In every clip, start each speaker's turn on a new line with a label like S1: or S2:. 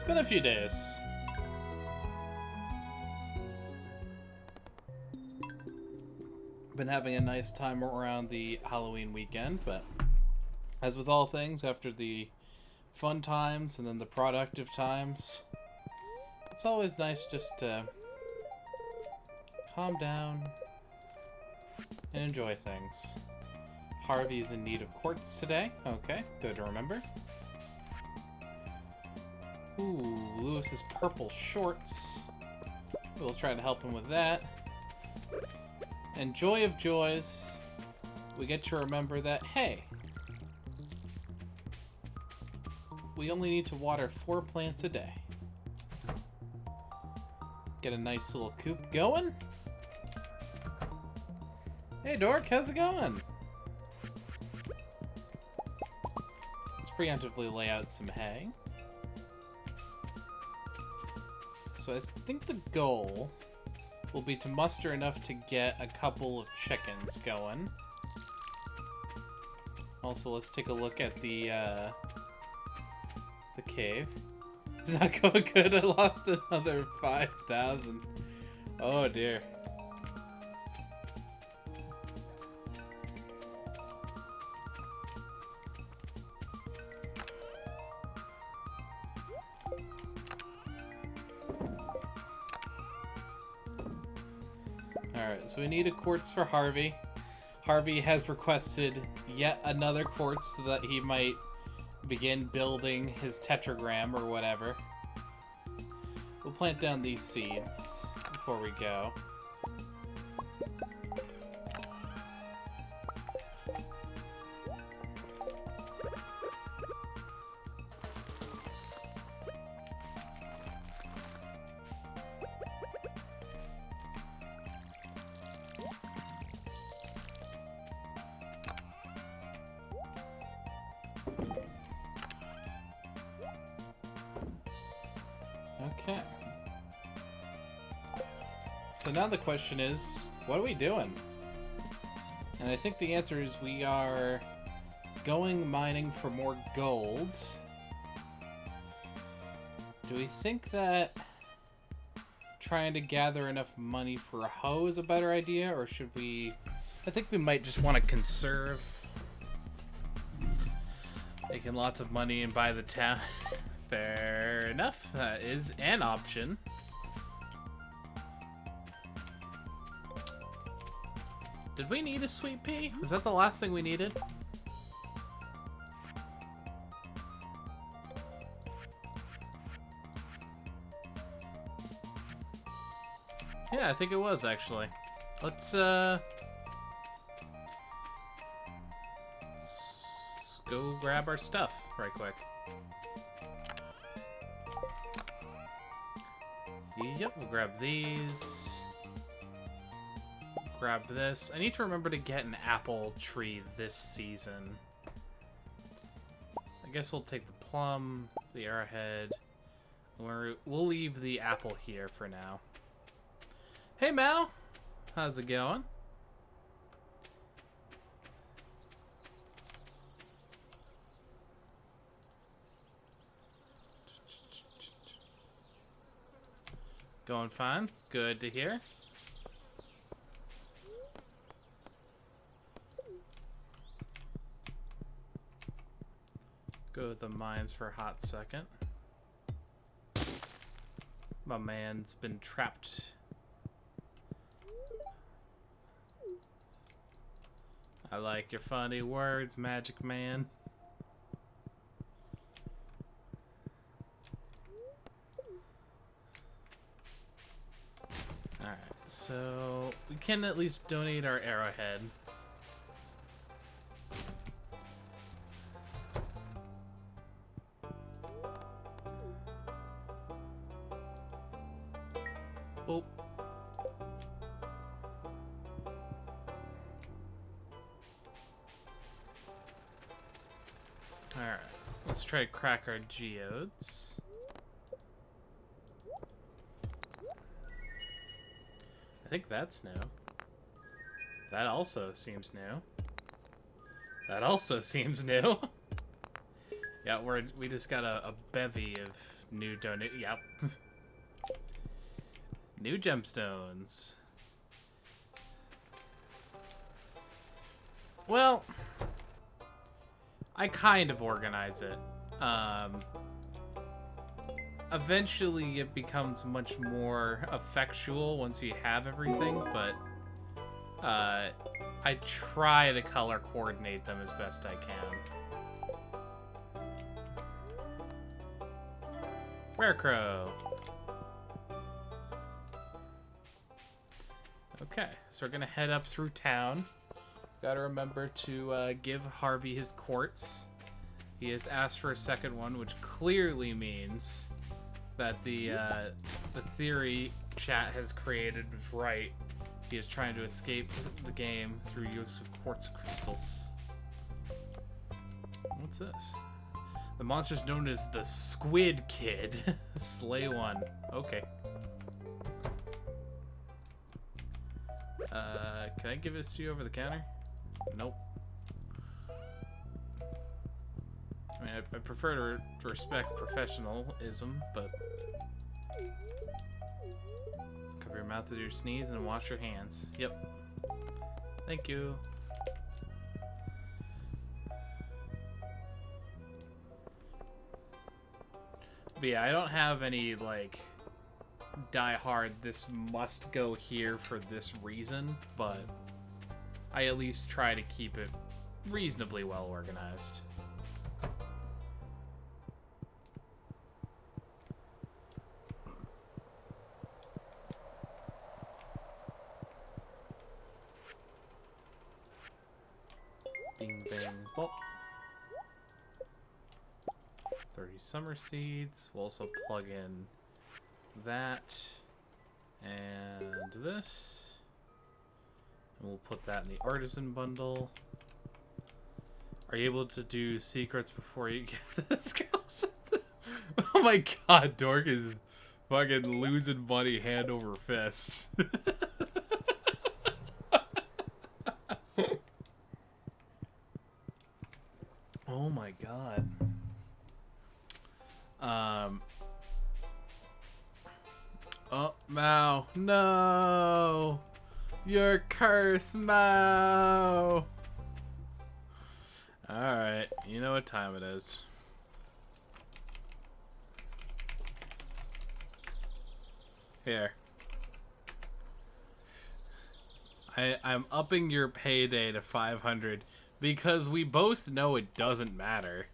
S1: been a few days. Been having a nice time around the Halloween weekend, but as with all things, after the fun times and then the productive times, it's always nice just to calm down and enjoy things. Harvey's in need of quartz today. Okay, good to remember. Ooh, Lewis's purple shorts. We'll try to help him with that. And joy of joys, we get to remember that, hey, we only need to water 4 plants a day. Get a nice little coop going. Hey, Dork, how's it going? Let's preemptively lay out some hay. So I think the goal will be to muster enough to get a couple of chickens going. Also, let's take a look at the cave. It's not going good. I lost another 5,000. Oh dear. Alright, so we need a quartz for Harvey. Harvey has requested yet another quartz so that he might begin building his tetragram or whatever. We'll plant down these seeds before we go. Okay. So now the question is, what are we doing? And I think the answer is we are going mining for more gold. Do we think that trying to gather enough money for a hoe is a better idea, or should we... I think we might just want to conserve making lots of money and buy the town. Fair enough. That is an option. Did we need a sweet pea? Was that the last thing we needed? Yeah, I think it was actually. Let's go grab our stuff right quick. Yep, we'll grab these. Grab this. I need to remember to get an apple tree this season. I guess we'll take the plum, the arrowhead. We'll leave the apple here for now. Hey, Mal. How's it going? Going fine. Good to hear. Go to the mines for a hot second. My man's been trapped. I like your funny words, Magic Man. Alright, so we can at least donate our arrowhead. Oh. Alright, let's try to crack our geodes. I think that's new. That also seems new. That also seems new. Yeah, we just got a bevy of new Yep. New gemstones. Well, I kind of organize it. Eventually it becomes much more effectual once you have everything, but I try to color coordinate them as best I can. Rare Crow. Okay, so we're gonna head up through town. Gotta remember to give Harvey his quartz. He has asked for a second one, which clearly means that the theory chat has created is right. He is trying to escape the game through use of quartz crystals. What's this? The monster's known as the Squid Kid. Slay one. Okay. Can I give this to you over the counter? Nope. I mean, I prefer to respect professionalism, but... Cover your mouth with your sneeze and wash your hands. Yep. Thank you. But yeah, I don't have any, like, die-hard, this must go here for this reason, but I at least try to keep it reasonably well organized. Bing, bang, bop. 30 summer seeds. We'll also plug in that and this. And we'll put that in the artisan bundle. Are you able to do secrets before you get this? Oh my god, Dork is fucking losing money hand over fist. Oh my god. Oh, Mao. No! You're cursed, Mao! Alright, you know what time it is. Here. I'm upping your payday to 500 because we both know it doesn't matter.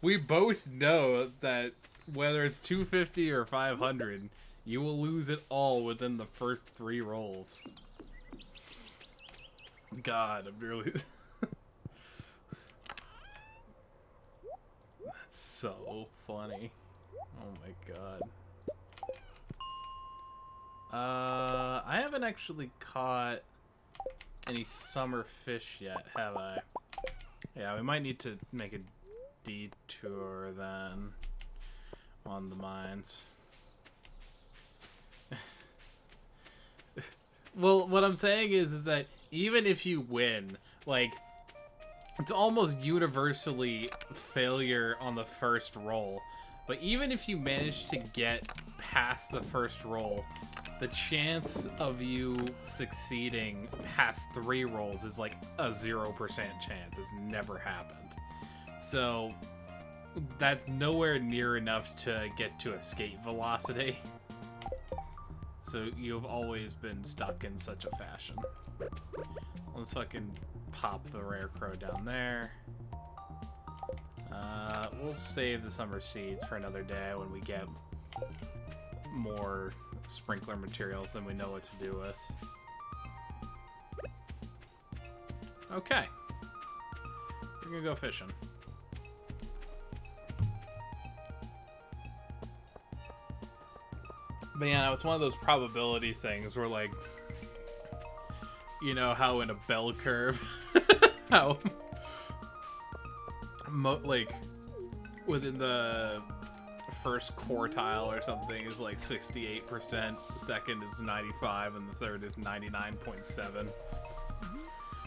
S1: We both know that whether it's 250 or 500, you will lose it all within the first 3 rolls. God, I'm really... That's so funny. Oh my god. I haven't actually caught any summer fish yet, have I? Yeah, we might need to make a detour then on the mines. Well, what I'm saying is that even if you win, like, it's almost universally failure on the first roll. But even if you manage to get past the first roll, the chance of you succeeding past 3 rolls is like a 0% chance. It's never happened. So that's nowhere near enough to get to escape velocity. So you've always been stuck in such a fashion. Let's fucking pop the rare crow down there. We'll save the summer seeds for another day when we get more sprinkler materials than we know what to do with. Okay. We're gonna go fishing. But yeah, it's one of those probability things where, like, you know how in a bell curve, how, like, within the first quartile or something is like 68%, the second is 95, and the third is 99.7.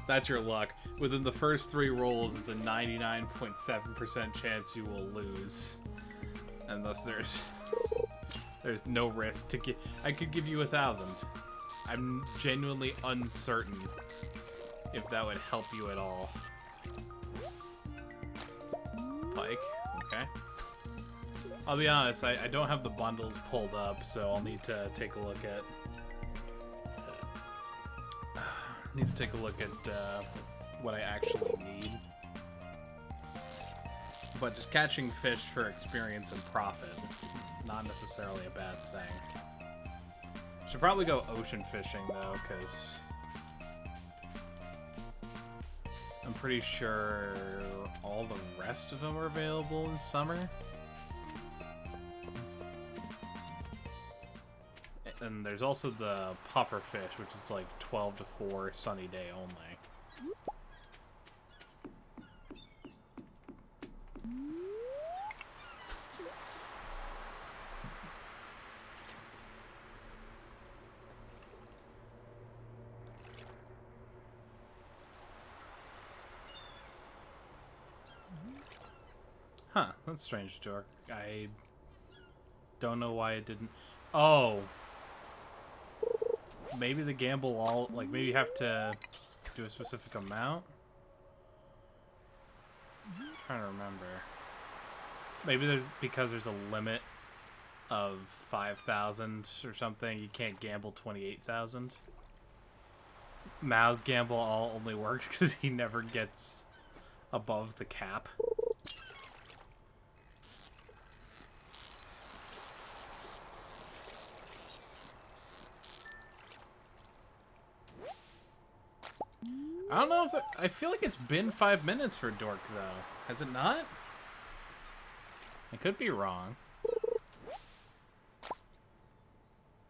S1: That's your luck. Within the first 3 rolls, it's a 99.7% chance you will lose. And thus there's no risk to get. I could give you 1,000. I'm genuinely uncertain if that would help you at all. Pike, okay. I'll be honest, I don't have the bundles pulled up, so I'll need to take a look at. What I actually need. But just catching fish for experience and profit is not necessarily a bad thing. Should probably go ocean fishing though, because I'm pretty sure all the rest of them are available in summer. And there's also the puffer fish, which is like 12 to 4 sunny day only. Huh, that's strange, Jork. I don't know why it didn't. Oh. Maybe the gamble all, like, maybe you have to do a specific amount? I'm trying to remember. Maybe because there's a limit of 5,000 or something, you can't gamble 28,000. Mao's gamble all only works because he never gets above the cap. I don't know if I feel like it's been 5 minutes for Dork though. Has it not? I could be wrong.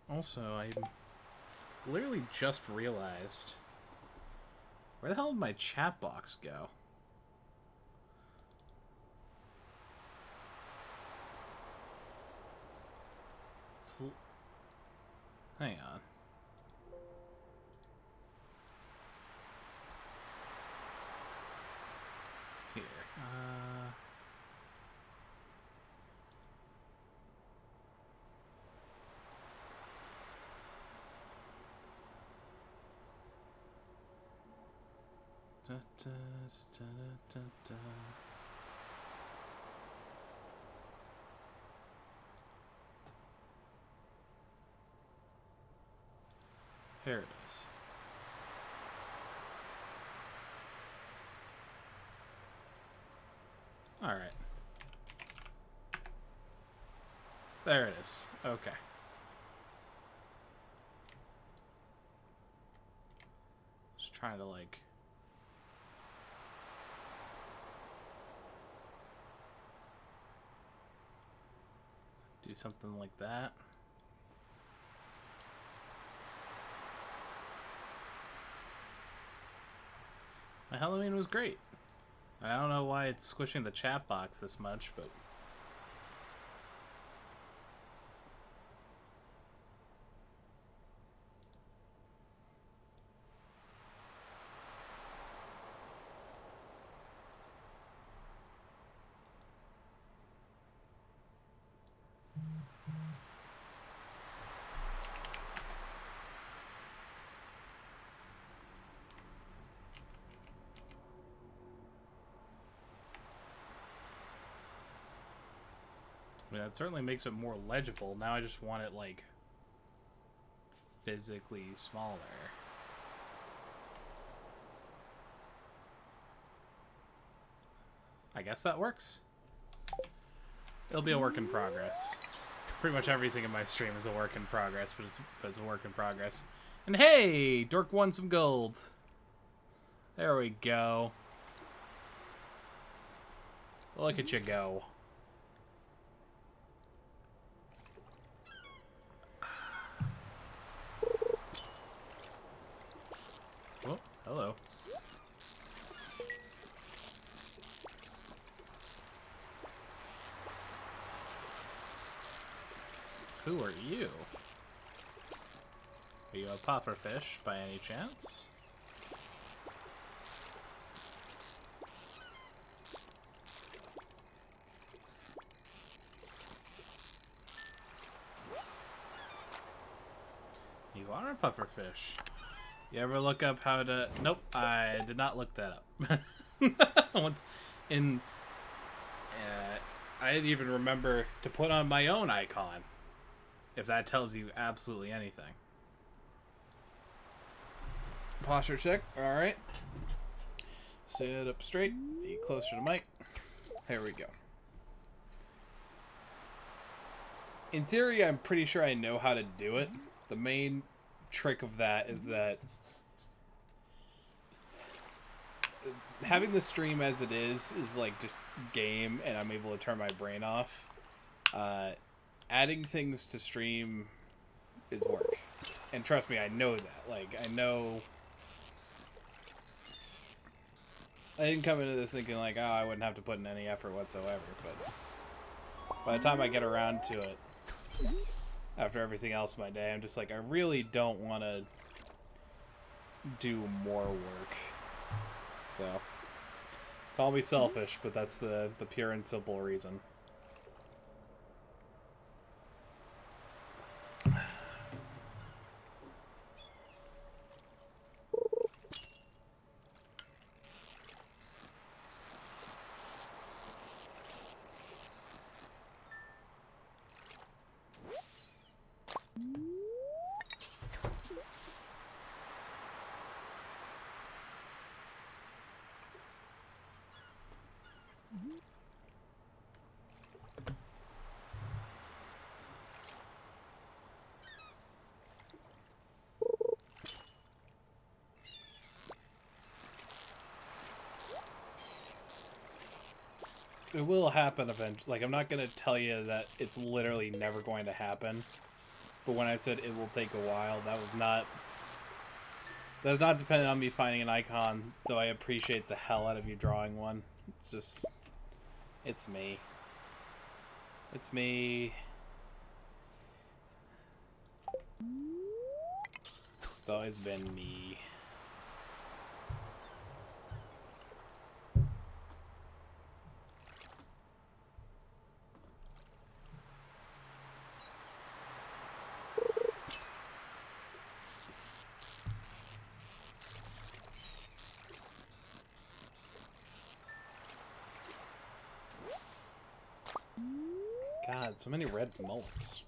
S1: Also, I literally just realized, where the hell did my chat box go? Hang on. Here. Da, da, da, da, da. Here it is. All right. There it is. Okay. Just trying to like do something like that. My Halloween was great. I don't know why it's squishing the chat box this much, but I mean, that certainly makes it more legible. Now I just want it, like, physically smaller. I guess that works. It'll be a work in progress. Pretty much everything in my stream is a work in progress, but it's a work in progress. And hey! Dork won some gold. There we go. Look at you go. Oh, hello. Who are you? Are you a pufferfish by any chance? water pufferfish. You ever look up how to... Nope, I did not look that up. I didn't even remember to put on my own icon. If that tells you absolutely anything. Posture check. Alright. Sit up straight. Be closer to mic. There we go. In theory, I'm pretty sure I know how to do it. The main trick of that is that having the stream as it is like just game, and I'm able to turn my brain off. Adding things to stream is work. And trust me, I know that. Like, I know... I didn't come into this thinking like, oh, I wouldn't have to put in any effort whatsoever, but by the time I get around to it, after everything else in my day, I'm just like, I really don't want to do more work. So, call me selfish, but that's the pure and simple reason. It will happen eventually. Like, I'm not going to tell you that it's literally never going to happen. But when I said it will take a while, that was not dependent on me finding an icon, though I appreciate the hell out of you drawing one. It's just... It's me. It's me. It's always been me. God, so many red mullets.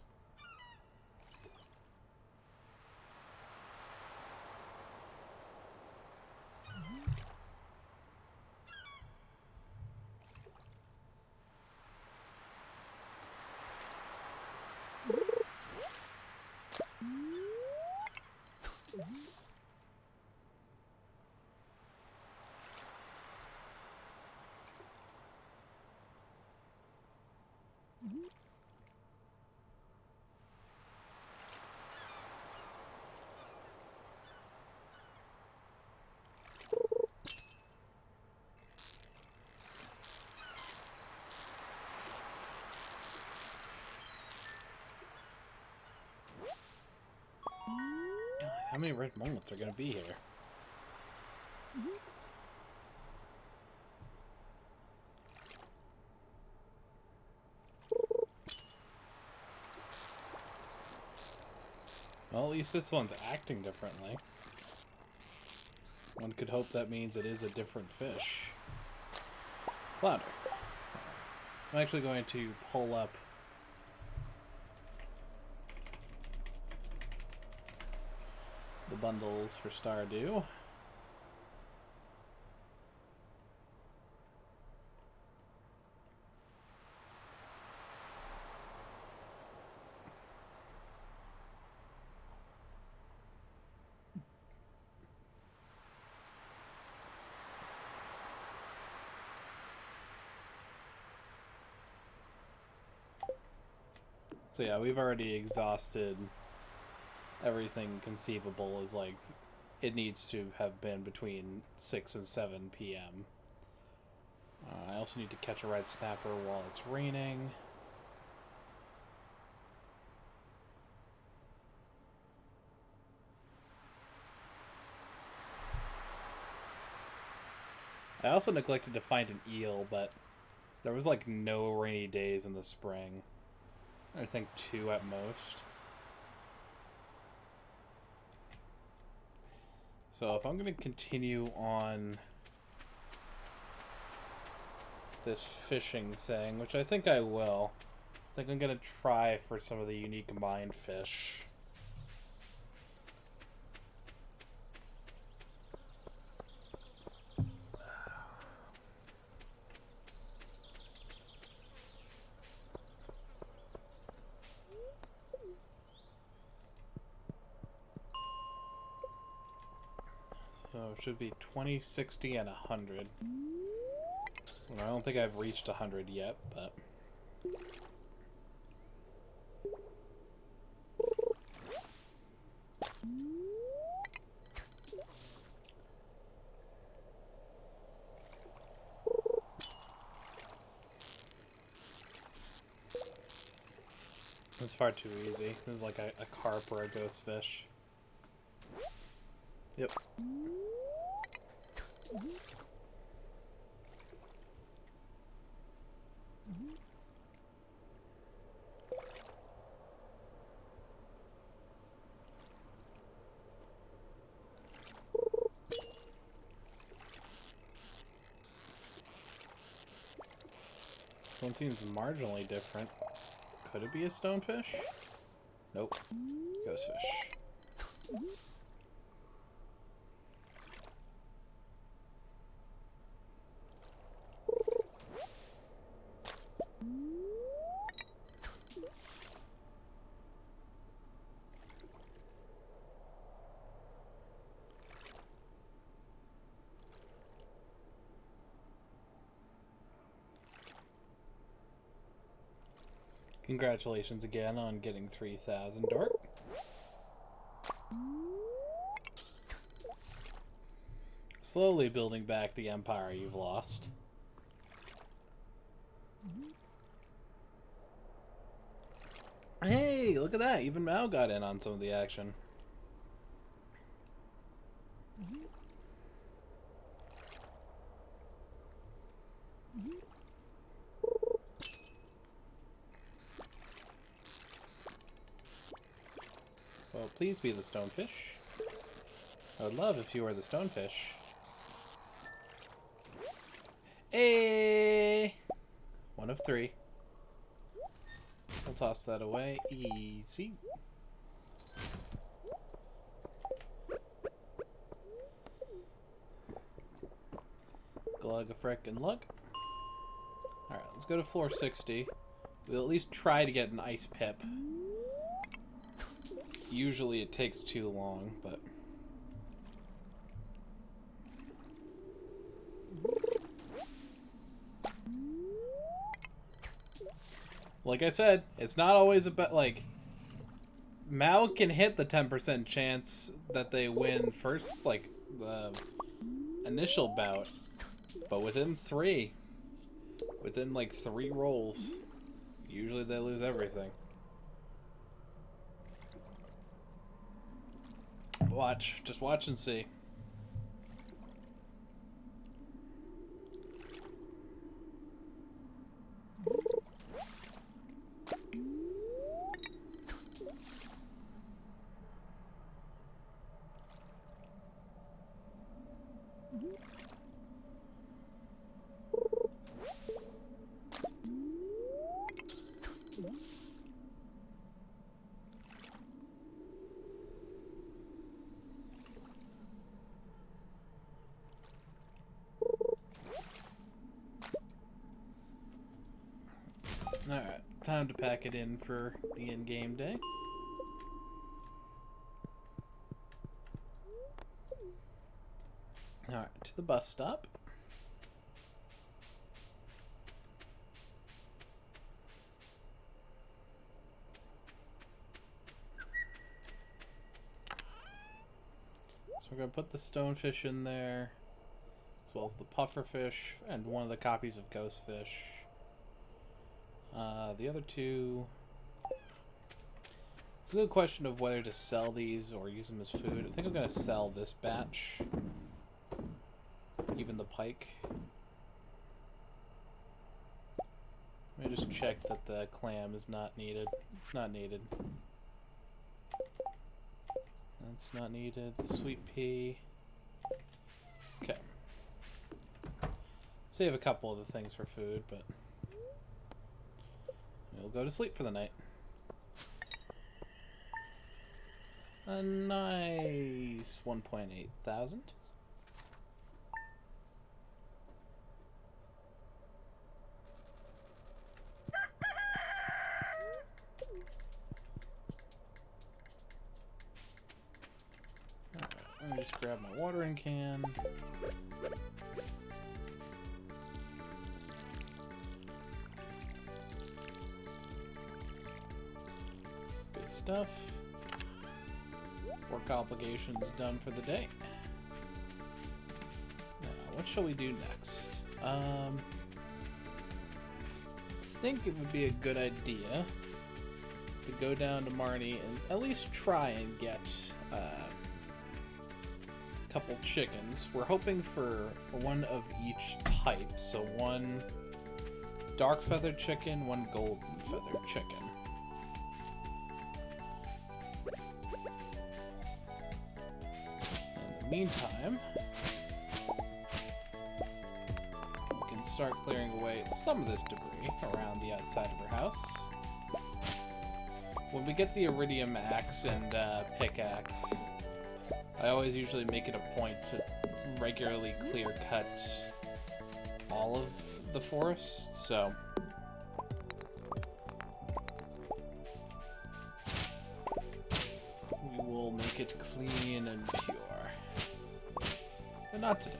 S1: How many red mullets are going to be here? Well, at least this one's acting differently. One could hope that means it is a different fish. Flounder. I'm actually going to pull up the bundles for Stardew. So yeah, we've already exhausted everything conceivable as like it needs to have been between 6 and 7 p.m. I also need to catch a red snapper while it's raining. I also neglected to find an eel, but there was like no rainy days in the spring. I think 2 at most. So if I'm going to continue on this fishing thing, which I think I will, I think I'm going to try for some of the unique mine fish. So it should be 20, 60, and 100. I don't think I've reached 100 yet, but... It's far too easy. This is like a carp or a ghost fish. Yep. One seems marginally different. Could it be a stonefish? Nope. Ghost fish. Congratulations again on getting 3,000, Dork. Slowly building back the empire you've lost. Hey, look at that. Even Mao got in on some of the action. Well, please be the stonefish. I would love if you were the stonefish. Hey! 1 of 3. We'll toss that away. Easy. Glug a frickin' luck. Alright, let's go to floor 60. We'll at least try to get an ice pip. Usually it takes too long, but... Like I said, it's not always about, like... Mao can hit the 10% chance that they win first, like, the initial bout. But within 3, within, like, 3 rolls, usually they lose everything. Watch. Just watch and see. Alright, time to pack it in for the in-game day. Alright, to the bus stop. So we're going to put the stonefish in there, as well as the pufferfish, and one of the copies of ghostfish. The other 2... It's a good question of whether to sell these or use them as food. I think I'm going to sell this batch. Even the pike. Let me just check that the clam is not needed. It's not needed. That's not needed. The sweet pea. Okay. Save a couple of the things for food, but we'll go to sleep for the night. A nice 1.8 thousand. Alright, let me just grab my watering can. Good stuff. Work obligations done for the day. Now, what shall we do next? I think it would be a good idea to go down to Marnie and at least try and get a couple chickens. We're hoping for one of each type, so one dark feathered chicken, one golden feathered chicken. Meantime, we can start clearing away some of this debris around the outside of her house. When we get the iridium axe and pickaxe, I always usually make it a point to regularly clear cut all of the forest, so we will make it clean and pure. But not today.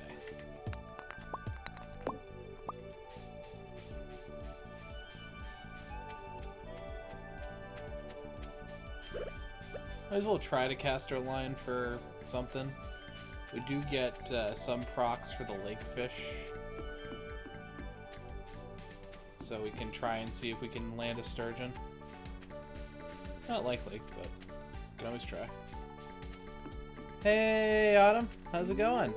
S1: Might as well try to cast our line for something. We do get some procs for the lake fish. So we can try and see if we can land a sturgeon. Not likely, but we can always try. Hey, Autumn. How's it going?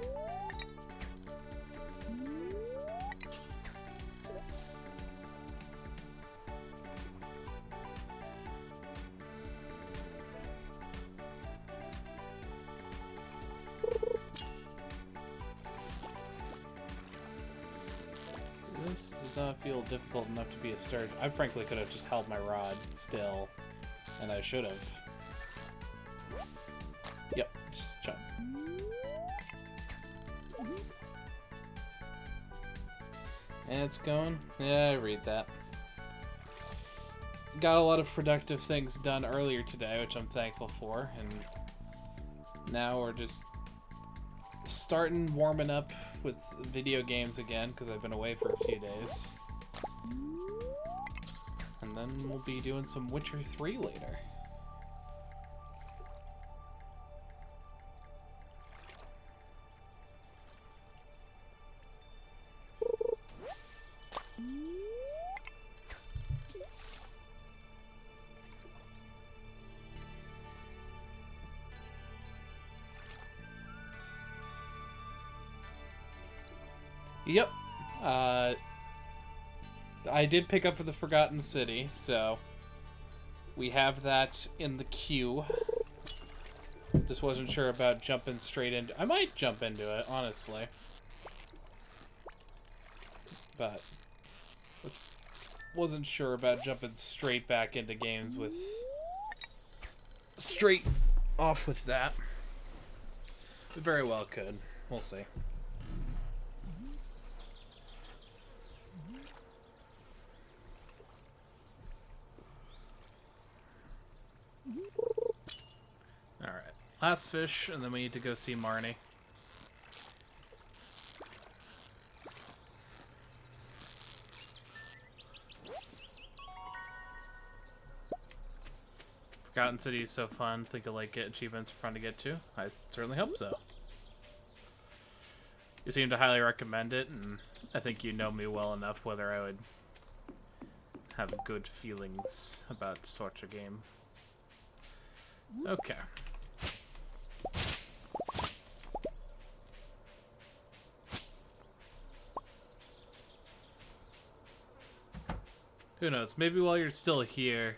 S1: This does not feel difficult enough to be a sturgeon. I frankly could have just held my rod still, and I should have. Yep, just jump. And it's going. Yeah, I read that. Got a lot of productive things done earlier today, which I'm thankful for, and now we're just starting warming up with video games again, because I've been away for a few days. And then we'll be doing some Witcher 3 later. Yep. I did pick up for the Forgotten City, so we have that in the queue. Just wasn't sure about jumping straight into... I might jump into it, honestly. But just wasn't sure about jumping straight back into games with... straight off with that. We very well could. We'll see. Alright, last fish, and then we need to go see Marnie. Forgotten City is so fun. Think you'll like it. Achievements are fun to get to. I certainly hope so. You seem to highly recommend it, and I think you know me well enough whether I would have good feelings about such a game. Okay. Who knows? Maybe while you're still here,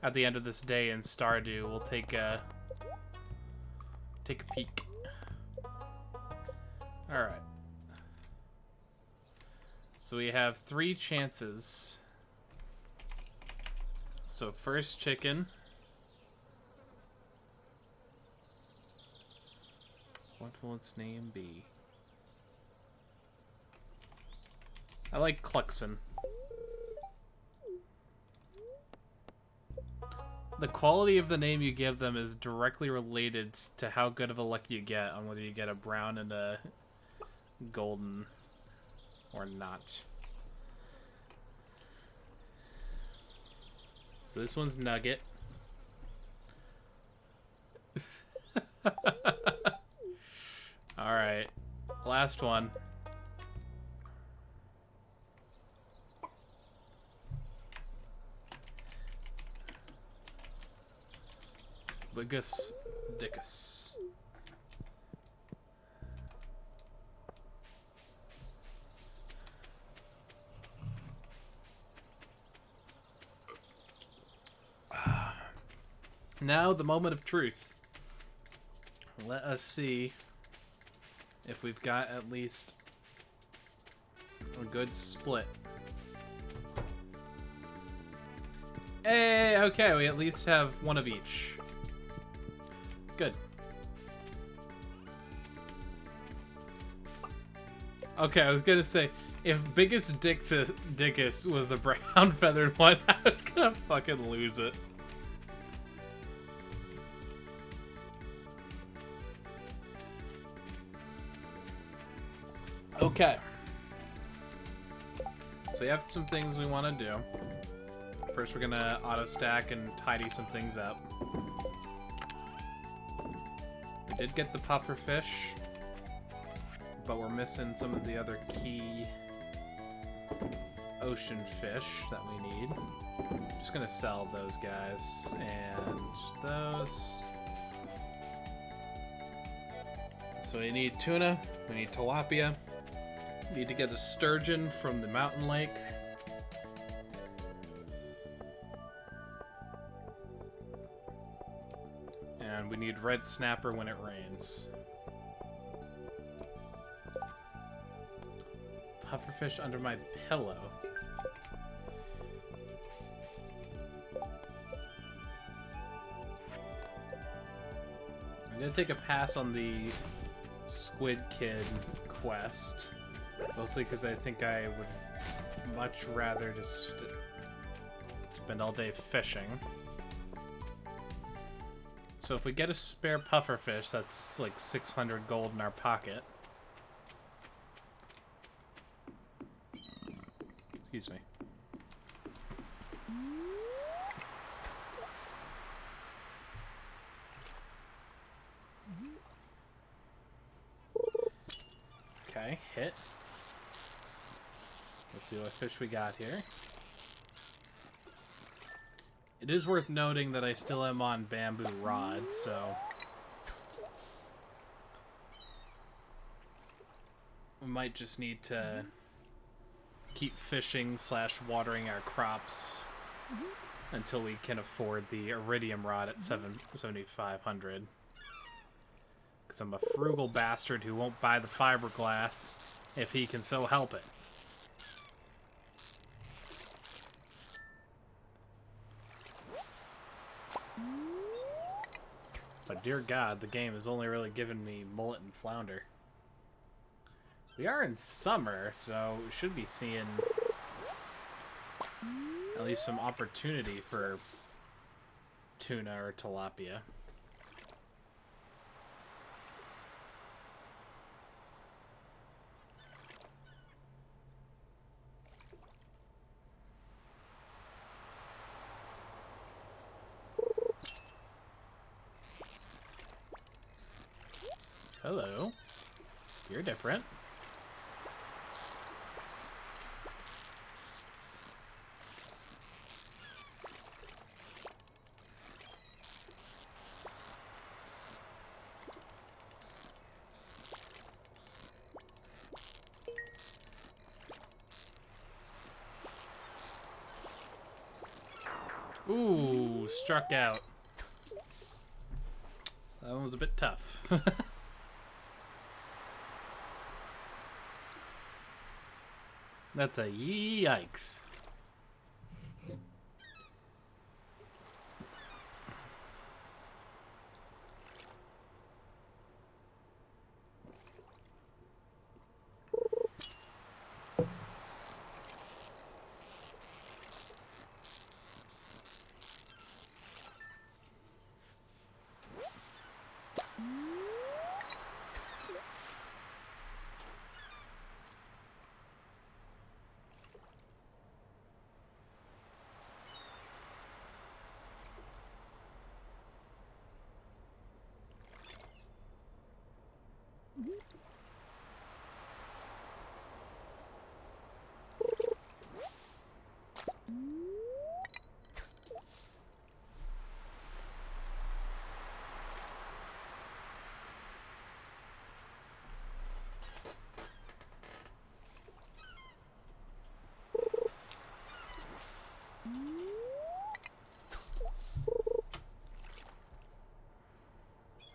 S1: at the end of this day in Stardew, we'll take a peek. Alright. So we have 3 chances. So first chicken. What will its name be? I like Cluxon. The quality of the name you give them is directly related to how good of a luck you get on whether you get a brown and a golden or not. So this one's Nugget. Alright. Last one. Ligus Dickus. Now the moment of truth. Let us see if we've got at least a good split. Hey, okay, we at least have one of each. Good. Okay, I was gonna say, if Biggest Dickus was the brown feathered one, I was gonna fucking lose it. Okay. So we have some things we want to do. First, we're gonna auto stack and tidy some things up. We did get the pufferfish, but we're missing some of the other key ocean fish that we need. Just gonna sell those guys and those. So we need tuna, we need tilapia, we need to get a sturgeon from the mountain lake. And we need red snapper when it rains. Pufferfish under my pillow. I'm gonna take a pass on the Squid Kid quest. Mostly because I think I would much rather just spend all day fishing. So if we get a spare pufferfish, that's like 600 gold in our pocket. Excuse me. Okay, hit. Let's see what fish we got here. It is worth noting that I still am on bamboo rod, so we might just need to keep fishing / watering our crops until we can afford the iridium rod at 7,500. Because I'm a frugal bastard who won't buy the fiberglass if he can so help it. But dear God, the game has only really given me mullet and flounder. We are in summer, so we should be seeing at least some opportunity for tuna or tilapia. Hello. You're different. Ooh, struck out. That one was a bit tough. That's a yikes.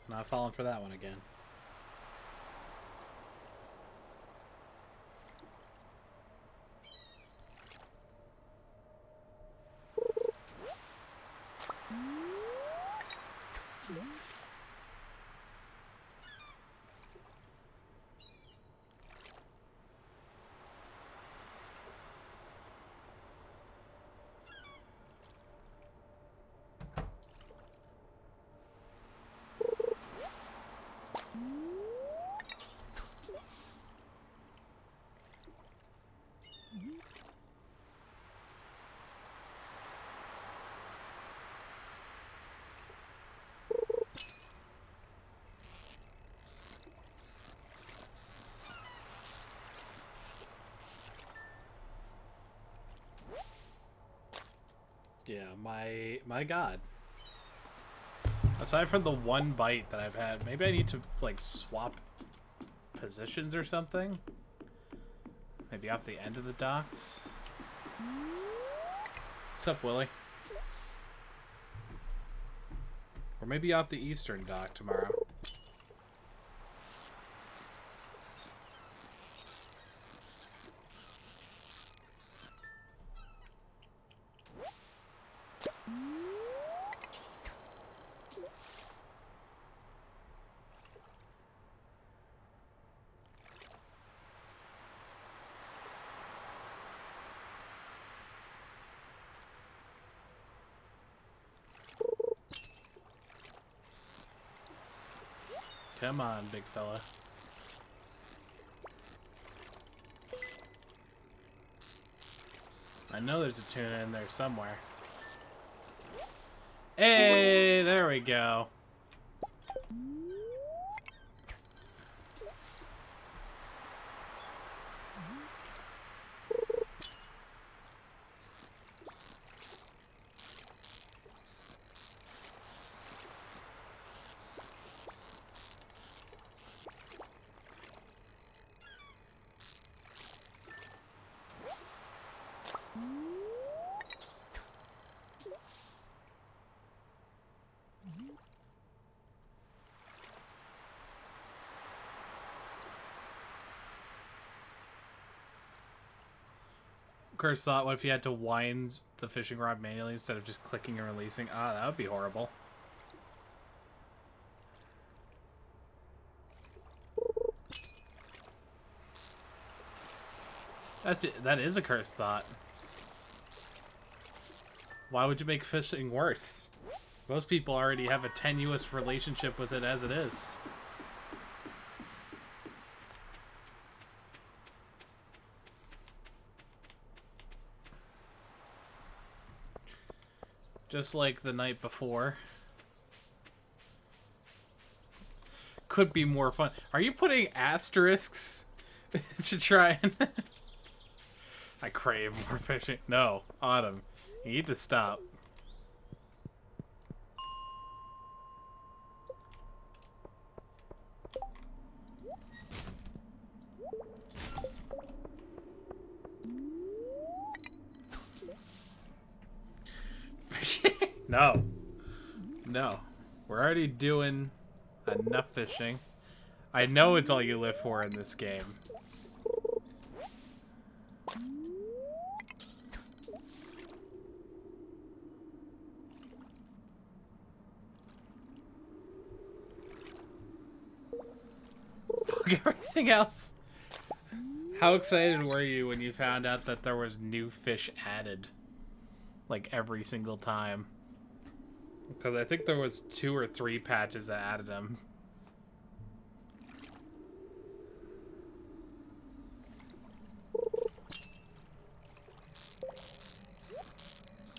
S1: Not falling for that one again. Yeah, my god. Aside from the one bite that I've had, maybe I need to like swap positions or something. Maybe off the end of the docks. What's up, Willie? Or maybe off the eastern dock tomorrow. Come on, big fella. I know there's a tuna in there somewhere. Hey, there we go. Cursed thought, what if you had to wind the fishing rod manually instead of just clicking and releasing? Ah, that would be horrible. That's it. That is a cursed thought. Why would you make fishing worse? Most people already have a tenuous relationship with it as it is. Just like the night before. Could be more fun. Are you putting asterisks to try and... I crave more fishing. No, Autumn. You need to stop. No. No. We're already doing enough fishing. I know it's all you live for in this game. cook everything else. How excited were you when you found out that there was new fish added? Like every single time. Because I think there was 2 or 3 patches that added them.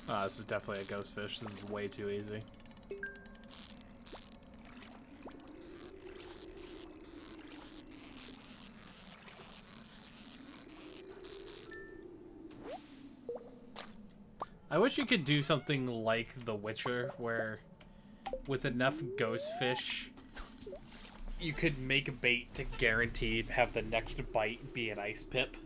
S1: Oh, this is definitely a ghost fish. This is way too easy. I wish you could do something like The Witcher, where with enough ghost fish, you could make a bait to guaranteed have the next bite be an ice pip.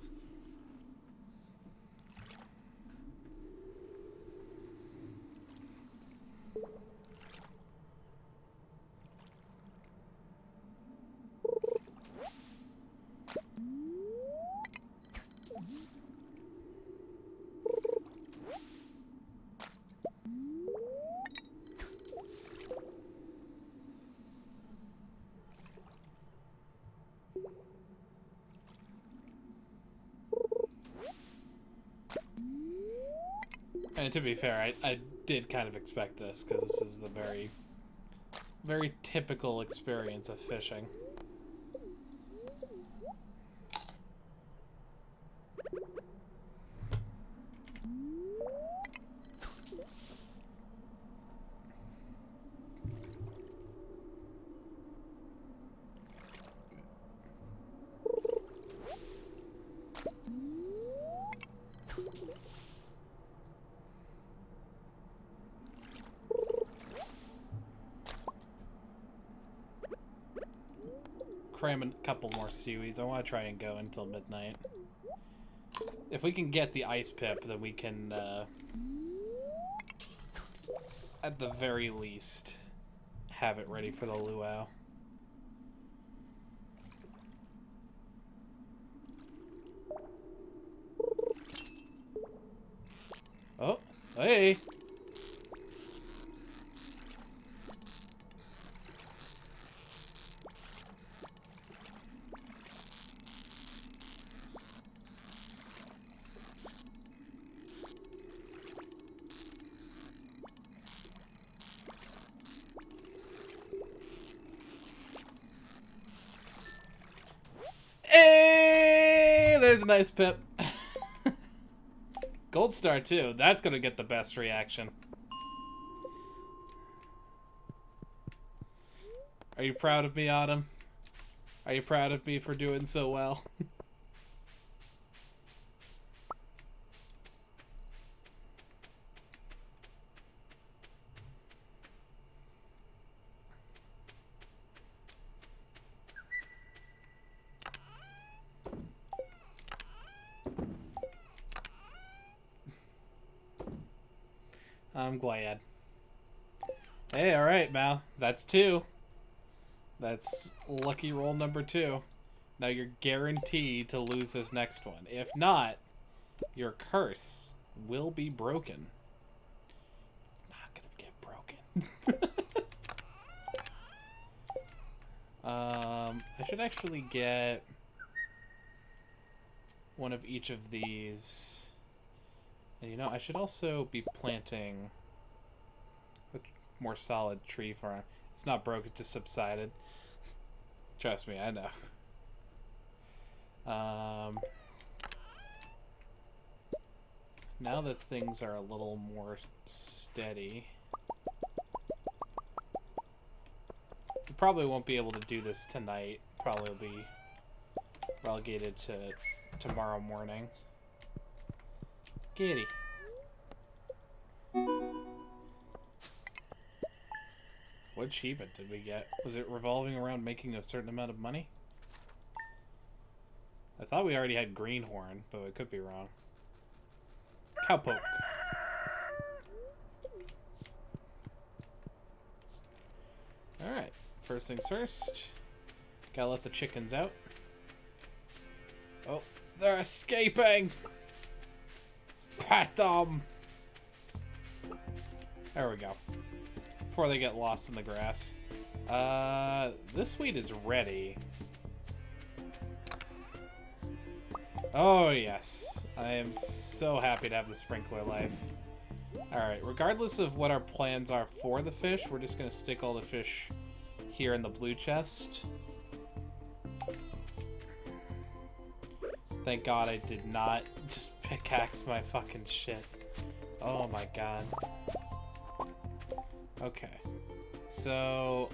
S1: And to be fair, I did kind of expect this, because this is the very, very typical experience of fishing. Cram a couple more seaweeds. I want to try and go until midnight. If we can get the ice pip, then we can, at the very least, have it ready for the luau. Oh, hey! Hey! There's a nice pip. Gold star, too. That's gonna get the best reaction. Are you proud of me, Autumn? Are you proud of me for doing so well? I'm glad. Hey, alright, Mal. That's 2. That's lucky roll number 2. Now you're guaranteed to lose this next one. If not, your curse will be broken. It's not gonna get broken. I should actually get one of each of these. And, you know, I should also be planting a more solid tree farm. It's not broke, it just subsided. Trust me, I know. Now that things are a little more steady, we probably won't be able to do this tonight. Probably will be relegated to tomorrow morning. Kitty. What achievement did we get? Was it revolving around making a certain amount of money? I thought we already had greenhorn, but I could be wrong. Cowpoke. Alright, first things first. Gotta let the chickens out. Oh, they're escaping! Pat them! There we go. Before they get lost in the grass. This wheat is ready. Oh, yes. I am so happy to have the sprinkler life. Alright, regardless of what our plans are for the fish, we're just going to stick all the fish here in the blue chest. Thank God I did not just pickaxe my fucking shit. Oh my god. Okay. So...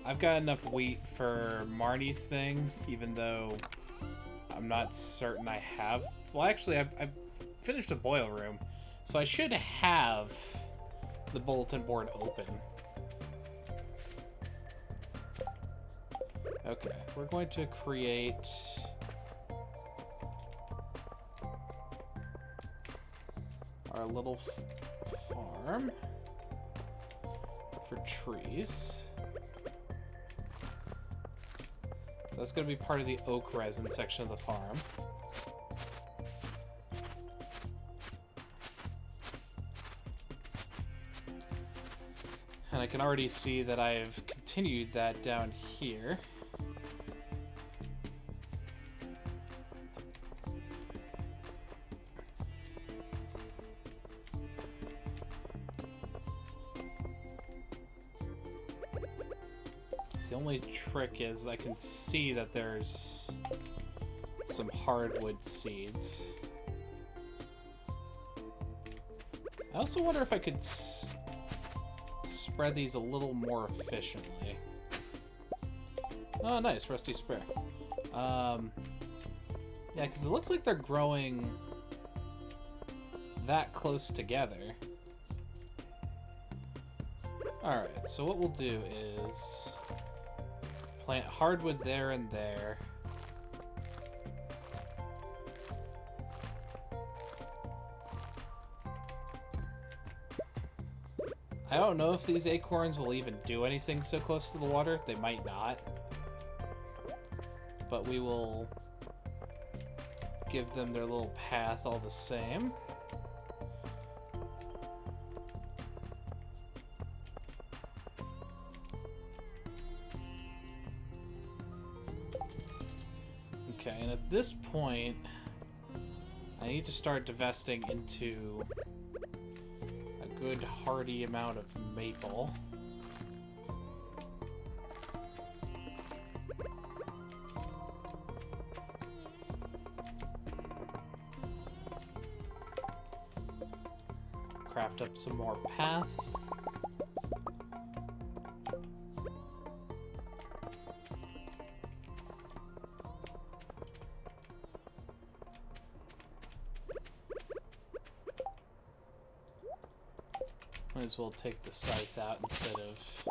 S1: I've got enough wheat for Marnie's thing, even though I'm not certain I have... Well, actually, I've finished the boiler room, so I should have the bulletin board open. Okay, we're going to create... our little farm for trees. That's going to be part of the oak resin section of the farm. And I can already see that I've continued that down here. The only trick is I can see that there's some hardwood seeds. I also wonder if I could spread these a little more efficiently. Oh, nice, rusty spare. Yeah, because it looks like they're growing that close together. Alright, so what we'll do is plant hardwood there and there. I don't know if these acorns will even do anything so close to the water. They might not. But we will give them their little path all the same. Okay, and at this point, I need to start divesting into a good hearty amount of maple. Craft up some more paths. Might as well take the scythe out instead of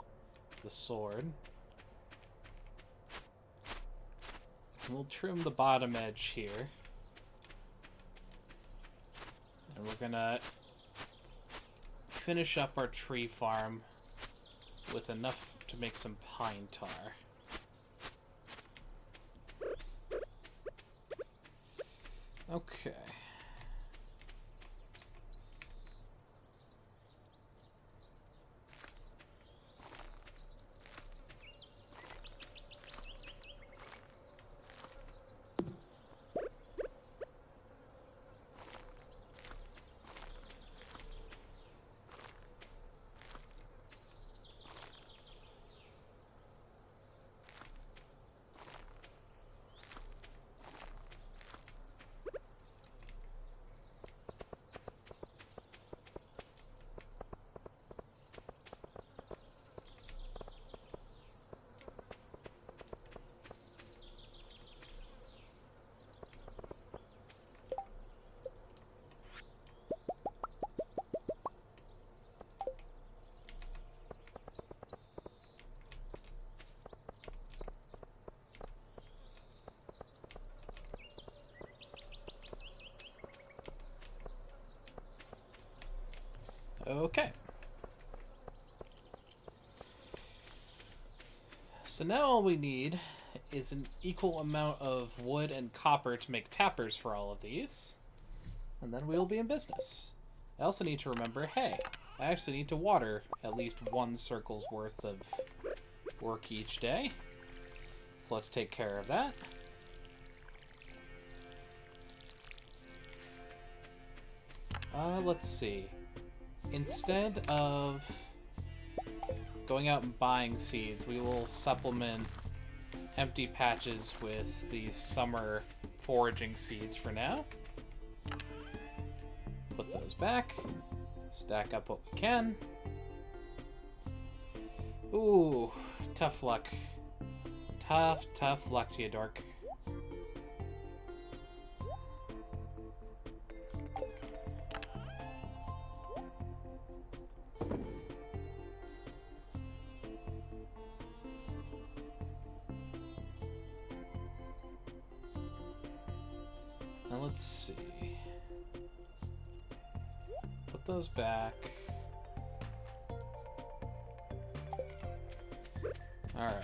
S1: the sword. And we'll trim the bottom edge here. And we're gonna finish up our tree farm with enough to make some pine tar. Okay. Okay. So now all we need is an equal amount of wood and copper to make tappers for all of these. And then we'll be in business. I also need to remember, hey, I actually need to water at least one circle's worth of work each day. So let's take care of that. Let's see. Instead of going out and buying seeds, we will supplement empty patches with these summer foraging seeds for now. Put those back. Stack up what we can. Ooh, tough luck. Tough luck to you, dork. Now let's see. Put those back. Alright,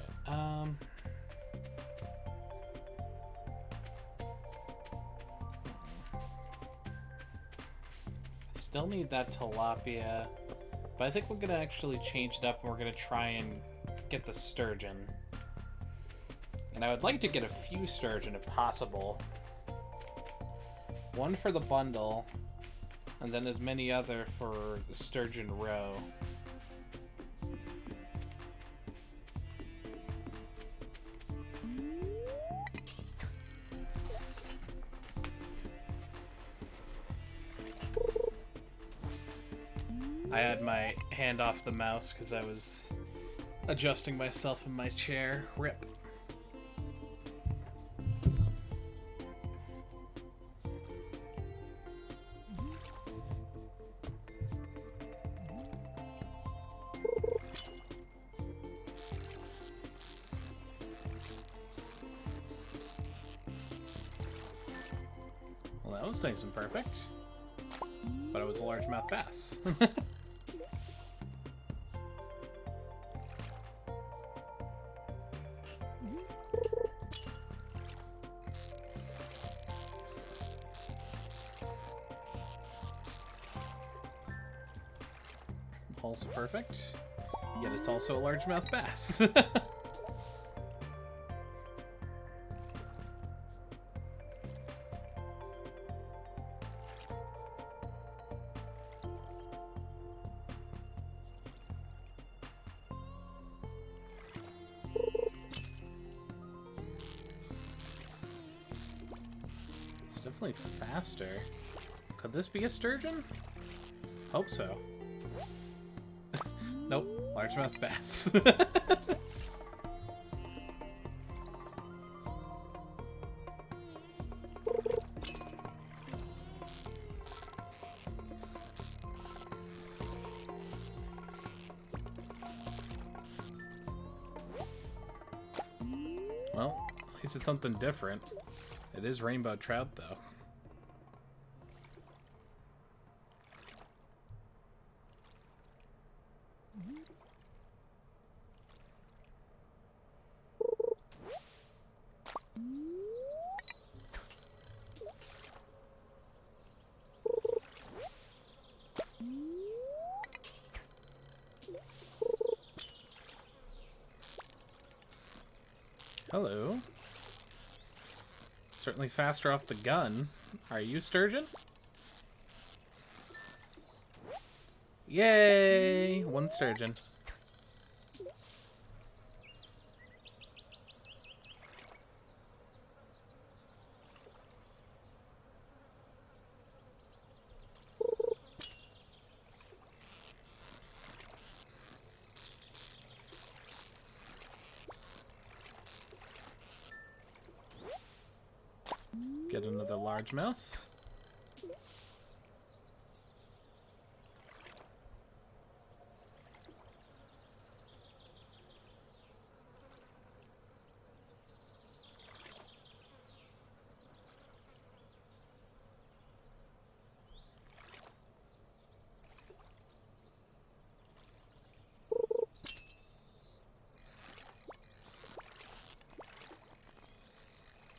S1: still need that tilapia, but I think we're gonna actually change it up and we're gonna try and get the sturgeon. And I would like to get a few sturgeon if possible. One for the bundle, and then as many other for the sturgeon roe. I had my hand off the mouse because I was adjusting myself in my chair. Rip. Well, that was nice and perfect. But it was a largemouth bass. Also perfect, yet it's also a largemouth bass. It's definitely faster. Could this be a sturgeon? Hope so. Nope, largemouth bass. Well, at least it's something different. It is rainbow trout, though. Hello. Certainly faster off the gun. Are you sturgeon? Yay! One sturgeon. Get another largemouth.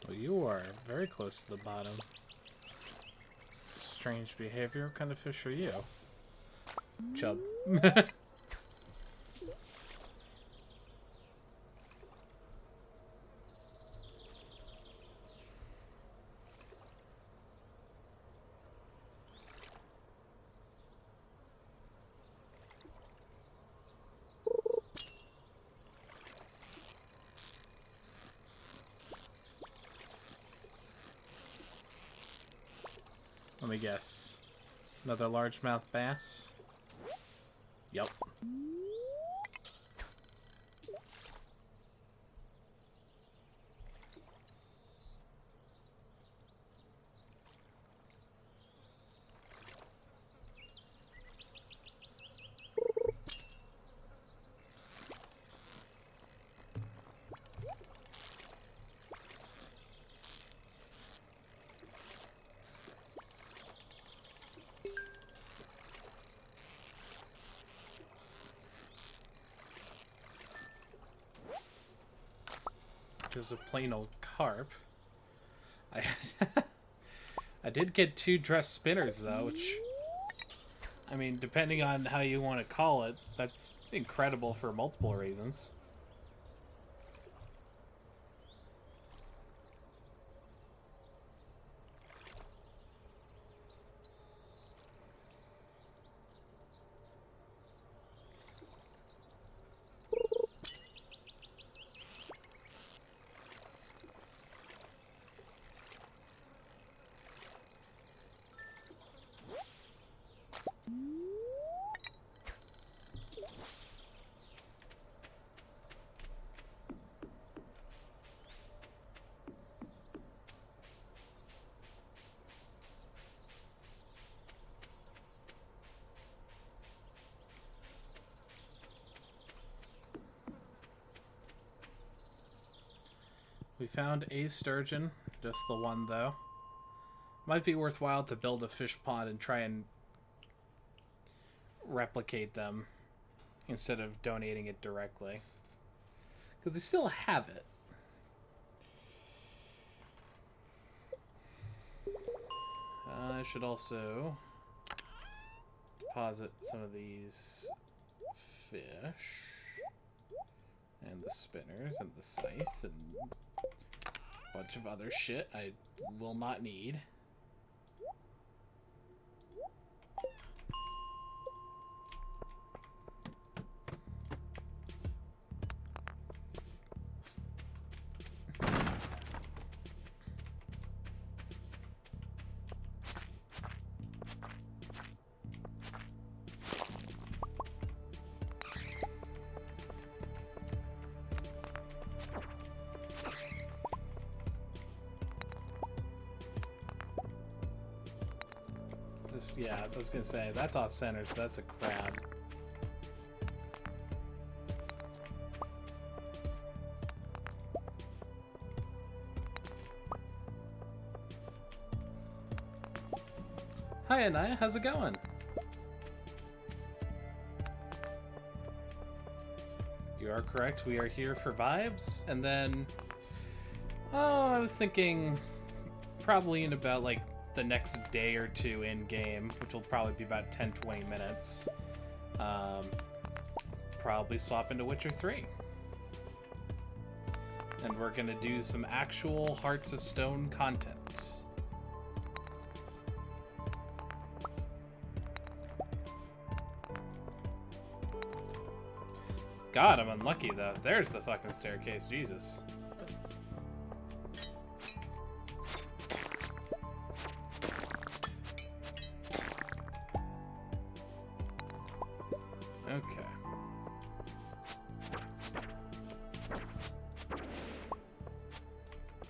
S1: Well, you are very close to the bottom. Strange behavior. What kind of fish are you? Chub. Let me guess. Another largemouth bass? Yep. Just a plain old carp. I did get 2 dress spinners though, which, I mean, depending on how you want to call it, that's incredible for multiple reasons. We found a sturgeon, just the one though. Might be worthwhile to build a fish pond and try and replicate them instead of donating it directly. Because we still have it. I should also deposit some of these fish. And the spinners and the scythe and a bunch of other shit I will not need. Yeah, I was gonna say, that's off center, so that's a crab. Hi Anaya, how's it going? You are correct, we are here for vibes, and then... Oh, I was thinking probably in about, like, the next day or two in game, which will probably be about 10-20 minutes. Probably swap into Witcher 3. And we're gonna do some actual Hearts of Stone content. God, I'm unlucky though. There's the fucking staircase, Jesus. Okay.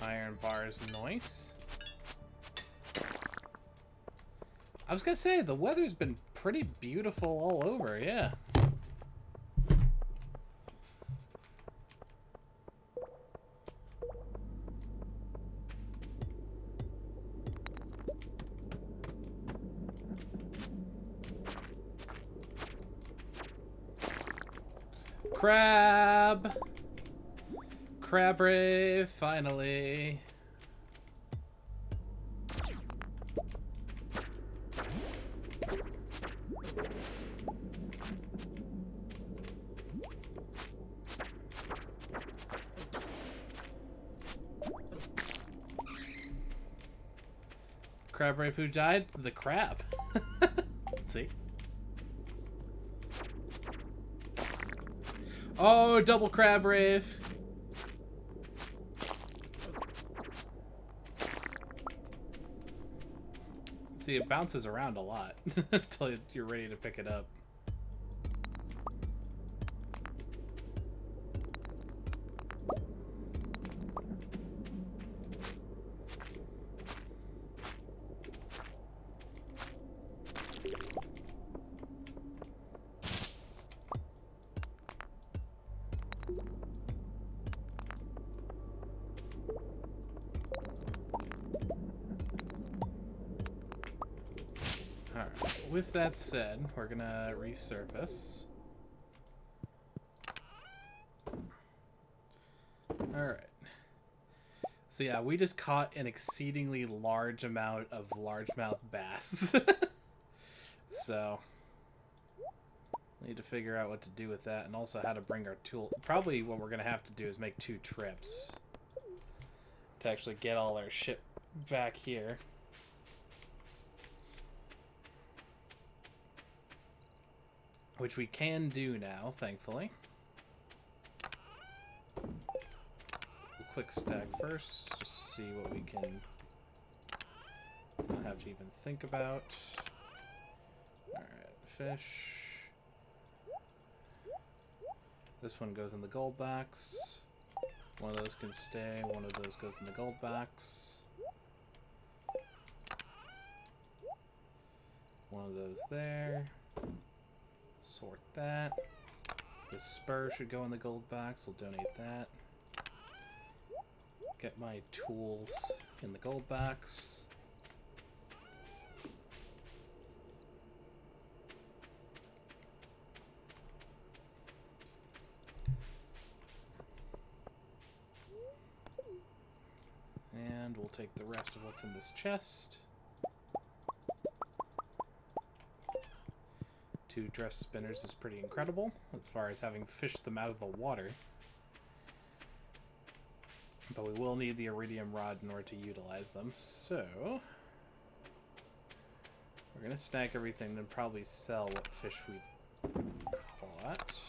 S1: Iron bars, nice. I was gonna say, the weather's been pretty beautiful all over, yeah. Crab! Crab rave, finally. Crab rave who died? The crab. Let's see. Oh, double crab rave. See, it bounces around a lot until you're ready to pick it up. With that said, we're gonna resurface. Alright. So yeah, we just caught an exceedingly large amount of largemouth bass. So, we need to figure out what to do with that, and also how to bring our tool. Probably what we're gonna have to do is make 2 trips to actually get all our shit back here. Which we can do now, thankfully. We'll quick stack first, just to see what we can not have to even think about. Alright, fish. This one goes in the gold box. One of those can stay, one of those goes in the gold box. One of those there. Sort that. This spur should go in the gold box. We'll donate that. Get my tools in the gold box. And we'll take the rest of what's in this chest. 2 dress spinners is pretty incredible as far as having fished them out of the water. But we will need the iridium rod in order to utilize them, so we're going to snack everything, then probably sell what fish we've caught.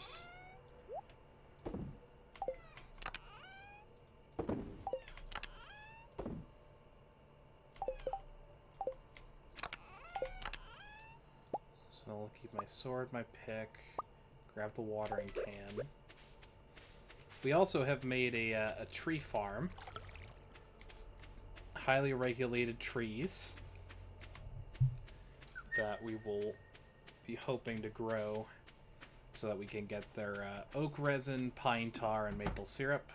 S1: I'll keep my sword, my pick, grab the watering can. We also have made a tree farm. Highly regulated trees that we will be hoping to grow so that we can get their oak resin, pine tar, and maple syrup.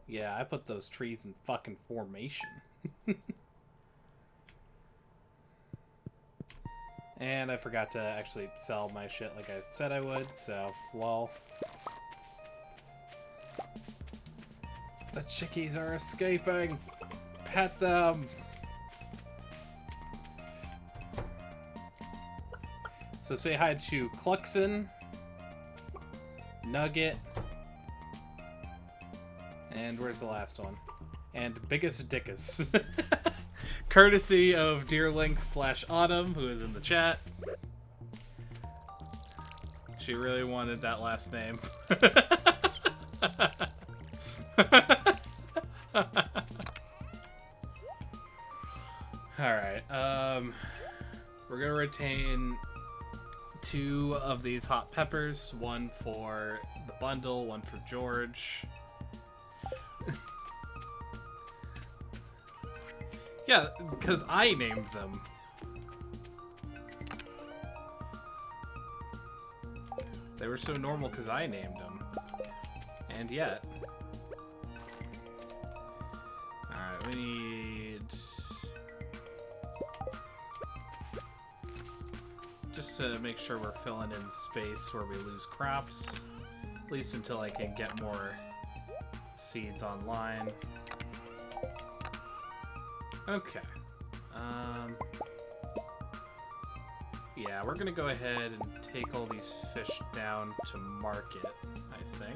S1: Yeah, I put those trees in fucking formation. And I forgot to actually sell my shit like I said I would, so, well. The chickies are escaping! Pet them! So say hi to Cluxon, Nugget, and where's the last one? And Biggest Dickus. Courtesy of Deerlink/Autumn, who is in the chat. She really wanted that last name. Alright, we're gonna retain 2 of these hot peppers. One for the bundle, one for George. Yeah, because I named them. They were so normal because I named them. And yet. Alright, we need... just to make sure we're filling in space where we lose crops. At least until I can get more seeds online. Okay. Yeah, we're gonna go ahead and take all these fish down to market, I think.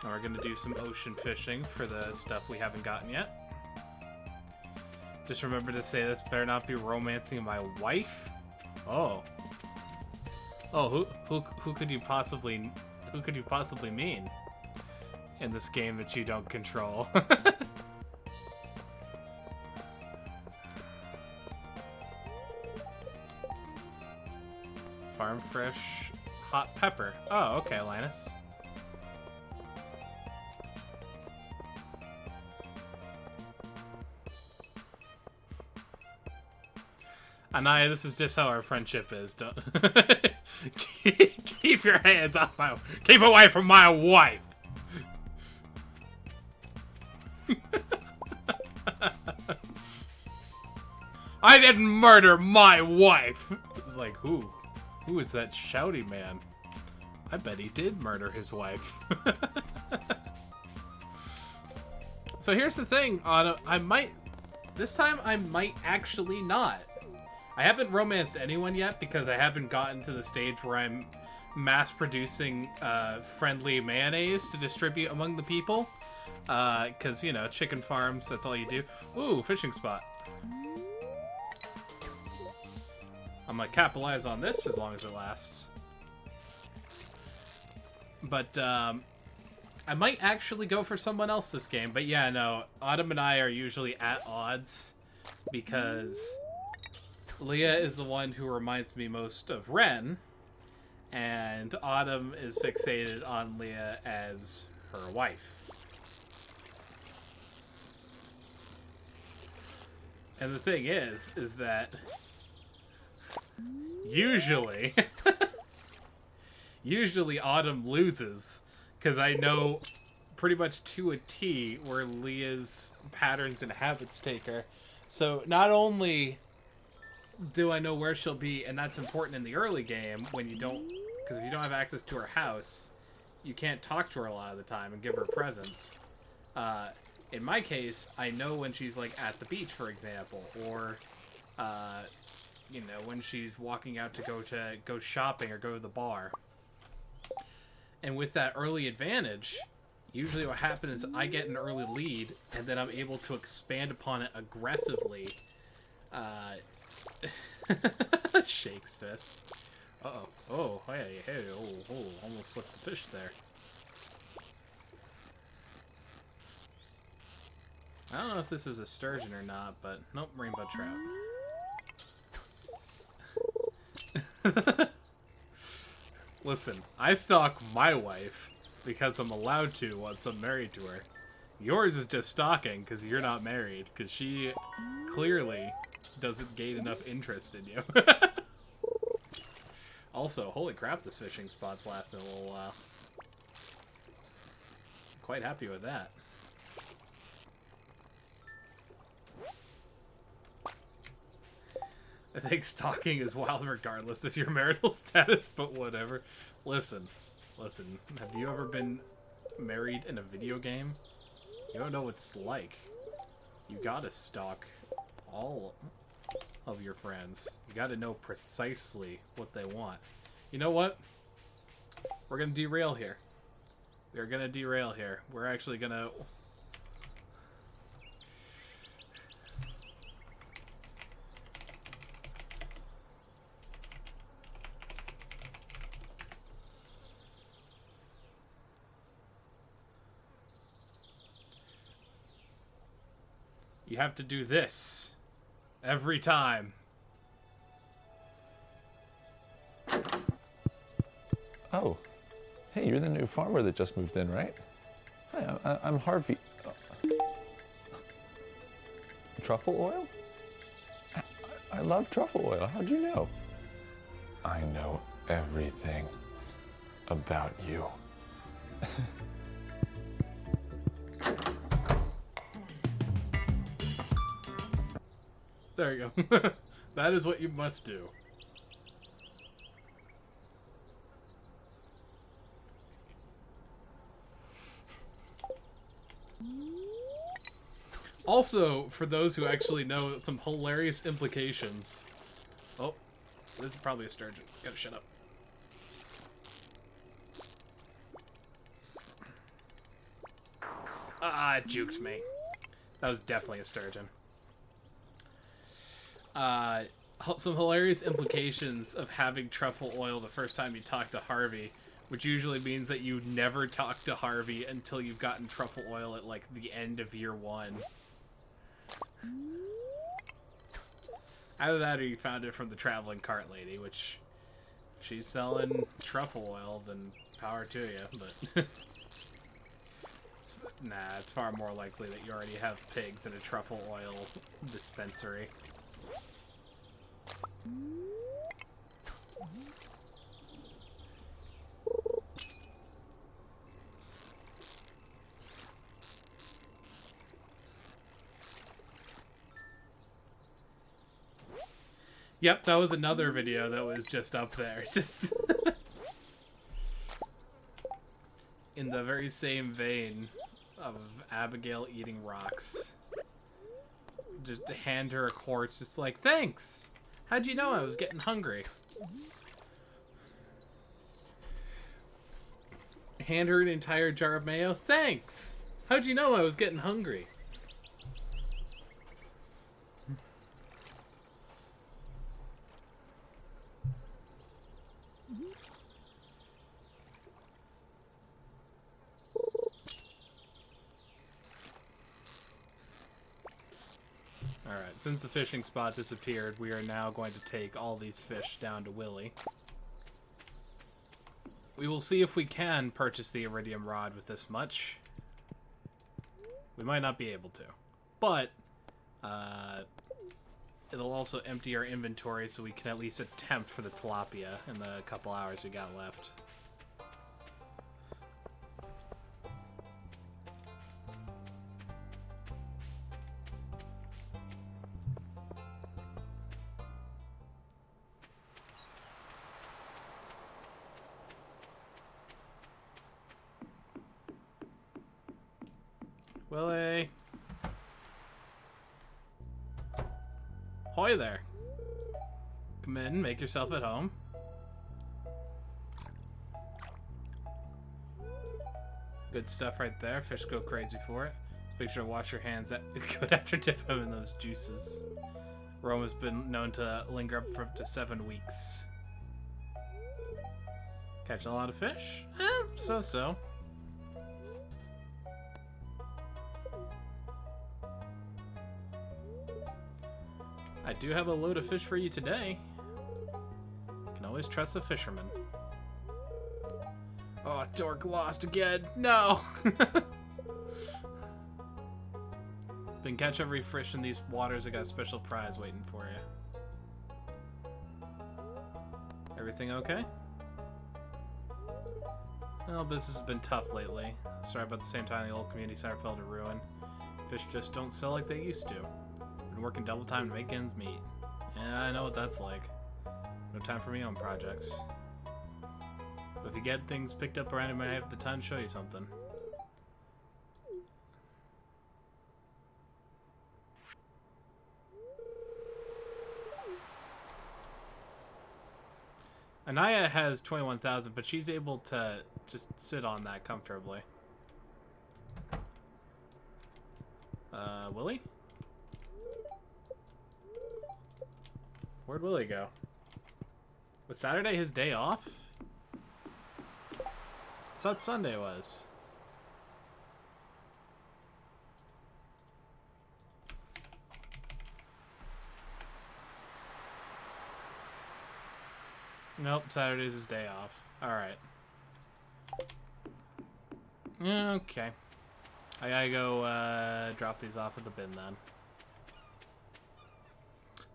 S1: And we're gonna do some ocean fishing for the stuff we haven't gotten yet. Just remember to say this better not be romancing my wife. Oh. Oh, who could you possibly mean in this game that you don't control? Farm fresh hot pepper. Oh, okay, Linus. Anaya, this is just how our friendship is. Don't keep your hands off my. Keep away from my wife. I didn't murder my wife. It's like, who is that shouty man? I bet he did murder his wife. So here's the thing, Anna. This time I might actually not. I haven't romanced anyone yet because I haven't gotten to the stage where I'm mass-producing friendly mayonnaise to distribute among the people. Because, you know, chicken farms, that's all you do. Ooh, fishing spot. I'm gonna capitalize on this as long as it lasts. But, I might actually go for someone else this game. But yeah, no, Autumn and I are usually at odds because Leah is the one who reminds me most of Ren, and Autumn is fixated on Leah as her wife. And the thing is that usually Autumn loses, because I know pretty much to a T where Leah's patterns and habits take her. So not only do I know where she'll be, and that's important in the early game when you don't, because if you don't have access to her house, you can't talk to her a lot of the time and give her presents. In my case, I know when she's like at the beach, for example, or you know, when she's walking out to go shopping or go to the bar. And with that early advantage, usually what happens is I get an early lead, and then I'm able to expand upon it aggressively. Shakes fist. Uh-oh. Oh, hey, oh, almost slipped the fish there. I don't know if this is a sturgeon or not, but nope, rainbow trout. Listen, I stalk my wife because I'm allowed to once I'm married to her. Yours is just stalking because you're not married, because she clearly doesn't gain enough interest in you. Also, holy crap, this fishing spot's lasted a little while. Quite happy with that. I think stalking is wild regardless of your marital status, but whatever. Listen, have you ever been married in a video game? You don't know what it's like. You gotta stalk all of your friends. You gotta know precisely what they want. You know what? We're gonna derail here. We're gonna derail here. We're actually gonna... You have to do this every time.
S2: Oh, hey, you're the new farmer that just moved in, right? Hi, I'm Harvey. Truffle oil? I love truffle oil. How'd you know? I know everything about you.
S1: There you go. That is what you must do. Also, for those who actually know some hilarious implications. Oh, this is probably a sturgeon. Gotta shut up. Ah, it juked me. That was definitely a sturgeon. some hilarious implications of having truffle oil the first time you talk to Harvey, which usually means that you never talk to Harvey until you've gotten truffle oil at, like, the end of year 1. Either that or you found it from the traveling cart lady, which she's selling truffle oil, then power to you, but nah, it's far more likely that you already have pigs in a truffle oil dispensary. Yep, that was another video that was just up there. Just in the very same vein of Abigail eating rocks. Just hand her a quartz, just like, thanks! How'd you know I was getting hungry? Hand her an entire jar of mayo, thanks! How'd you know I was getting hungry? Alright, since the fishing spot disappeared, we are now going to take all these fish down to Willy. We will see if we can purchase the iridium rod with this much. We might not be able to. But, it'll also empty our inventory so we can at least attempt for the tilapia in the couple hours we got left. Willy! Hoy there! Come in, make yourself at home. Good stuff right there. Fish go crazy for it. Just make sure to wash your hands good after dipping them in those juices. Rome has been known to linger up for up to 7 weeks. Catching a lot of fish? So-so. I do have a load of fish for you today. You can always trust a fisherman. Oh, dork lost again. No! Been catch every fish in these waters. I got a special prize waiting for you. Everything okay? Well, business has been tough lately. Sorry about the same time the old community center fell to ruin. Fish just don't sell like they used to. Been working double time to make ends meet. Yeah, I know what that's like. No time for my own projects. But if you get things picked up around, I might have the time to show you something. Anaya has 21,000, but she's able to just sit on that comfortably. Willy? Where'd Willy go? Was Saturday his day off? I thought Sunday was. Nope, Saturday's his day off. Alright. Okay. I gotta go drop these off at the bin then.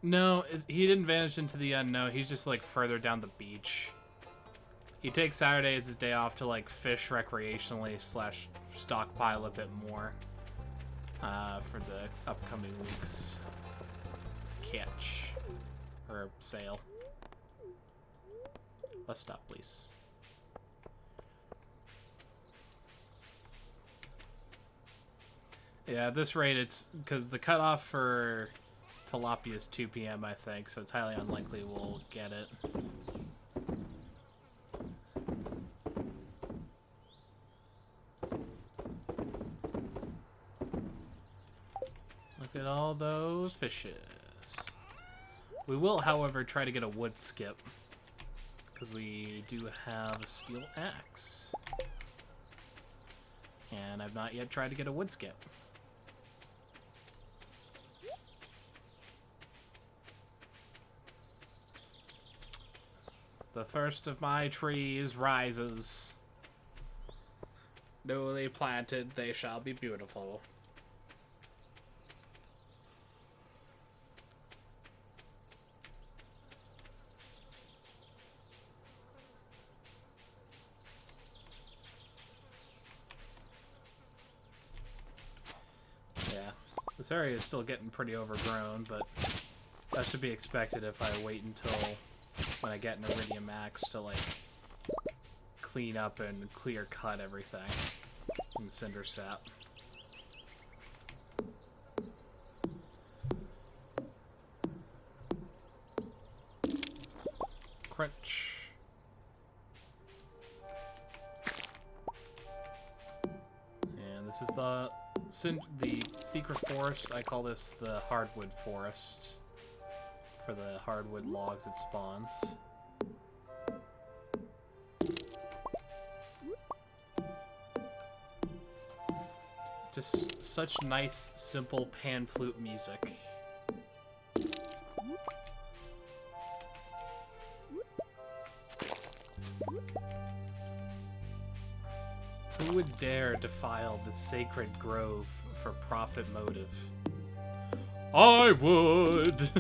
S1: No, he didn't vanish into the unknown. He's just like further down the beach. He takes Saturday as his day off to like fish recreationally / stockpile a bit more for the upcoming week's catch or sale. Bus stop, please. Yeah, at this rate, it's because the cutoff for tilapia is 2 p.m. I think, so it's highly unlikely we'll get it. Look at all those fishes. We will, however, try to get a wood skip, because we do have a steel axe. And I've not yet tried to get a wood skip. The first of my trees rises. Newly planted, they shall be beautiful. Yeah, this area is still getting pretty overgrown, but that should be expected if I wait until when I get an Iridium Axe to, like, clean up and clear cut everything in the Cinder Sap. Crunch. And this is the secret forest. I call this the hardwood forest for the hardwood logs it spawns. Just such nice, simple pan flute music. Who would dare defile the sacred grove for profit motive? I would!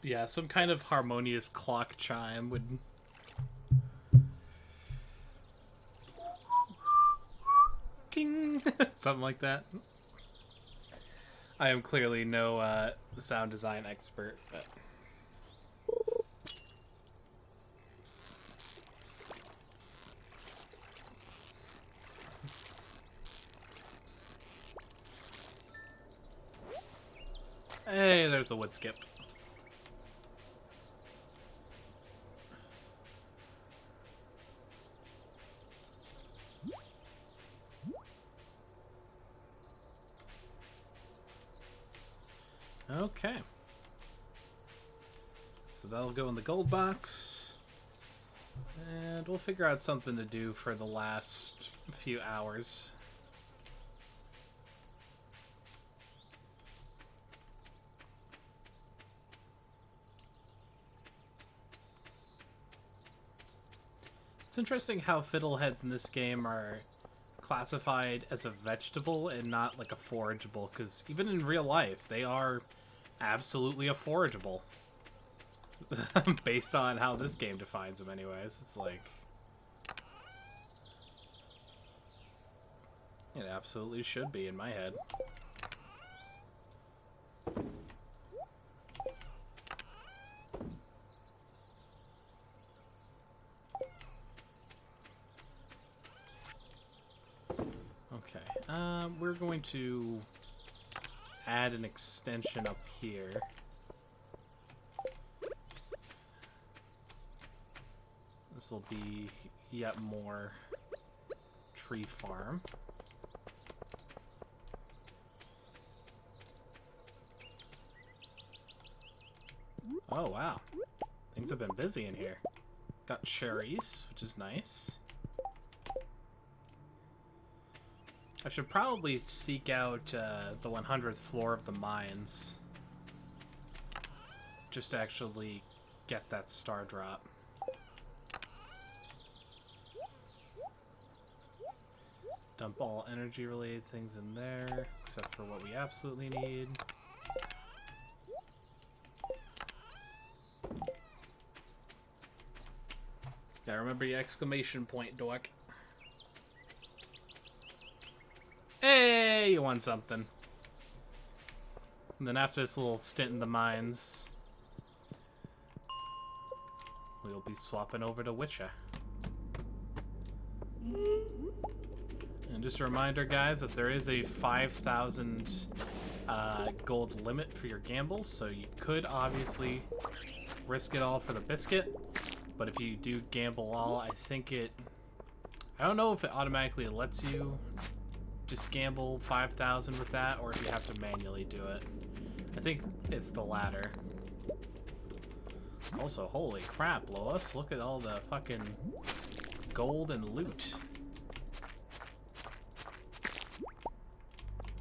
S1: Yeah, some kind of harmonious clock chime would... Ding! Something like that. I am clearly no sound design expert, but... Hey, there's the wood skip. Okay. So that'll go in the gold box. And we'll figure out something to do for the last few hours. It's interesting how fiddleheads in this game are classified as a vegetable and not like a forageable, because even in real life, they are absolutely a forageable. Based on how this game defines them anyways. It's like... It absolutely should be in my head. Okay, we're going to add an extension up here. This will be yet more tree farm. Oh, wow. Things have been busy in here. Got cherries, which is nice. I should probably seek out the 100th floor of the mines. Just to actually get that star drop. Dump all energy-related things in there, except for what we absolutely need. Gotta remember your exclamation point, dork. Hey, you won something. And then after this little stint in the mines, we'll be swapping over to Witcher. And just a reminder, guys, that there is a 5,000 gold limit for your gambles, so you could obviously risk it all for the biscuit. But if you do gamble all, I think I don't know if it automatically lets you just gamble 5,000 with that, or if you have to manually do it. I think it's the latter. Also, holy crap, Lois, look at all the fucking gold and loot.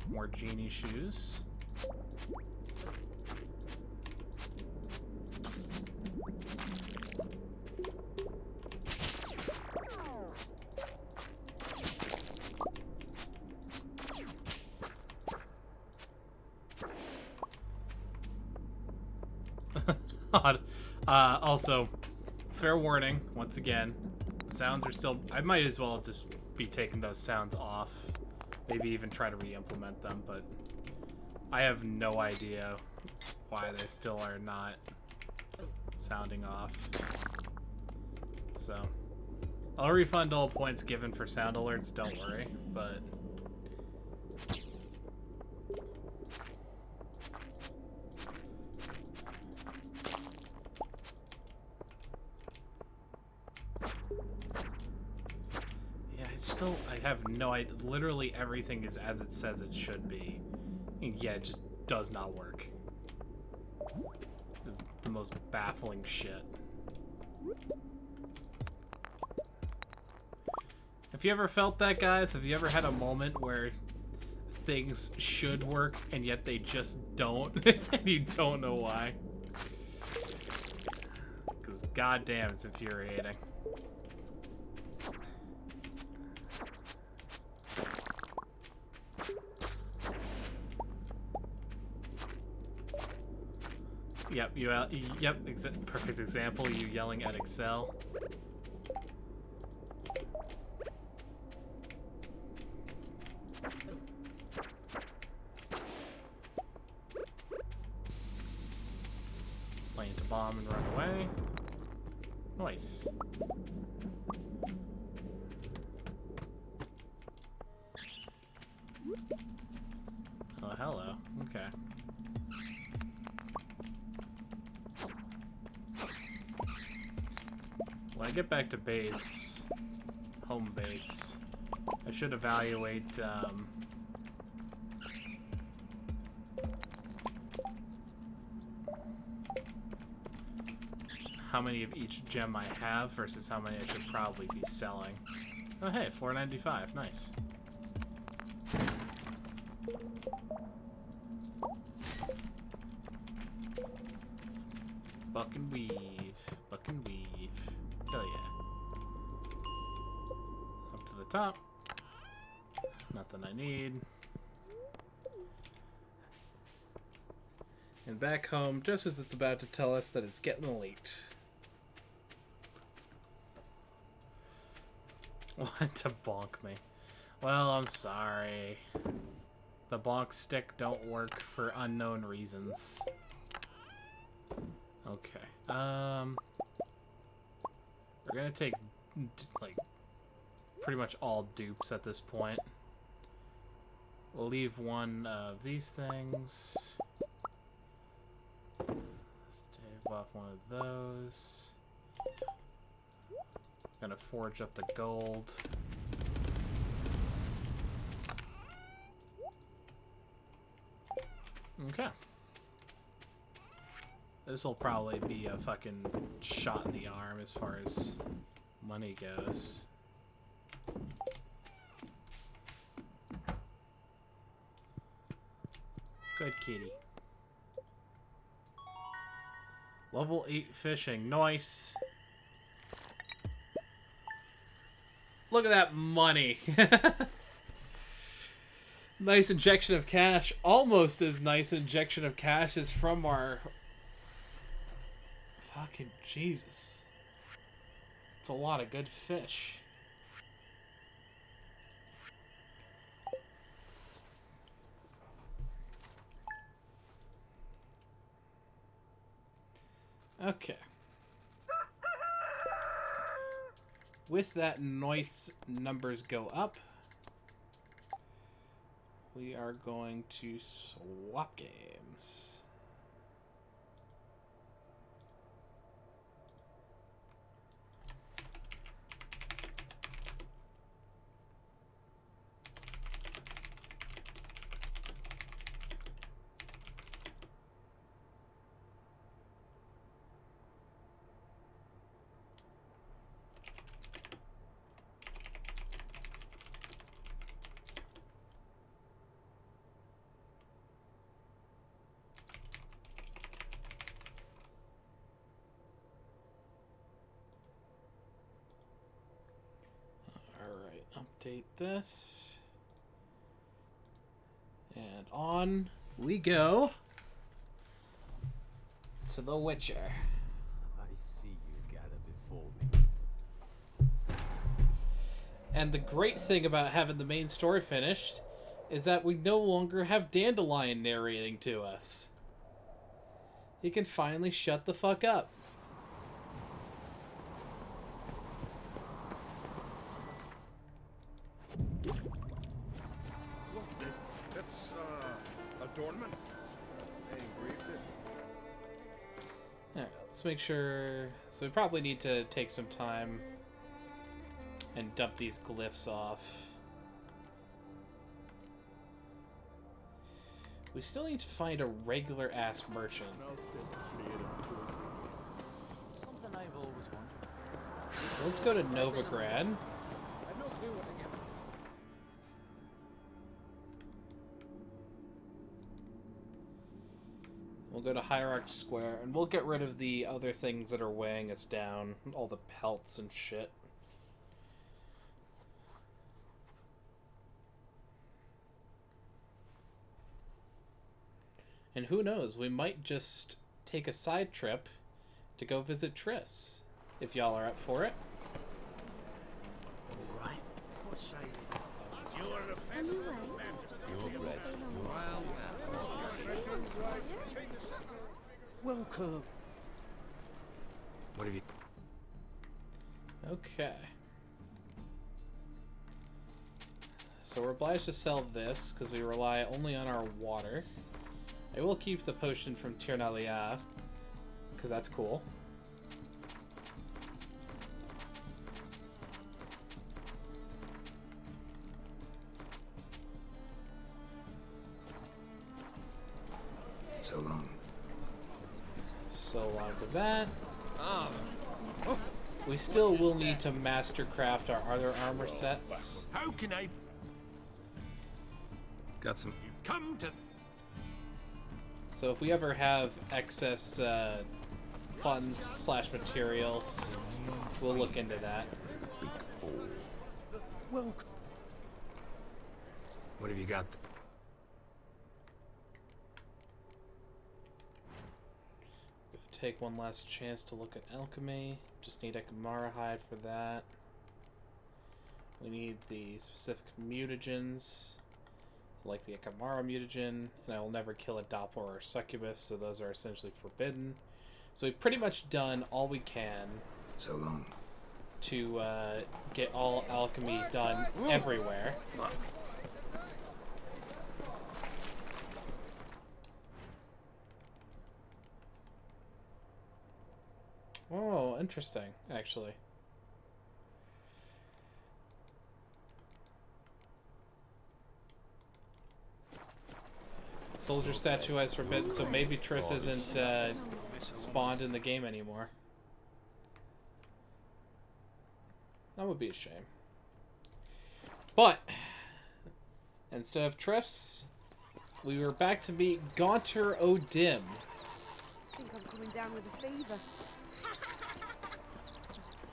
S1: More genie shoes. Also, fair warning, once again, sounds are still... I might as well just be taking those sounds off. Maybe even try to re-implement them, but I have no idea why they still are not sounding off. So, I'll refund all points given for sound alerts, don't worry, but... I have no idea. Literally everything is as it says it should be. And yeah, it just does not work. It's the most baffling shit. Have you ever felt that, guys? Have you ever had a moment where things should work and yet they just don't? And you don't know why? Because goddamn, it's infuriating. Yep, perfect example, you yelling at Excel. Plant a bomb and run away. Nice. Oh, hello. Okay. When I get back to base, home base, I should evaluate how many of each gem I have versus how many I should probably be selling. Oh hey, $4.95, nice. Buck and weave, buck and weave. Hell yeah. Up to the top. Nothing I need. And back home, just as it's about to tell us that it's getting late. Want to bonk me. Well, I'm sorry. The bonk stick don't work for unknown reasons. Okay. We're gonna take, like, pretty much all dupes at this point. We'll leave one of these things. Stave off one of those. Gonna forge up the gold. Okay. This will probably be a fucking shot in the arm as far as money goes. Good kitty. Level 8 fishing. Nice. Look at that money. Nice injection of cash. Almost as nice injection of cash as from our... Fucking Jesus. It's a lot of good fish. Okay. With that, nice numbers go up. We are going to swap games. Update this. And on we go to The Witcher.
S3: I see you gather before me.
S1: And the great thing about having the main story finished is that we no longer have Dandelion narrating to us. He can finally shut the fuck up.
S3: What's this?
S4: That's, adornment. They engraved it.
S1: Alright, let's make sure... So we probably need to take some time and dump these glyphs off. We still need to find a regular-ass merchant.
S3: Something I've always wanted.
S1: So let's go to Novigrad.
S3: I've no clue what to get.
S1: We'll go to Hierarch Square, and we'll get rid of the other things that are weighing us down. All the pelts and shit. And who knows, we might just take a side trip to go visit Triss, if y'all are up for it.
S3: All right. What say you?
S4: You are the
S5: Anyway,
S3: You're
S5: can we
S3: red.
S5: stay long?
S3: Welcome. What have you?
S1: Okay. So we're obliged to sell this, because we rely only on our water. I will keep the potion from Tirnalia, because that's cool.
S3: So long.
S1: So long to that. We still will need to mastercraft our other armor sets.
S3: How can I? Got some. You come to.
S1: So if we ever have excess funds / materials, we'll look into that.
S3: Welcome. What have you got?
S1: Take one last chance to look at alchemy. Just need a Kamara hide for that. We need the specific mutagens, like the Akamara mutagen, and I will never kill a Doppler or a Succubus, so those are essentially forbidden. So we've pretty much done all we can
S3: So long.
S1: to get all alchemy done everywhere. Oh, interesting, actually. Soldier statue is forbidden, so maybe Triss isn't spawned in the game anymore. That would be a shame. But instead of Triffs, we were back to meet Gaunter O'Dim.
S5: I think I'm coming down with a fever.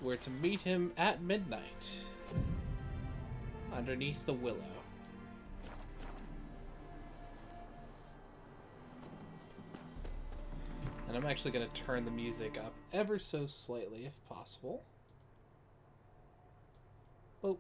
S1: We're to meet him at midnight underneath the willow. And I'm actually going to turn the music up ever so slightly if possible. Oh.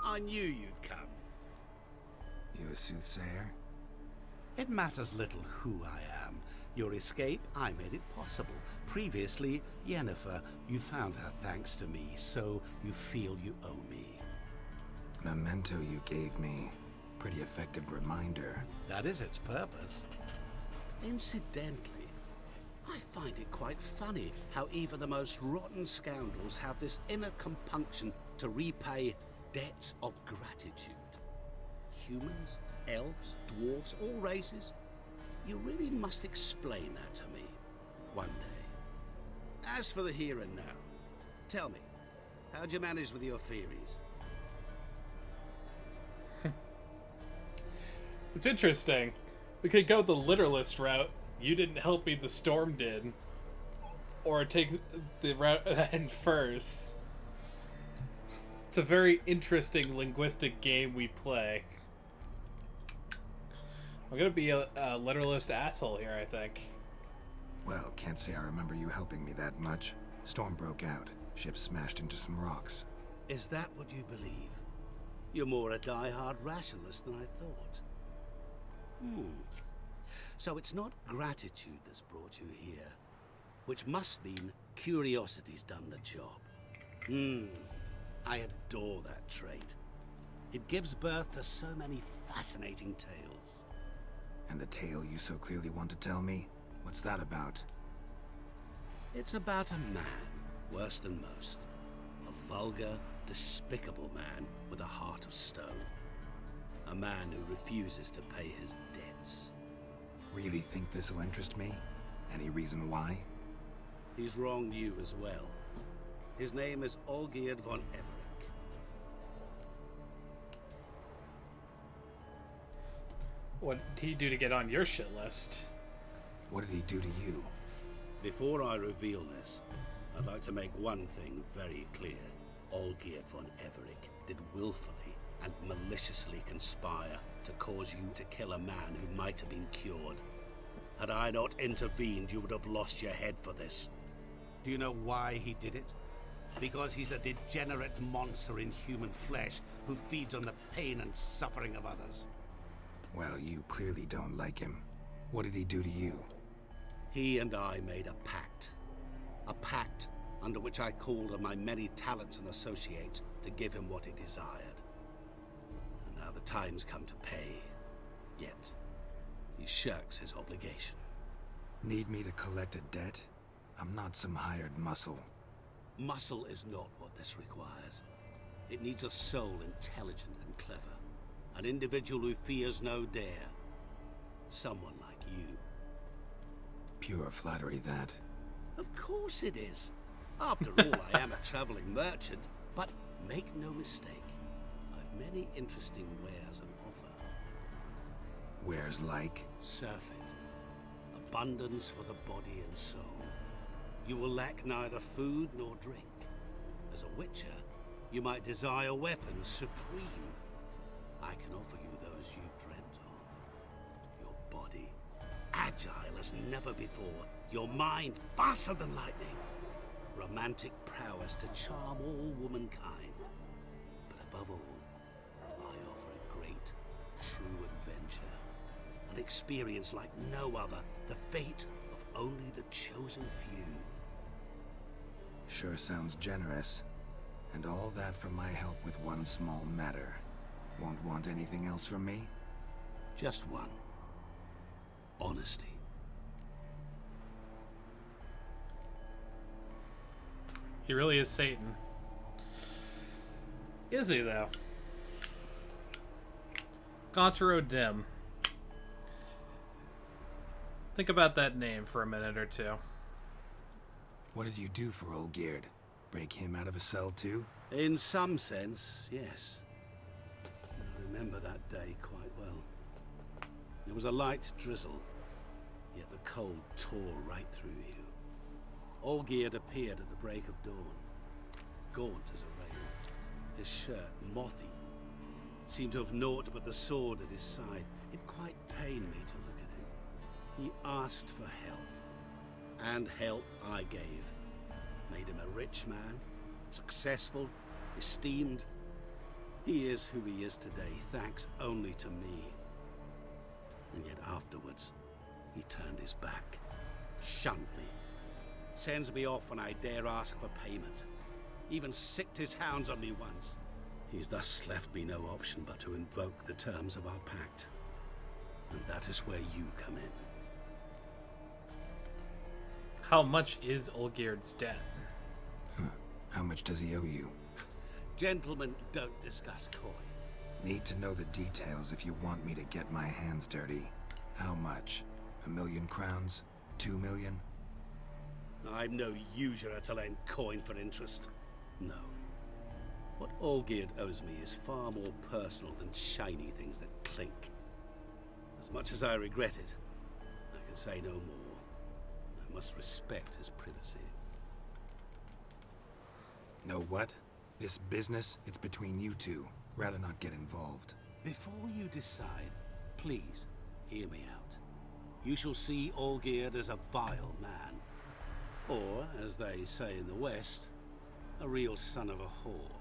S6: I knew you'd come.
S3: You a soothsayer?
S6: It matters little who I am. Your escape, I made it possible. Previously, Yennefer, you found her thanks to me, so you feel you owe me.
S3: Memento you gave me. Pretty effective reminder.
S6: That is its purpose. Incidentally, I find it quite funny how even the most rotten scoundrels have this inner compunction to repay debts of gratitude. Humans, elves, dwarves, all races. You really must explain that to me one day. As for the here and now, tell me, how'd you manage with your theories?
S1: It's interesting. We could go the literalist route. You didn't help me, the storm did. Or take the route that infers. It's a very interesting linguistic game we play. I'm gonna be a literalist asshole here, I think.
S3: Well, can't say I remember you helping me that much. Storm broke out. Ship smashed into some rocks.
S6: Is that what you believe? You're more a die-hard rationalist than I thought. So it's not gratitude that's brought you here, which must mean curiosity's done the job. I adore that trait. It gives birth to so many fascinating tales.
S3: And the tale you so clearly want to tell me? What's that about?
S6: It's about a man, worse than most. A vulgar, despicable man with a heart of stone. A man who refuses to pay his debts.
S3: Really think this'll interest me? Any reason why?
S6: He's wronged you as well. His name is Olgierd von Everec.
S1: What did he do to get on your shit list?
S3: What did he do to you?
S6: Before I reveal this, I'd like to make one thing very clear. Olgierd von Everec did willfully and maliciously conspire to cause you to kill a man who might have been cured. Had I not intervened, you would have lost your head for this. Do you know why he did it? Because he's a degenerate monster in human flesh who feeds on the pain and suffering of others.
S3: Well, you clearly don't like him. What did he do to you?
S6: He and I made a pact. A pact under which I called on my many talents and associates to give him what he desired. And now the time's come to pay. Yet, he shirks his obligation.
S3: Need me to collect a debt? I'm not some hired muscle.
S6: Muscle is not what this requires. It needs a soul intelligent and clever. An individual who fears no dare. Someone like you.
S3: Pure flattery, that.
S6: Of course it is. After all, I am a traveling merchant. But make no mistake, I've many interesting wares on offer.
S3: Wares like?
S6: Surfeit. Abundance for the body and soul. You will lack neither food nor drink. As a witcher, you might desire weapons supreme. I can offer you those you dreamt of. Your body, agile as never before. Your mind, faster than lightning. Romantic prowess to charm all womankind. But above all, I offer a great, true adventure. An experience like no other. The fate of only the chosen few.
S3: Sure sounds generous. And all that for my help with one small matter. Won't want anything else from me?
S6: Just one. Honesty.
S1: He really is Satan. Is he, though? Gontaro Dim. Think about that name for a minute or two.
S3: What did you do for Olgierd? Break him out of a cell too?
S6: In some sense, yes. I remember that day quite well. There was a light drizzle, yet the cold tore right through you. Olgierd appeared at the break of dawn, gaunt as a rail, his shirt moth-eaten. Seemed to have naught but the sword at his side. It quite pained me to look at him. He asked for help, and help I gave. Made him a rich man, successful, esteemed. He is who he is today, thanks only to me. And yet afterwards, he turned his back, shunned me, sends me off when I dare ask for payment. Even sicked his hounds on me once. He's thus left me no option but to invoke the terms of our pact. And that is where you come in.
S1: How much is Olgierd's debt?
S3: How much does he owe you?
S6: Gentlemen don't discuss coin.
S3: Need to know the details if you want me to get my hands dirty. How much? 1,000,000 crowns? 2,000,000?
S6: I'm no usurer to lend coin for interest. No. What Olgierd owes me is far more personal than shiny things that clink. As much as I regret it, I can say no more. I must respect his privacy.
S3: Know what? This business, it's between you two. Rather not get involved.
S6: Before you decide, please hear me out. You shall see Olgierd as a vile man. Or, as they say in the West, a real son of a whore.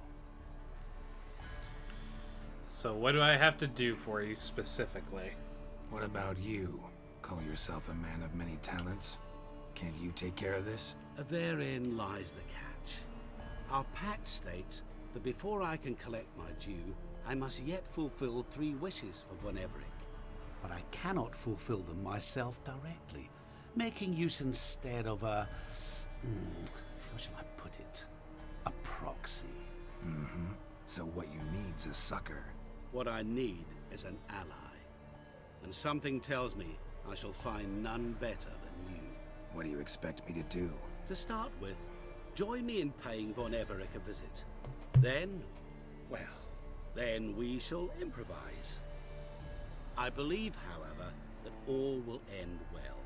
S1: So what do I have to do for you specifically?
S3: What about you? Call yourself a man of many talents? Can't you take care of this?
S6: Therein lies the catch. Our pact states that before I can collect my due, I must yet fulfill 3 wishes for Von Everett. But I cannot fulfill them myself directly, making use instead of a... how shall I put it? A proxy.
S3: Mm-hmm. So what you need's a sucker.
S6: What I need is an ally. And something tells me I shall find none better than you.
S3: What do you expect me to do?
S6: To start with, join me in paying Von Everett a visit. Then, well, then we shall improvise. I believe, however, that all will end well.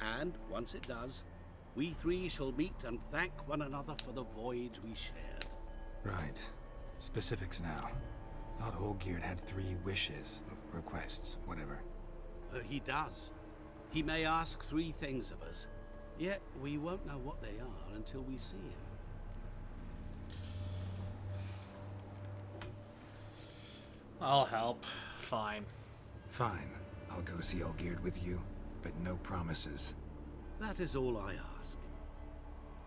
S6: And once it does, we 3 shall meet and thank one another for the voyage we shared.
S3: Right. Specifics now. Thought Olgierd had 3 wishes, requests, whatever.
S6: He does. He may ask 3 things of us, yet we won't know what they are until we see him.
S1: I'll help. Fine.
S3: Fine. I'll go see Olgierd with you, but no promises.
S6: That is all I ask.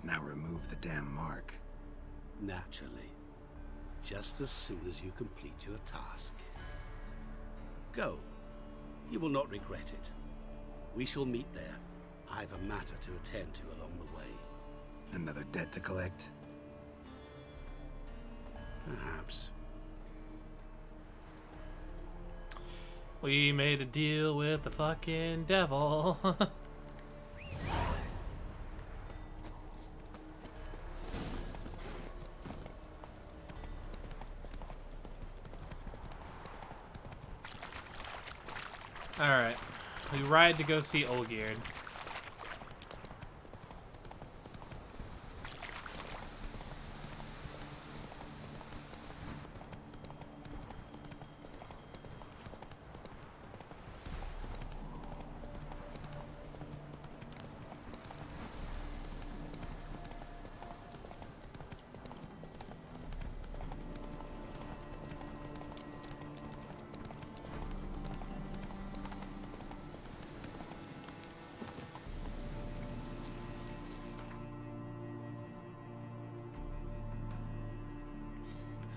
S3: Now remove the damn mark.
S6: Naturally. Just as soon as you complete your task. Go. You will not regret it. We shall meet there. I've a matter to attend to along the way.
S3: Another debt to collect?
S6: Perhaps.
S1: We made a deal with the fucking devil. Alright. We ride to go see Olgierd.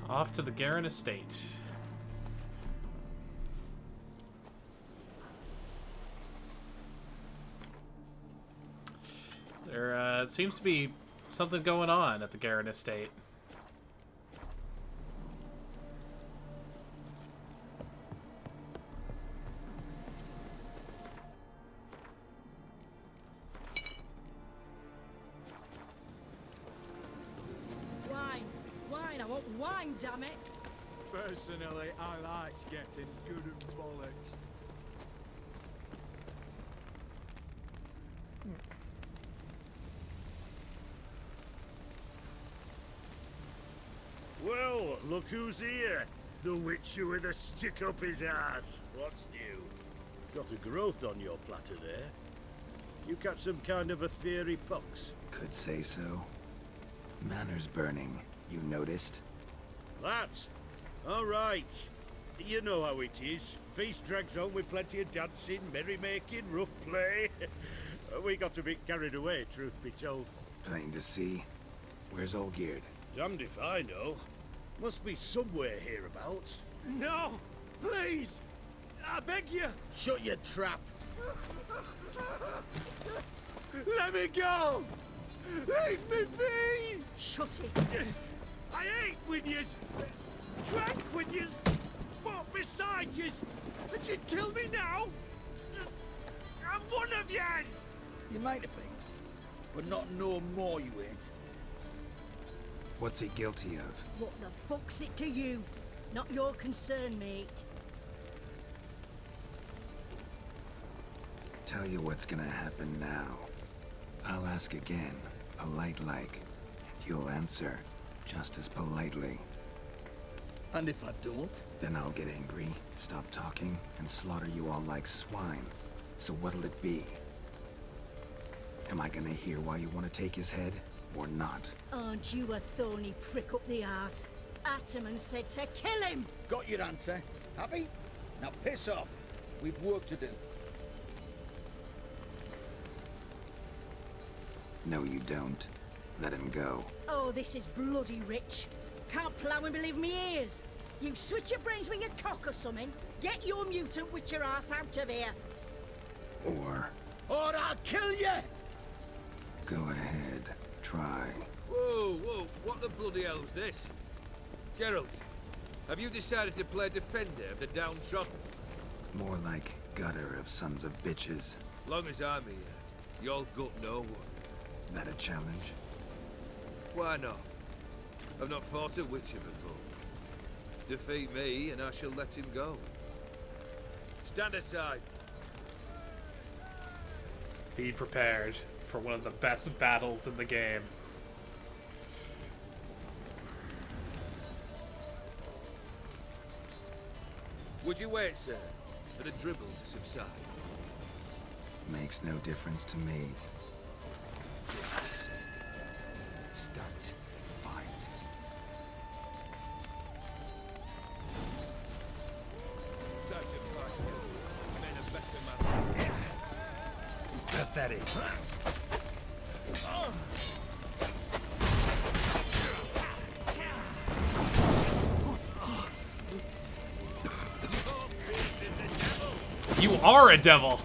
S1: Off to the Garen estate. it seems to be something going on at the Garen estate.
S5: Wine, I want wine, damn it!
S4: Personally, I like getting good and bollocks.
S7: Well, look who's here. The Witcher with a stick up his ass. What's new? Got a growth on your platter there. You catch some kind of a theory pox?
S3: Could say so. Manners burning, you noticed?
S7: That? All right. You know how it is. Feast drags on with plenty of dancing, merrymaking, rough play. We got a bit carried away, truth be told.
S3: Plain to see. Where's Olgierd?
S7: Damned if I know. Must be somewhere hereabouts.
S4: No! Please! I beg you!
S7: Shut your trap!
S4: Let me go! Leave me be!
S5: Shut it!
S4: I ate with yous! Drank with yous! Fought beside yous! And you kill me now? I'm one of yous!
S8: You might have been, but not no more you ain't.
S3: What's he guilty of?
S5: What the fuck's it to you? Not your concern, mate.
S3: Tell you what's gonna happen now. I'll ask again, polite-like, and you'll answer just as politely.
S8: And if I don't?
S3: Then I'll get angry, stop talking, and slaughter you all like swine. So what'll it be? Am I gonna hear why you want to take his head, or not?
S5: Aren't you a thorny prick up the arse? Ataman said to kill him!
S8: Got your answer. Happy? Now piss off. We've work to do.
S3: No, you don't. Let him go.
S5: Oh, this is bloody rich. Can't plough and believe me ears. You switch your brains with your cock or something. Get your mutant witcher ass out of here.
S3: Or
S8: Or I'll kill you!
S3: go ahead, try.
S9: Whoa, what the bloody hell's this? Geralt, have you decided to play defender of the downtrodden?
S3: More like gutter of sons of bitches.
S9: Long as I'm here, you'll gut no one.
S3: That a challenge?
S9: Why not? I've not fought a Witcher before. Defeat me and I shall let him go. Stand aside.
S1: Be prepared for one of the best battles in the game.
S9: Would you wait, sir, for the dribble to subside?
S3: Makes no difference to me.
S9: Just the same.
S3: Stunt, fight.
S4: Such a fuck. Made a better man.
S3: Pathetic.
S1: You are a devil!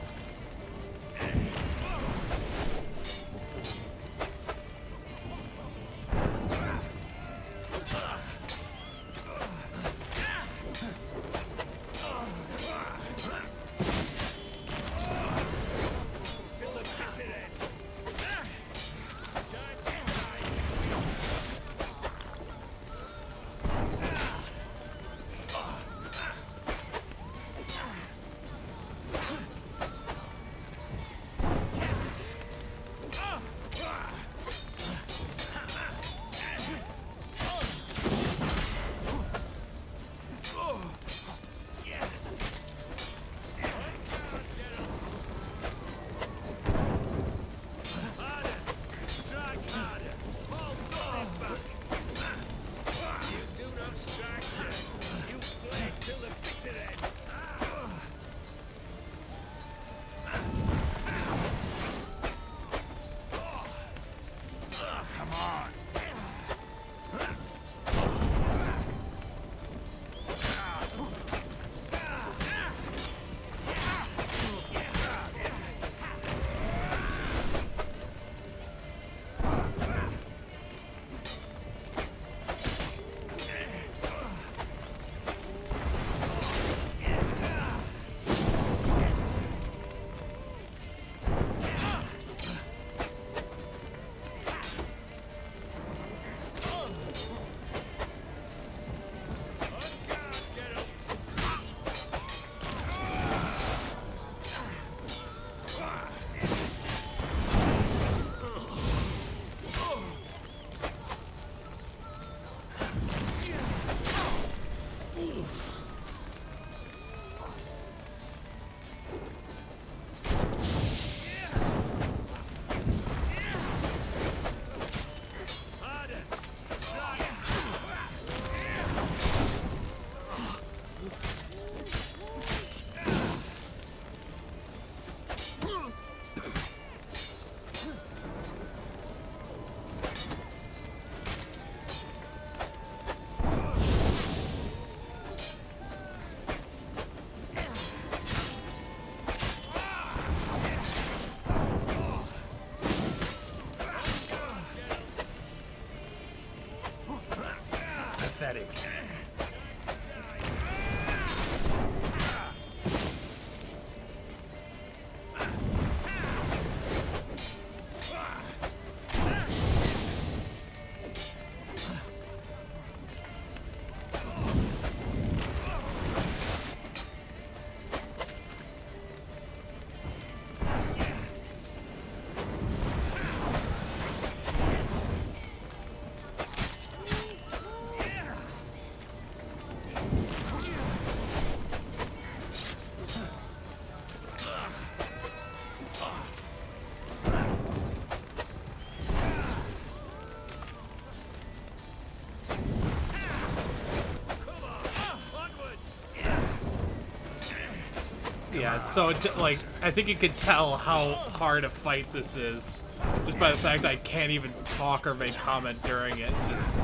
S1: Yeah, so like I think you could tell how hard a fight this is just by the fact I can't even talk or make comment during it. It's just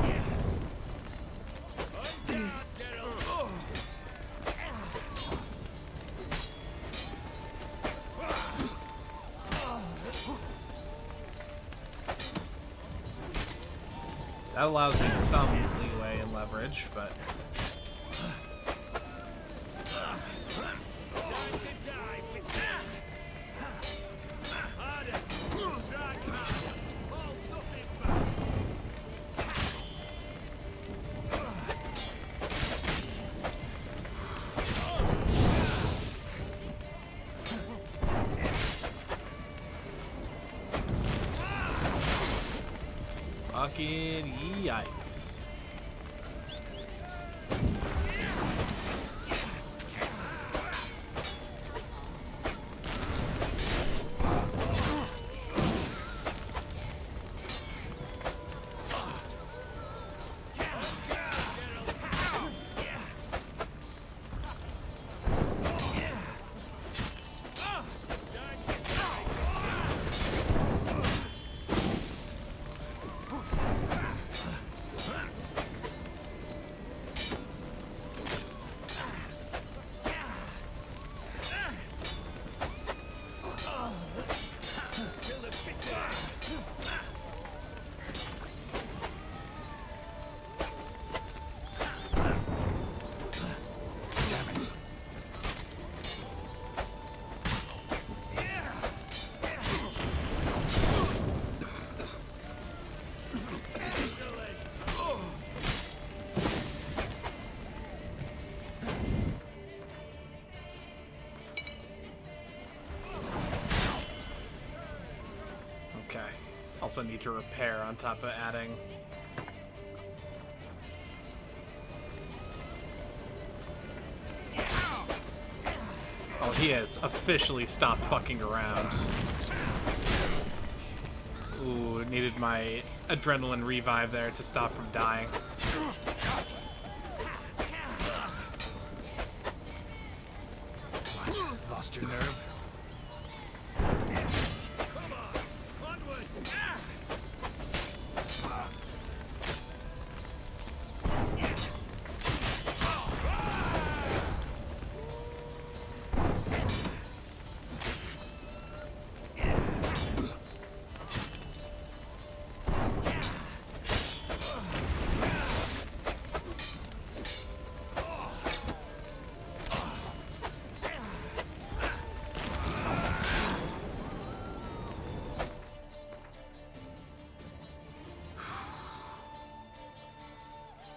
S1: that allows me some leeway and leverage, but fucking yikes. Okay. Also need to repair on top of adding. Oh, he has officially stopped fucking around. Ooh, needed my adrenaline revive there to stop from dying.
S3: Lost your nerve?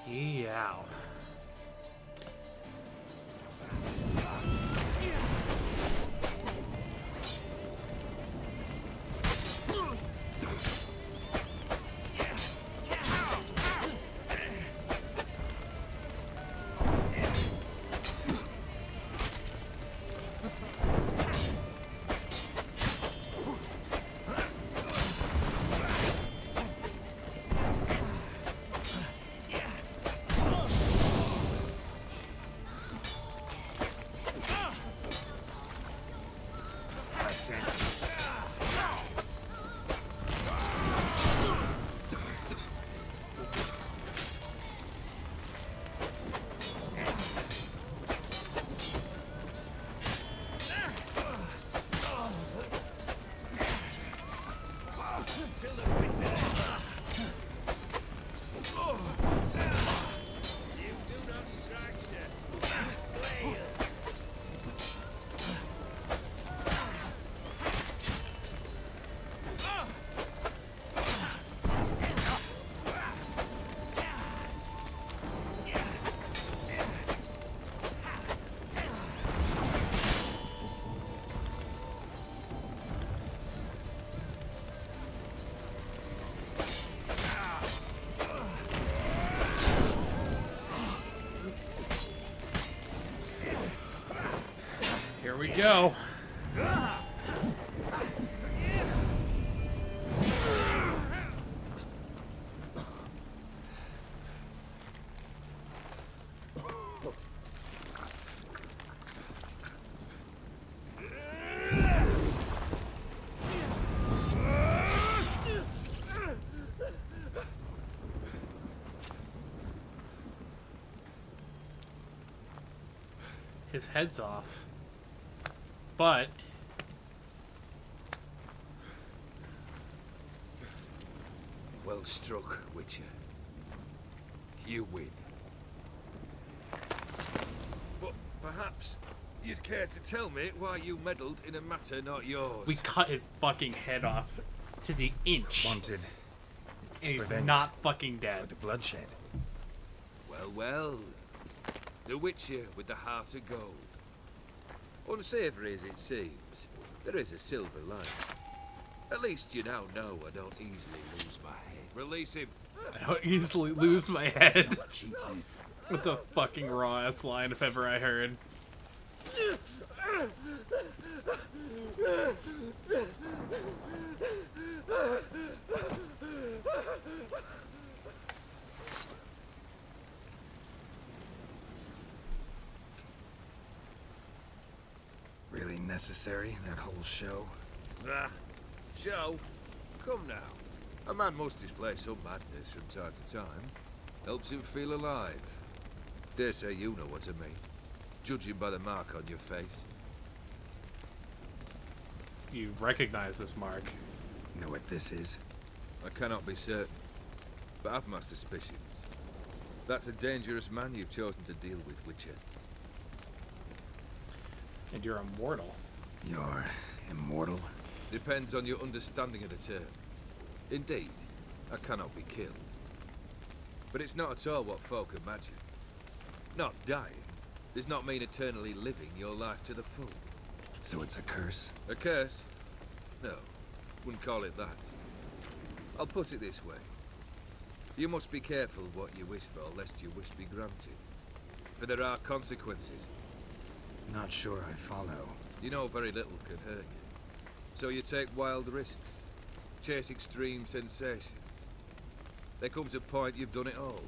S1: Yeah. Here we go. his heads off. But
S9: Well struck, Witcher. You win. But perhaps you'd care to tell me why you meddled in a matter not yours.
S1: we cut his fucking head off to the inch.
S3: Wanted
S1: And he's not fucking
S3: for
S1: dead.
S3: the bloodshed.
S9: Well, well. The Witcher with the heart of gold. Unsavoury as it seems, there is a silver lining. At least you now know I don't easily lose my head. Release him.
S1: I don't easily lose my head.
S3: Cheap meat.
S1: What's a fucking raw ass line if ever I heard.
S3: Really necessary, that whole show?
S9: Ah, show. Come now. A man must display some madness from time to time. Helps him feel alive. Dare say you know what I mean. Judging by the mark on your face.
S1: You recognize this mark.
S3: Know what this is?
S9: I cannot be certain, but I've my suspicions. That's a dangerous man you've chosen to deal with, Witcher.
S1: And you're immortal.
S3: You're immortal?
S9: Depends on your understanding of the term. Indeed, I cannot be killed. But it's not at all what folk imagine. Not dying does not mean eternally living your life to the full.
S3: So it's a curse?
S9: A curse? No, wouldn't call it that. I'll put it this way. You must be careful what you wish for, lest your wish be granted. For there are consequences.
S3: Not sure I follow.
S9: You know very little can hurt you. So you take wild risks. Chase extreme sensations. There comes a point you've done it all,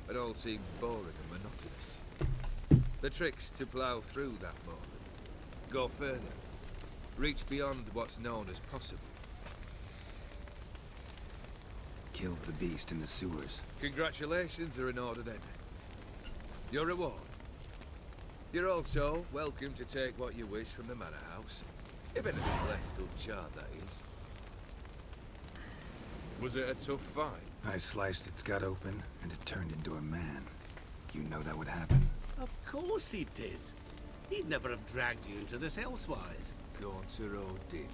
S9: and all seems boring and monotonous. The trick's to plough through that moment. Go further. Reach beyond what's known as possible.
S3: Killed the beast in the sewers.
S9: Congratulations are in order then. Your reward. You're also welcome to take what you wish from the manor house. If anything left uncharred, that is. Was it a tough fight?
S3: I sliced its gut open, and it turned into a man. You know that would happen?
S6: Of course he did. He'd never have dragged you into this elsewise.
S9: Gaunter Odin.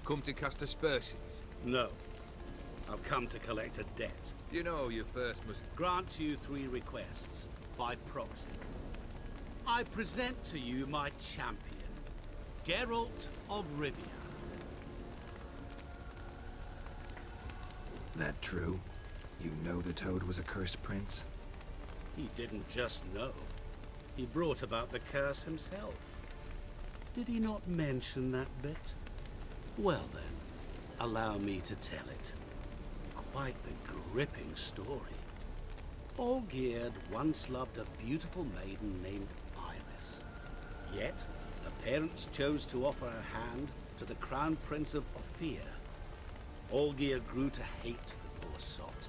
S9: Come to cast aspersions.
S6: No. I've come to collect a debt.
S9: You know you first must...
S6: Grant you 3 requests, by proxy. I present to you my champion, Geralt of Rivia.
S3: That true? You know the Toad was a cursed prince?
S6: He didn't just know. He brought about the curse himself. Did he not mention that bit? Well then, allow me to tell it. Quite the gripping story. Olgierd once loved a beautiful maiden named Iris. Yet, her parents chose to offer her hand to the Crown Prince of Ophir. Olgierd grew to hate the poor sot.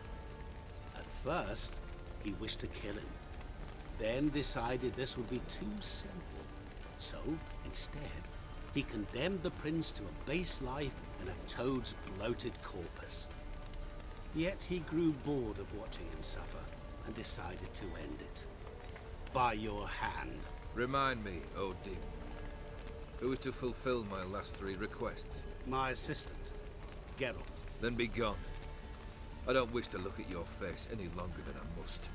S6: At first, he wished to kill him. Then decided this would be too simple. So, instead, he condemned the prince to a base life in a toad's bloated corpus. Yet he grew bored of watching him suffer and decided to end it. By your hand.
S9: Remind me, Odin. Who is to fulfill my last 3 requests?
S6: My assistant, Geralt.
S9: Then be gone. I don't wish to look at your face any longer than I must.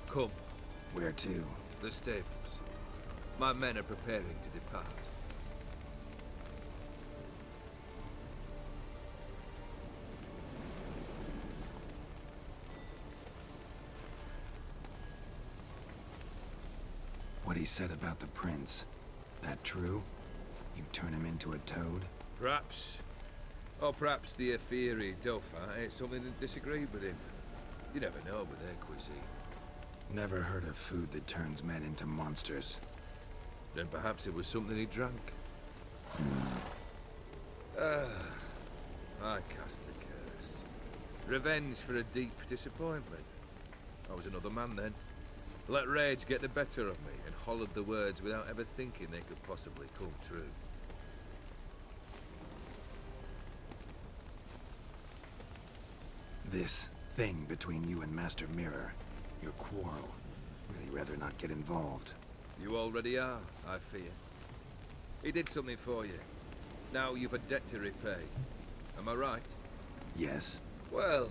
S9: Come.
S3: Where to?
S9: The stables. My men are preparing to depart.
S3: What he said about the prince. That true? You turn him into a toad?
S9: Perhaps. Or perhaps the Aetheri Dauphin ate something that disagreed with him. You never know with their cuisine.
S3: Never heard of food that turns men into monsters.
S9: Then perhaps it was something he drank. I cast the curse. Revenge for a deep disappointment. I was another man then. Let rage get the better of me and hollered the words without ever thinking they could possibly come true.
S3: This thing between you and Master Mirror, your quarrel, really rather not get involved.
S9: You already are, I fear. He did something for you. Now you've a debt to repay. Am I right?
S3: Yes.
S9: Well,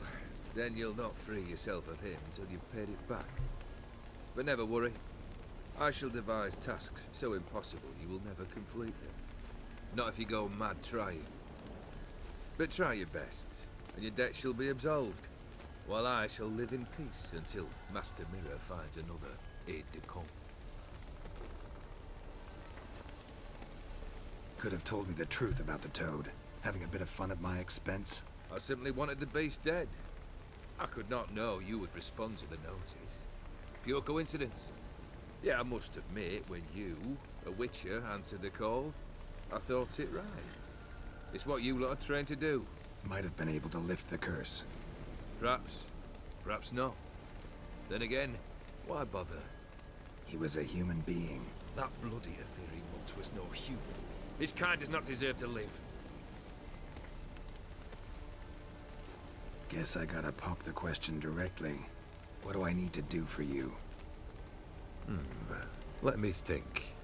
S9: then you'll not free yourself of him until you've paid it back. But never worry. I shall devise tasks so impossible you will never complete them. Not if you go mad trying. But try your best, and your debt shall be absolved, while I shall live in peace until Master Mirror finds another aide-de-camp.
S3: Could have told me the truth about the toad, having a bit of fun at my expense.
S9: I simply wanted the beast dead. I could not know you would respond to the notice. Pure coincidence. Yeah, I must admit, when you, a witcher, answered the call, I thought it right. It's what you lot are trained to do.
S3: Might have been able to lift the curse.
S9: Perhaps. Perhaps not. Then again, why bother?
S3: He was a human being.
S9: That bloody Aetheri mutt was no human. His kind does not deserve to live.
S3: Guess I gotta pop the question directly. What do I need to do for you?
S9: Let me think.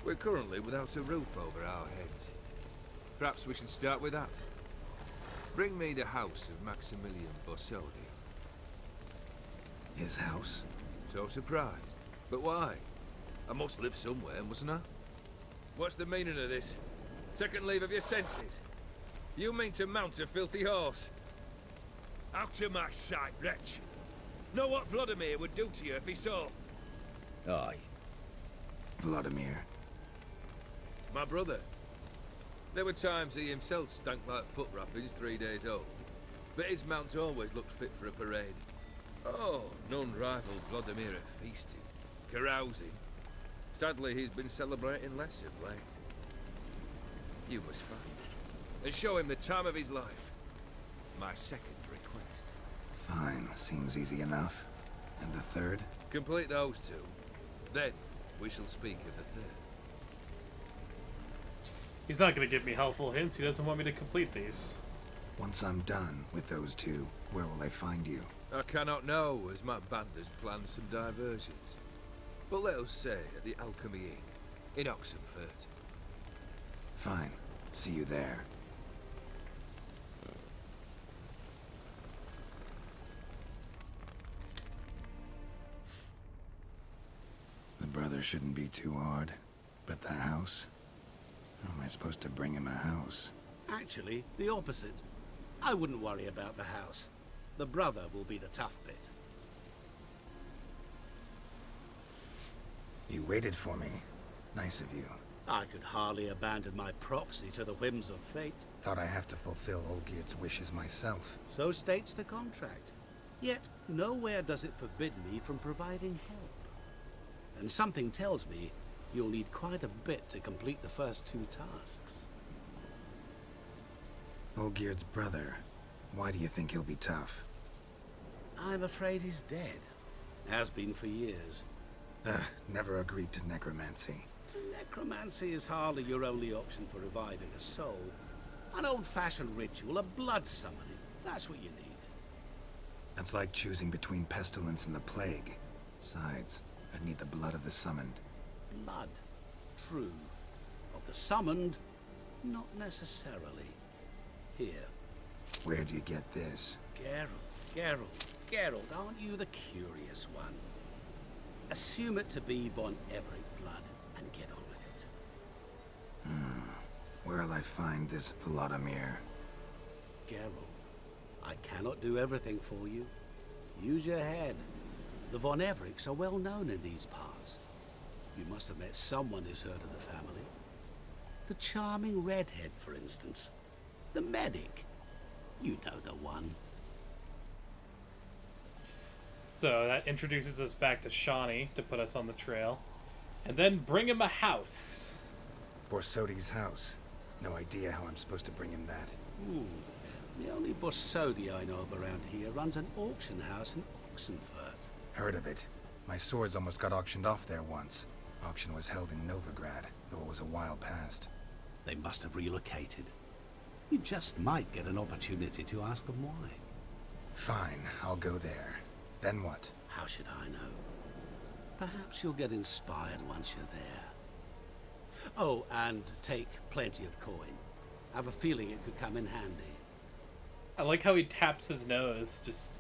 S9: We're currently without a roof over our heads. Perhaps we should start with that. Bring me the house of Maximilian Borsodi.
S3: His house?
S9: So surprised. But why? I must live somewhere, mustn't I? What's the meaning of this? Second leave of your senses? You mean to mount a filthy horse? Out of my sight, wretch! Know what Vladimir would do to you if he saw?
S8: Aye.
S3: Vladimir.
S9: My brother. There were times he himself stank like foot wrappings 3 days old, but his mount always looked fit for a parade. Oh, none rivaled Vladimir at feasting, carousing. Sadly, he's been celebrating less of late. You must find him, and show him the time of his life. My second request.
S3: Fine, seems easy enough. And the third?
S9: Complete those two. Then, we shall speak of the third.
S1: He's not going to give me helpful hints. He doesn't want me to complete these.
S3: Once I'm done with those two, where will I find you?
S9: I cannot know, as my band has planned some diversions. But let us say at the Alchemy Inn, in Oxenfurt.
S3: Fine. See you there. The brother shouldn't be too hard. But the house? How am I supposed to bring him a house?
S6: Actually, the opposite. I wouldn't worry about the house. The brother will be the tough bit.
S3: You waited for me. Nice of you.
S6: I could hardly abandon my proxy to the whims of fate.
S3: Thought I have to fulfill Olgierd's wishes myself.
S6: So states the contract. Yet, nowhere does it forbid me from providing help. And something tells me you'll need quite a bit to complete the first 2 tasks.
S3: Olgierd's brother. Why do you think he'll be tough?
S6: I'm afraid he's dead. Has been for years.
S3: Never agreed to necromancy.
S6: Necromancy is hardly your only option for reviving a soul. An old-fashioned ritual, a blood summoning. That's what you need.
S3: That's like choosing between pestilence and the plague. Besides, I'd need the blood of the summoned.
S6: Blood. True. Of the summoned, not necessarily. Here.
S3: Where do you get this?
S6: Geralt, aren't you the curious one? Assume it to be Von Everett blood, and get on with it.
S3: Where'll I find this Vladimir?
S6: Geralt, I cannot do everything for you. Use your head. The Von Evericks are well known in these parts. You must have met someone who's heard of the family. The charming redhead, for instance. The medic. You know the one.
S1: So that introduces us back to Shawnee to put us on the trail. And then bring him a house.
S3: Borsodi's house. No idea how I'm supposed to bring him that.
S6: The only Borsodi I know of around here runs an auction house in Oxenfurt.
S3: Heard of it. My swords almost got auctioned off there once. Auction was held in Novigrad, though it was a while past.
S6: They must have relocated. You just might get an opportunity to ask them why.
S3: Fine, I'll go there. Then what?
S6: How should I know? Perhaps you'll get inspired once you're there. Oh, and take plenty of coin. I have a feeling it could come in handy.
S1: I like how he taps his nose. Just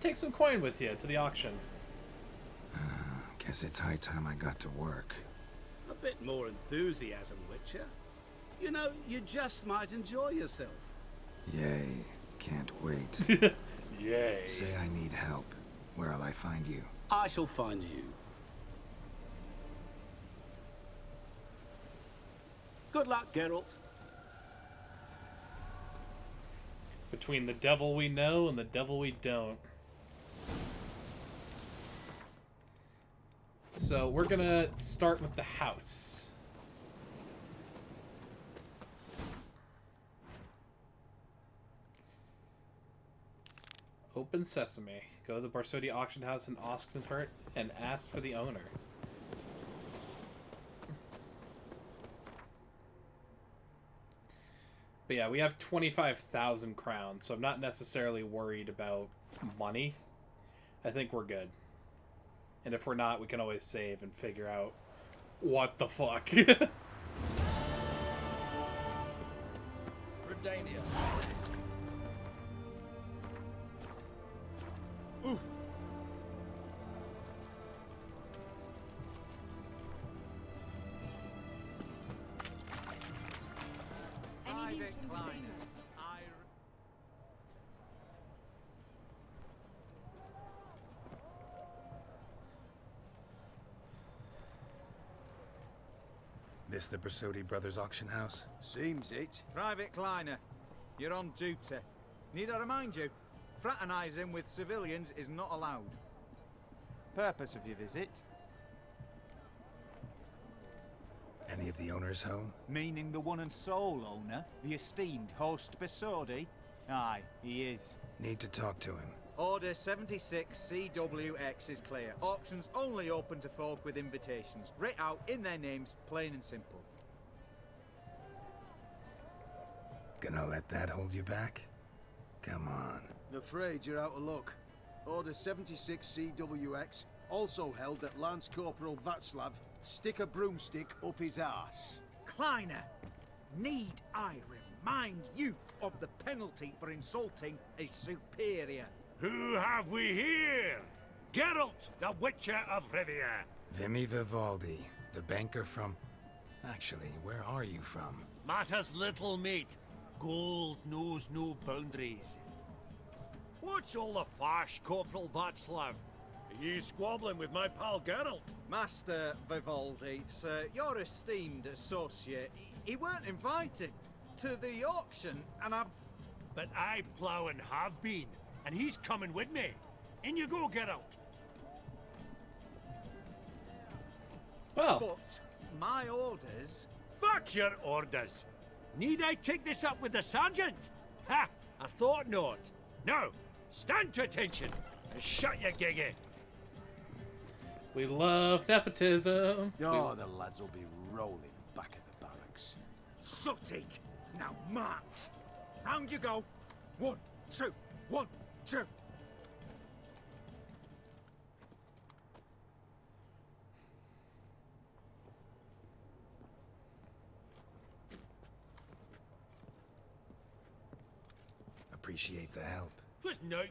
S1: take some coin with you to the auction.
S3: Guess it's high time I got to work.
S6: A bit more enthusiasm, Witcher. You know, you just might enjoy yourself.
S3: Yay. Can't wait.
S1: Yay.
S3: Say I need help. Where'll I find you?
S6: I shall find you. Good luck, Geralt.
S1: Between the devil we know and the devil we don't. So we're gonna start with the house. Open sesame. Go to the Borsodi auction house in Oxenfurt and ask for the owner. But yeah, we have 25,000 crowns, so I'm not necessarily worried about money. I think we're good. And if we're not, we can always save and figure out what the fuck.
S8: Redania. Ooh.
S5: Any news from Zena?
S3: This the Borsodi Brothers auction house?
S8: Seems it.
S10: Private Kleiner, you're on duty. Need I remind you, fraternizing with civilians is not allowed. Purpose of your visit?
S3: Any of the owners home?
S10: Meaning the one and sole owner, the esteemed host Borsodi? Aye, he is.
S3: Need to talk to him.
S10: Order 76 CWX is clear. Auctions only open to folk with invitations. Writ out in their names, plain and simple.
S3: Gonna let that hold you back? Come on.
S8: Afraid you're out of luck. Order 76 CWX, also held that Lance Corporal Václav stick a broomstick up his arse.
S10: Kleiner, need I remind you of the penalty for insulting a superior?
S7: Who have we here? Geralt, the Witcher of Rivia.
S3: Vimy Vivaldi, the banker from... Actually, where are you from?
S7: Matters little, mate. Gold knows no boundaries. What's all the fash, Corporal Václav? Are you squabbling with my pal Geralt?
S10: Master Vivaldi, sir, your esteemed associate, he weren't invited to the auction, and I've...
S7: But I plough and have been, and he's coming with me. In you go, Geralt.
S1: Well,
S10: But my orders...
S7: Fuck your orders. Need I take this up with the sergeant? Ha! I thought not. Now, stand to attention and shut your giggy.
S1: we love nepotism.
S8: Oh, the lads will be rolling back at the barracks.
S10: Sut it! Now march! Round you go! 1, 2, 1, 2!
S3: Appreciate the help.
S7: Twas nowt.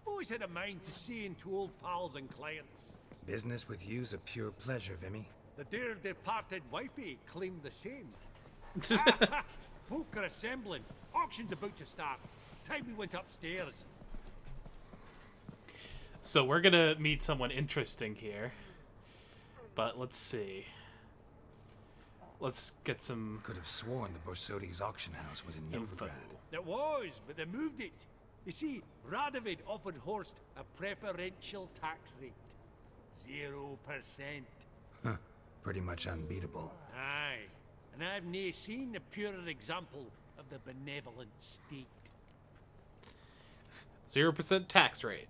S7: Always had a mind to seeing to old pals and clients.
S3: Business with you's a pure pleasure, Vimy.
S7: The dear departed wifey claimed the same. Folk are assembling. Auction's about to start. Time we went upstairs.
S1: So we're gonna meet someone interesting here. But let's see. Let's get some
S3: Could have sworn the Borsodi's auction house was in
S1: info.
S3: Novigrad.
S7: There was, but they moved it.
S4: You see, Radovid offered Horst a preferential tax rate. 0%.
S3: Huh. Pretty much unbeatable.
S4: Aye. And I've nae seen a purer example of the benevolent state.
S1: 0% tax rate.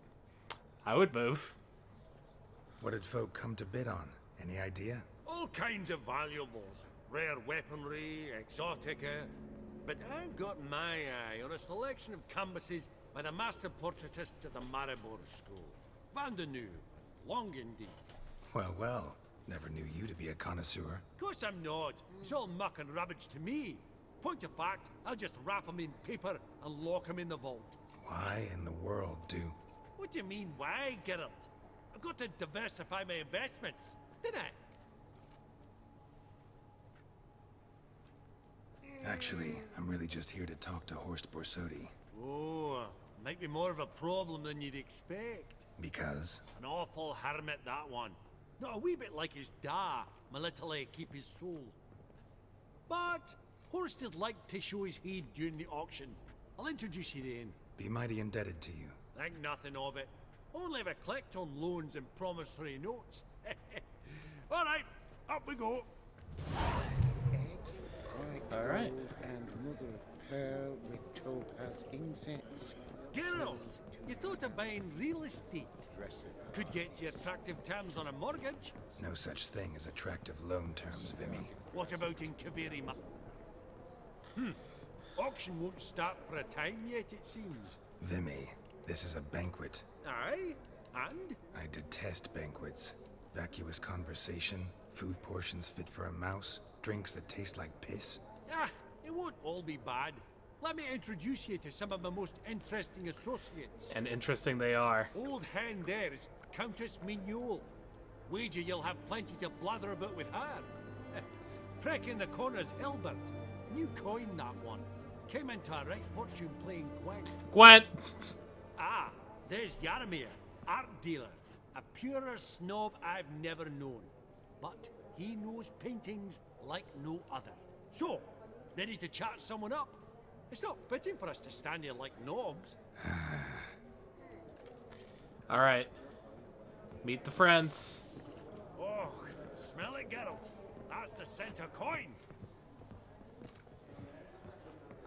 S1: I would move.
S3: What did folk come to bid on? Any idea?
S7: All kinds of valuables. Rare weaponry, exotica. But I've got my eye on a selection of canvases by the master portraitists at the Maribor School. Van de Nieuw, long indeed.
S3: Well, well. Never knew you to be a connoisseur.
S4: Of course I'm not. It's all muck and rubbish to me. Point of fact, I'll just wrap 'em in paper and lock 'em in the vault.
S3: Why in the world do?
S4: What do you mean, why, Geralt? I've got to diversify my investments, didn't I?
S3: Actually, I'm really just here to talk to Horst Borsodi.
S4: Oh, might be more of a problem than you'd expect.
S3: Because?
S4: An awful hermit, that one. Not a wee bit like his da, my little keep his soul. But Horst is like to show his head during the auction. I'll introduce you then.
S3: Be mighty indebted to you.
S4: Think nothing of it. Only if I collect on loans and promissory notes. All right, up we go.
S1: All right.
S11: And mother of pearl with topaz incense.
S4: Geralt, you thought of buying real estate. Could get you attractive terms on a mortgage.
S3: No such thing as attractive loan terms, Vimy.
S4: What about in Kaveri? Auction won't start for a time yet, it seems.
S3: Vimy, this is a banquet.
S4: Aye, and?
S3: I detest banquets. Vacuous conversation, food portions fit for a mouse, drinks that taste like piss.
S4: Ah, it won't all be bad. Let me introduce you to some of my most interesting associates.
S1: And interesting they are.
S4: Old hen there is Countess Mignol. Wager you'll have plenty to blather about with her. Prick in the corner's Hilbert. New coin, that one. Came into a right fortune playing Gwent.
S1: Gwent!
S4: Ah, there's Yaramir, art dealer. A purer snob I've never known. But he knows paintings like no other. So, ready to chat someone up? It's not fitting for us to stand here like knobs.
S1: All right. Meet the friends.
S4: Oh, smell it, Geralt. That's the center coin.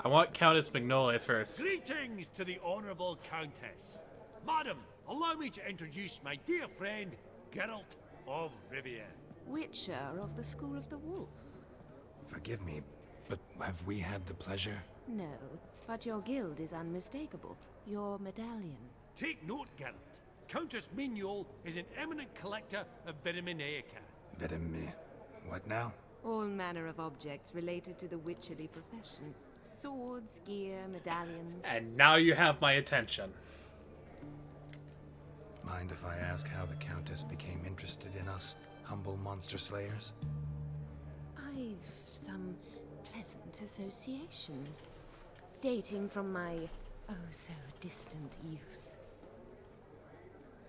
S1: I want Countess Magnolia first.
S4: Greetings to the Honourable Countess. Madam, allow me to introduce my dear friend, Geralt of Rivia.
S12: Witcher of the School of the Wolf.
S3: Forgive me, but have we had the pleasure?
S12: No, but your guild is unmistakable. Your medallion.
S4: Take note, Geralt. Countess Mignol is an eminent collector of Vitaminaica.
S3: What now?
S12: All manner of objects related to the witcherly profession. Swords, gear, medallions.
S1: And now you have my attention.
S3: Mind if I ask how the Countess became interested in us, humble monster slayers?
S12: I've some pleasant associations, dating from my oh-so-distant youth.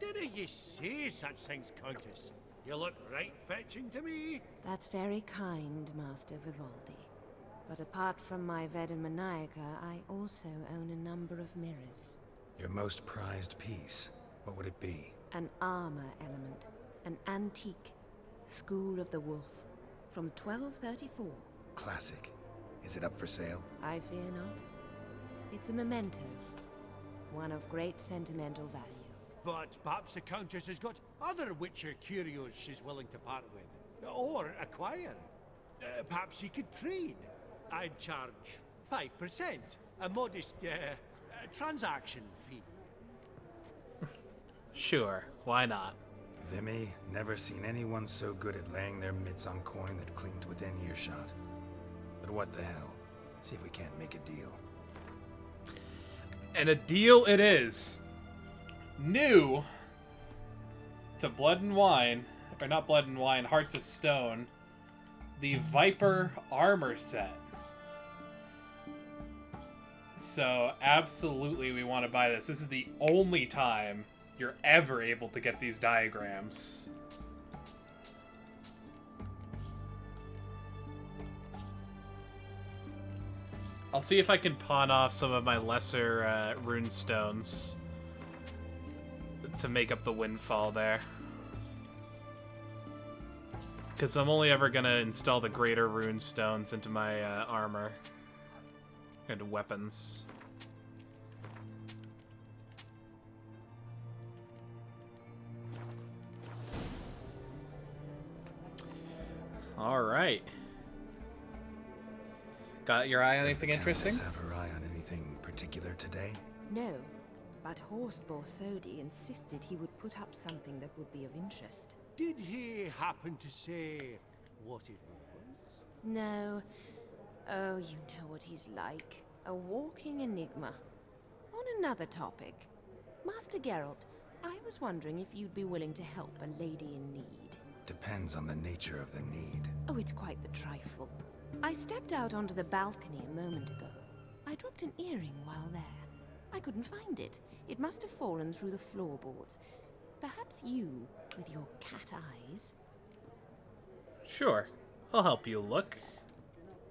S4: Didn't you say such things, Countess? You look right fetching to me.
S12: That's very kind, Master Vivaldi. But apart from my Veda Maniaca, I also own a number of mirrors.
S3: Your most prized piece, what would it be?
S12: An armor element. An antique. School of the Wolf. From 1234.
S3: Classic. Is it up for sale?
S12: I fear not. It's a memento. One of great sentimental value.
S4: But perhaps the Countess has got other Witcher curios she's willing to part with. Or acquire. Perhaps she could trade. I'd charge 5%. A modest transaction fee.
S1: Sure, why not?
S3: Vimy, never seen anyone so good at laying their mitts on coin that clinged within earshot. But what the hell? See if we can't make a deal.
S1: And a deal it is. New to Blood and Wine, or not Blood and Wine, Hearts of Stone, the Viper armor set. So absolutely we want to buy this. This is the only time you're ever able to get these diagrams. I'll see if I can pawn off some of my lesser rune stones to make up the windfall there. Because I'm only ever going to install the greater rune stones into my armor and weapons. All right. Got your eye on anything interesting?
S3: Does the Countess have her eye on anything particular today?
S12: No, but Horst Borsodi insisted he would put up something that would be of interest.
S4: Did he happen to say what it was?
S12: No. Oh, you know what he's like. A walking enigma. On another topic, Master Geralt, I was wondering if you'd be willing to help a lady in need.
S3: Depends on the nature of the need.
S12: Oh, it's quite the trifle. I stepped out onto the balcony a moment ago. I dropped an earring while there. I couldn't find it. It must have fallen through the floorboards. Perhaps you, with your cat eyes...
S1: Sure. I'll help you look.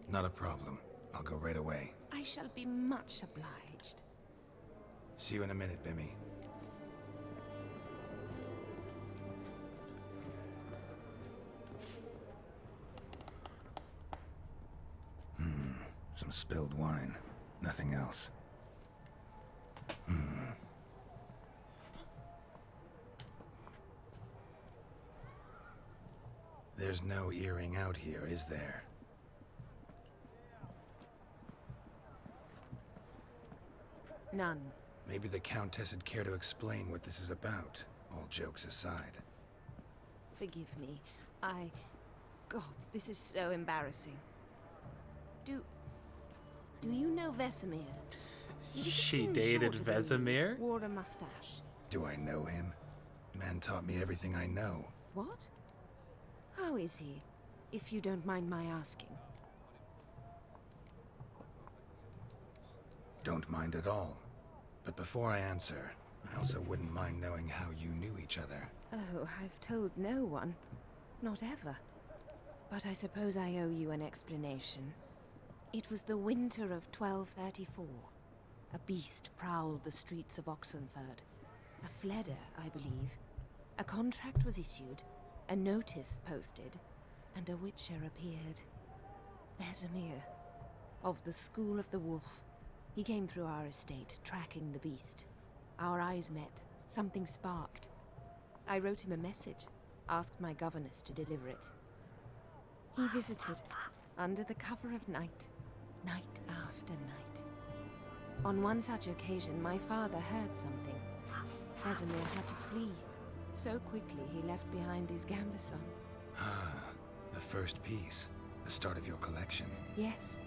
S3: Not a problem. I'll go right away.
S12: I shall be much obliged.
S3: See you in a minute, Vimy. Some spilled wine. Nothing else. There's no earring out here, is there?
S12: None.
S3: Maybe the Countess would care to explain what this is about, all jokes aside.
S12: Forgive me. God, this is so embarrassing. Do you know Vesemir? He was a
S1: She
S12: tin
S1: dated
S12: shorter than you,
S1: Vesemir?
S12: wore a mustache.
S3: Do I know him? Man taught me everything I know.
S12: What? How is he, if you don't mind my asking?
S3: Don't mind at all. But before I answer, I also wouldn't mind knowing how you knew each other.
S12: Oh, I've told no one. Not ever. But I suppose I owe you an explanation. It was the winter of 1234. A beast prowled the streets of Oxenford. A fledder, I believe. A contract was issued, a notice posted, and a witcher appeared. Vesemir, of the School of the Wolf. He came through our estate, tracking the beast. Our eyes met. Something sparked. I wrote him a message, asked my governess to deliver it. He visited, under the cover of night, night after night. On one such occasion, my father heard something. Vesemir had to flee. So quickly, he left behind his gambeson.
S3: Ah, the first piece. The start of your collection.
S12: Yes,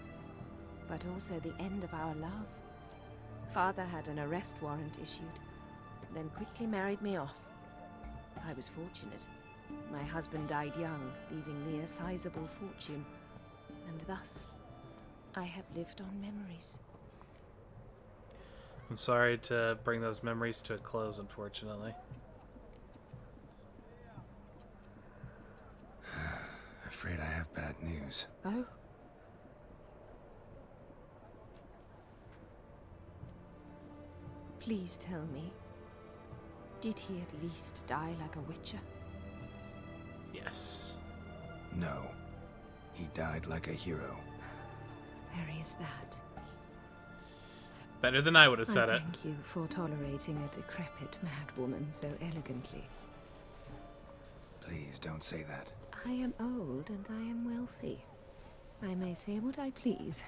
S12: but also the end of our love. Father had an arrest warrant issued, then quickly married me off. I was fortunate. My husband died young, leaving me a sizable fortune. And thus, I have lived on memories.
S1: I'm sorry to bring those memories to a close, unfortunately.
S3: Afraid I have bad news.
S12: Oh? Please tell me, did he at least die like a witcher?
S1: Yes.
S3: No. He died like a hero.
S12: There is that.
S1: Better than I would have said it.
S12: Thank you for tolerating a decrepit madwoman so elegantly.
S3: Please don't say that.
S12: I am old and I am wealthy. I may say what I please.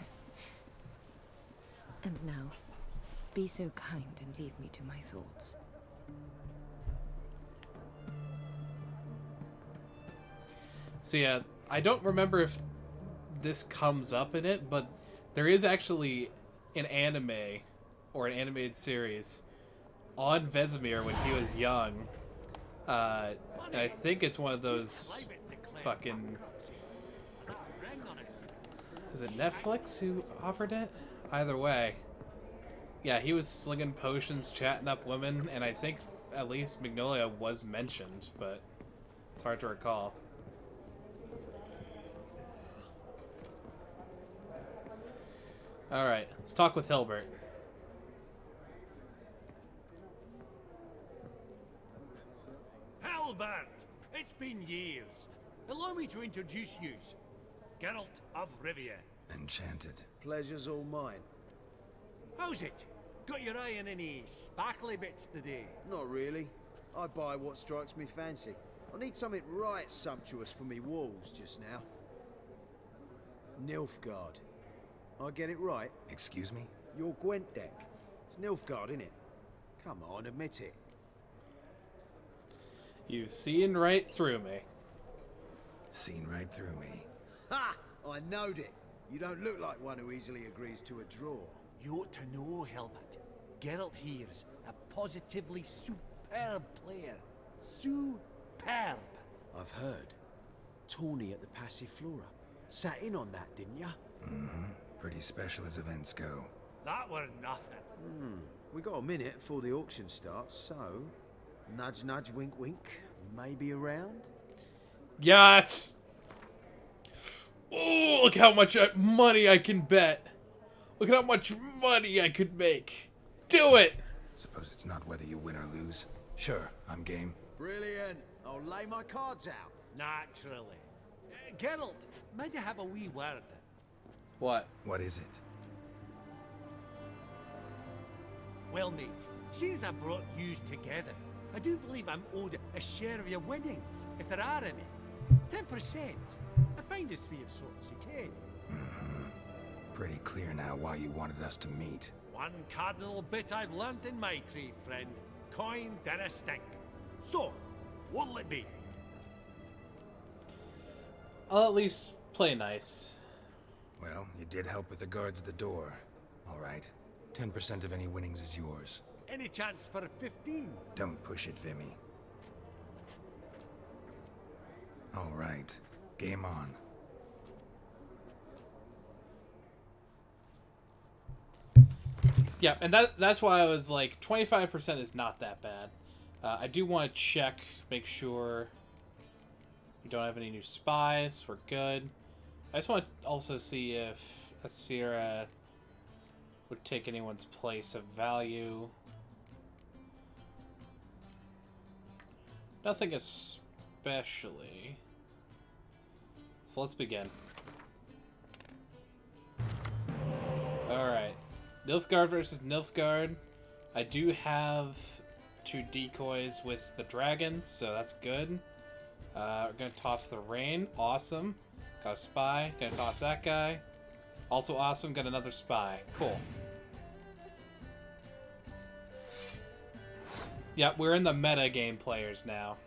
S12: And now, be so kind and leave me to my thoughts.
S1: So yeah, I don't remember if this comes up in it, but there is actually an anime or an animated series on Vesemir when he was young. And I think it's one of those fucking... Is it Netflix who offered it? Either way. Yeah, he was slinging potions, chatting up women, and I think at least Magnolia was mentioned, but it's hard to recall. Alright, let's talk with Hilbert.
S4: Albert! It's been years. Allow me to introduce you. Geralt of Rivia.
S3: Enchanted.
S8: Pleasure's all mine.
S4: How's it? Got your eye on any sparkly bits today?
S8: Not really. I buy what strikes me fancy. I need something right sumptuous for me walls just now. Nilfgaard. I get it right?
S3: Excuse me?
S8: Your Gwent deck. It's Nilfgaard, innit? Come on, admit it.
S1: You've seen right through me.
S3: Seen right through me.
S8: Ha! I knowed it. You don't look like one who easily agrees to a draw.
S4: You ought to know, Helmut. Geralt here's a positively superb player. Superb.
S8: I've heard. Tawny at the Passiflora. Sat in on that, didn't ya?
S3: Mm-hmm. Pretty special as events go.
S4: That were nothing.
S8: We got a minute before the auction starts, so... Nudge, nudge, wink, wink. Maybe around?
S1: Yes! Oh, look how much money I can bet. Look at how much money I could make. Do it!
S3: Suppose it's not whether you win or lose. Sure, I'm game.
S8: Brilliant. I'll lay my cards out.
S4: Naturally. Geralt, might I have a wee word?
S1: What?
S3: What is it?
S4: Well, mate, since I brought yous together, I do believe I'm owed a share of your winnings, if there are any. 10%. A finder's fee of sorts, you can.
S3: Mm-hmm. Pretty clear now why you wanted us to meet.
S4: One cardinal bit I've learnt in my trade, friend. Coin dinna stink. So, what'll it be?
S1: I'll at least play nice.
S3: Well, you did help with the guards at the door. All right. 10% of any winnings is yours.
S4: Any chance for a 15?
S3: Don't push it, Vimy. All right. Game on.
S1: Yeah, and that's why I was like, 25% is not that bad. I do want to check, make sure we don't have any new spies. We're good. I just want to also see if Asira would take anyone's place of value. Nothing especially. So let's begin. Alright. Nilfgaard versus Nilfgaard. I do have 2 decoys with the dragon, so that's good. We're gonna toss the rain. Awesome. Got a spy. Gonna toss that guy. Also awesome. Got another spy. Cool. Yeah, we're in the meta game players now.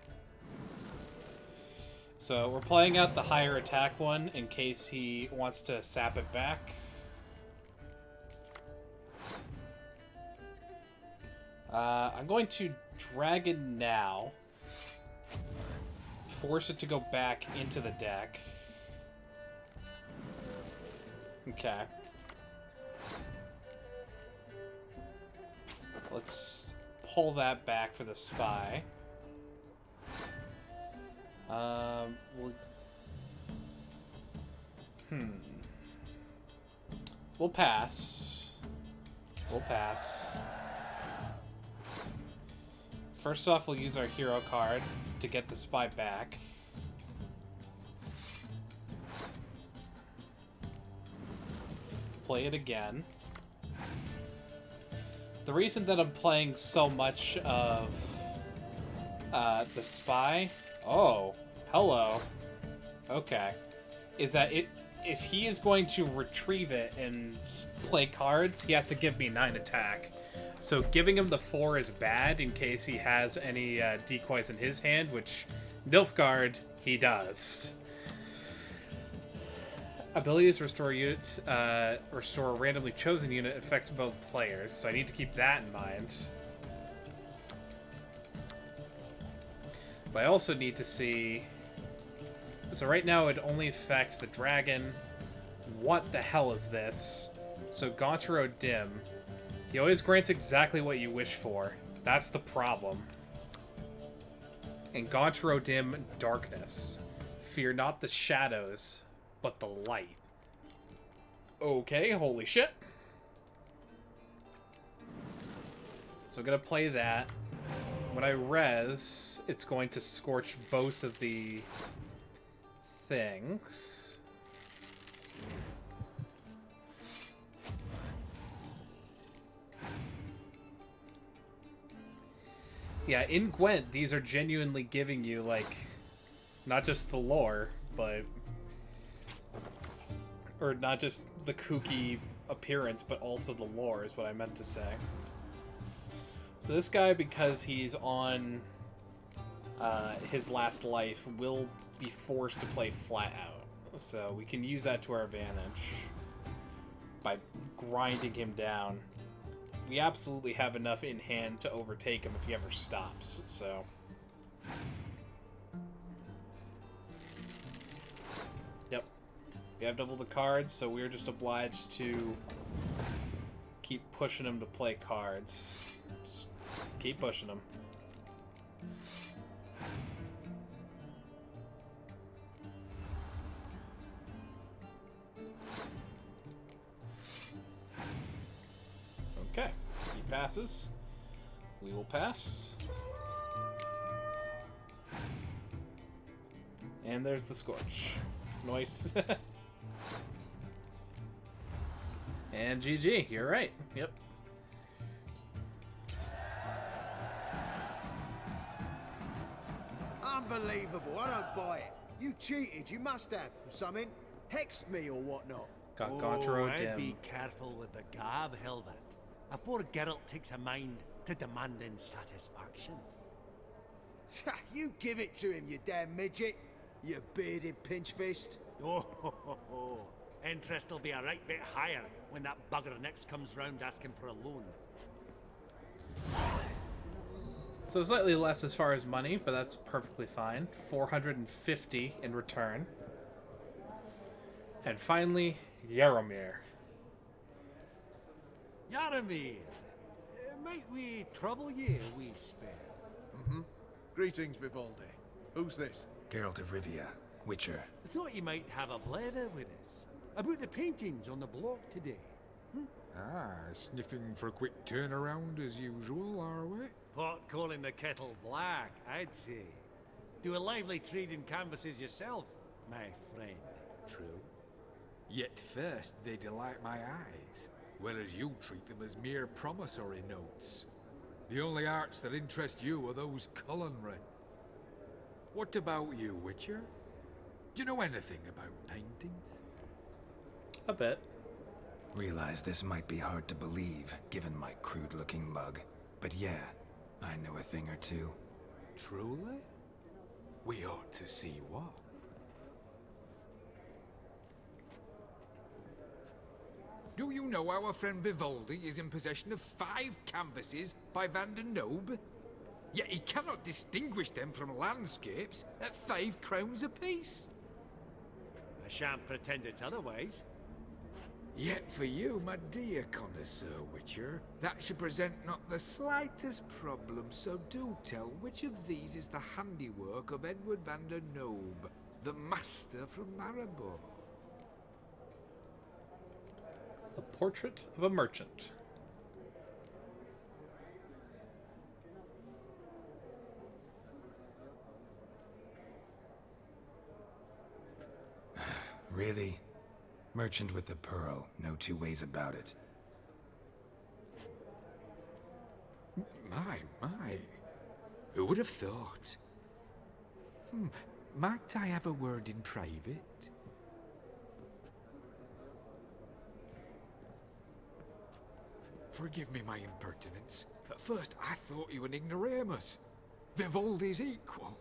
S1: So we're playing out the higher attack one in case he wants to sap it back. I'm going to Dragon now. Force it to go back into the deck. Okay. Let's pull that back for the spy. We'll pass. We'll pass. First off, we'll use our hero card to get the spy back. Play it again. The reason that I'm playing so much of the spy... Oh, hello. Okay. Is that if he is going to retrieve it and play cards, he has to give me 9 attack. So giving him the 4 is bad in case he has any decoys in his hand, which Nilfgaard, he does. Abilities restore units, restore a randomly chosen unit affects both players, so I need to keep that in mind. But I also need to see... So right now it only affects the dragon. What the hell is this? So Gauntero Dim. He always grants exactly what you wish for. That's the problem. And Gauntero Dim Darkness. Fear not the shadows, but the light. Okay, holy shit. So I'm gonna play that. When I res, it's going to scorch both of the things. Yeah, in Gwent, these are genuinely giving you, like, not just the lore, but... Or not just the kooky appearance, but also the lore is what I meant to say. So this guy, because he's on his last life, will be forced to play flat out. So we can use that to our advantage by grinding him down. We absolutely have enough in hand to overtake him if he ever stops, so... Yep. We have double the cards, so we're just obliged to keep pushing him to play cards. Just keep pushing him. Okay, he passes. We will pass. And there's the Scorch. Nice. And GG, you're right. Yep.
S8: Unbelievable, I don't buy it. You cheated, you must have, something. Hexed me or whatnot.
S1: Got
S4: I'd
S1: dim.
S4: be careful with the gab, Hilbert. Afore Geralt takes a mind to demanding satisfaction.
S8: You give it to him, you damn midget. You bearded pinch-fist.
S4: Oh, interest will be a right bit higher when that bugger next comes round asking for a loan.
S1: So slightly less as far as money, but that's perfectly fine. 450 in return. And finally, Yaromir.
S4: Yaromir, might we trouble ye a wee spell?
S8: Greetings, Vivaldi. Who's this?
S3: Geralt of Rivia, Witcher.
S4: I thought you might have a blather with us about the paintings on the block today.
S13: Ah, sniffing for a quick turnaround as usual, are we?
S4: Pot calling the kettle black, I'd say. Do a lively trade in canvases yourself, my friend.
S13: True. Yet first they delight my eyes, whereas you treat them as mere promissory notes. The only arts that interest you are those culinary. What about you, Witcher? Do you know anything about paintings?
S1: A bit.
S3: Realize this might be hard to believe, given my crude-looking mug. But yeah, I know a thing or two.
S13: Truly? We ought to see what. Do you know our friend Vivaldi is in possession of 5 canvases by Van der Nobe? Yet he cannot distinguish them from landscapes at 5 crowns apiece.
S4: I shan't pretend it's otherwise.
S13: Yet for you, my dear connoisseur Witcher, that should present not the slightest problem, so do tell which of these is the handiwork of Edward van der Nobe, the master from Maribor.
S1: A portrait of a merchant.
S3: Really? Merchant with the pearl, no two ways about it.
S13: My. Who would have thought? Might I have a word in private? Forgive me my impertinence. At first I thought you an ignoramus. Vivaldi's equal.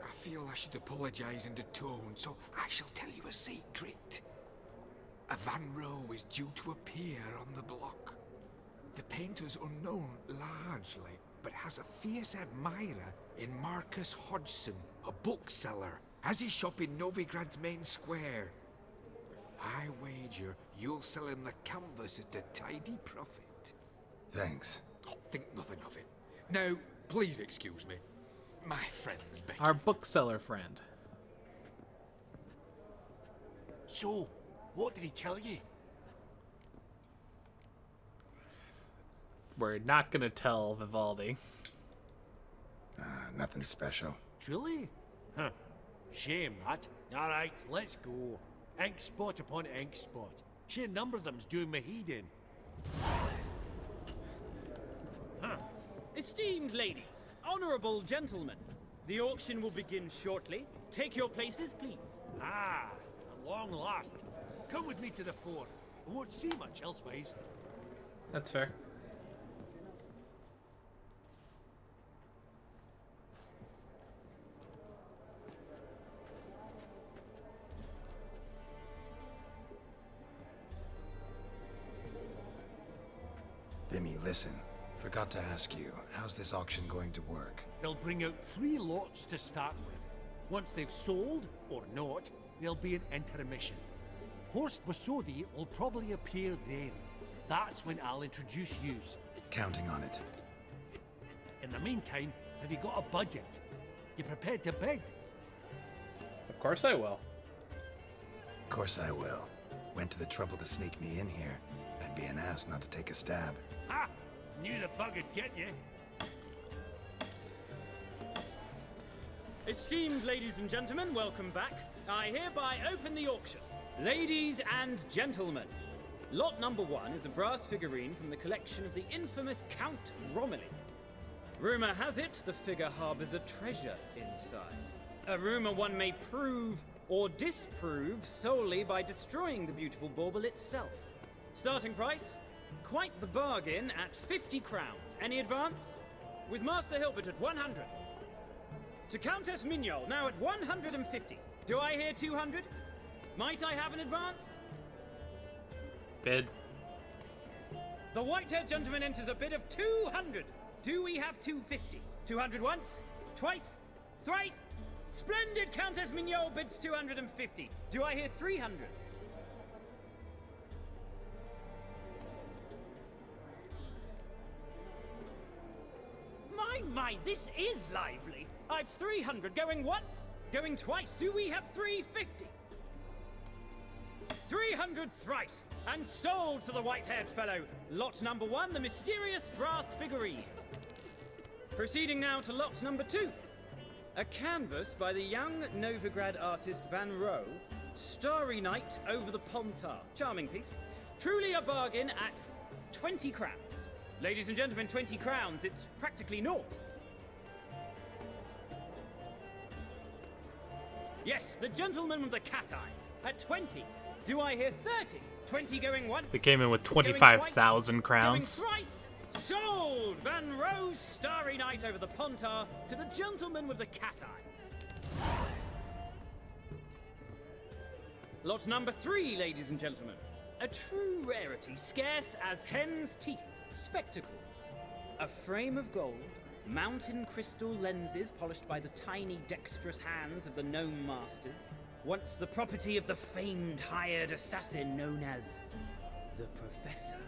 S13: I feel I should apologize in the tone, so I shall tell you a secret. A Van Row is due to appear on the block. The painter's unknown largely, but has a fierce admirer in Marcus Hodgson, a bookseller, has his shop in Novigrad's main square. I wager you'll sell him the canvas at a tidy profit.
S3: Thanks.
S13: Oh, think nothing of it. Now, please excuse me. My friend's Becky.
S1: Our bookseller friend.
S4: So, what did he tell you?
S1: we're not gonna tell Vivaldi.
S3: Nothing special.
S4: Truly? Huh. Shame that. Alright, let's go. Ink spot upon ink spot. Sheer number of them's doing my head in. Huh.
S14: Esteemed ladies, honorable gentlemen, the auction will begin shortly. Take your places, please.
S4: Ah, at long last. Come with me to the fore. I won't see much elsewise.
S1: That's fair.
S3: Vimy, listen. Forgot to ask you, how's this auction going to work?
S4: They'll bring out 3 lots to start with. Once they've sold, or not, there'll be an intermission. Horst Bosodi will probably appear then. That's when I'll introduce yous.
S3: Counting on it.
S4: In the meantime, have you got a budget? You prepared to bid?
S1: Of course I will.
S3: Of course I will. Went to the trouble to sneak me in here. I'd be an ass not to take a stab.
S4: Ha! Knew the bug would get you.
S14: Esteemed ladies and gentlemen, welcome back. I hereby open the auction. Ladies and gentlemen, lot number 1 is a brass figurine from the collection of the infamous Count Romilly. Rumor has it the figure harbors a treasure inside. A rumor one may prove or disprove solely by destroying the beautiful bauble itself. Starting price? Quite the bargain at 50 crowns. Any advance? With Master Hilbert at 100. To Countess Mignol, now at 150. Do I hear 200? Might I have an advance?
S1: Bid.
S14: The white-haired gentleman enters a bid of 200. Do we have 250? 200 once? Twice? Thrice? Splendid Countess Mignol bids 250. Do I hear 300? My, this is lively. I've 300 going once, going twice. Do we have 350? 300 thrice, and sold to the white-haired fellow. Lot number 1, the mysterious brass figurine. Proceeding now to lot number 2. A canvas by the young Novigrad artist Van Rohe, Starry Night over the Pontar. Charming piece. Truly a bargain at 20 crowns. Ladies and gentlemen, 20 crowns, it's practically naught. Yes, the gentleman with the cat eyes, at 20. Do I hear 30? 20 going once?
S1: They came in with 25,000 crowns.
S14: Going thrice? Sold! Van Rohe's Starry Night over the Pontar to the gentleman with the cat eyes. Lot number 3, ladies and gentlemen. A true rarity, scarce as hen's teeth. Spectacles. A frame of gold, mountain crystal lenses polished by the tiny dexterous hands of the gnome masters, once the property of the famed hired assassin known as the Professor.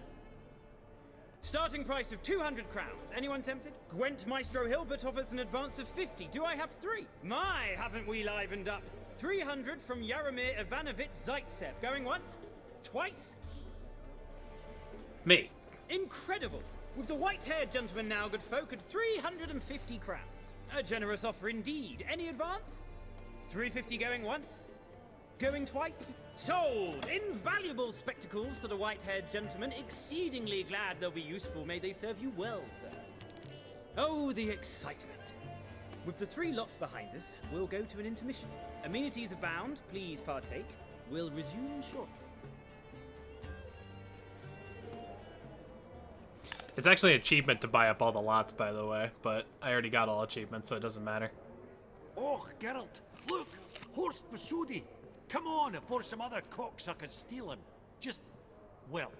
S14: Starting price of 200 crowns. Anyone tempted? Gwent Maestro Hilbert offers an advance of 50. Do I have 3? My, haven't we livened up? 300 from Yaromir Ivanovich Zaitsev. Going once? Twice?
S1: Me.
S14: Incredible! With the white-haired gentleman now, good folk, at 350 crowns. A generous offer indeed. Any advance? 350 going once? Going twice? Sold! Invaluable spectacles to the white-haired gentleman. Exceedingly glad they'll be useful. May they serve you well, sir. Oh, the excitement. With the 3 lots behind us, we'll go to an intermission. Amenities abound. Please partake. We'll resume shortly.
S1: It's actually an achievement to buy up all the lots, by the way, but I already got all achievements, so it doesn't matter.
S4: Oh, Geralt, look! Horst Bosodi! Come on before some other cocksuckers steal him. Just, well,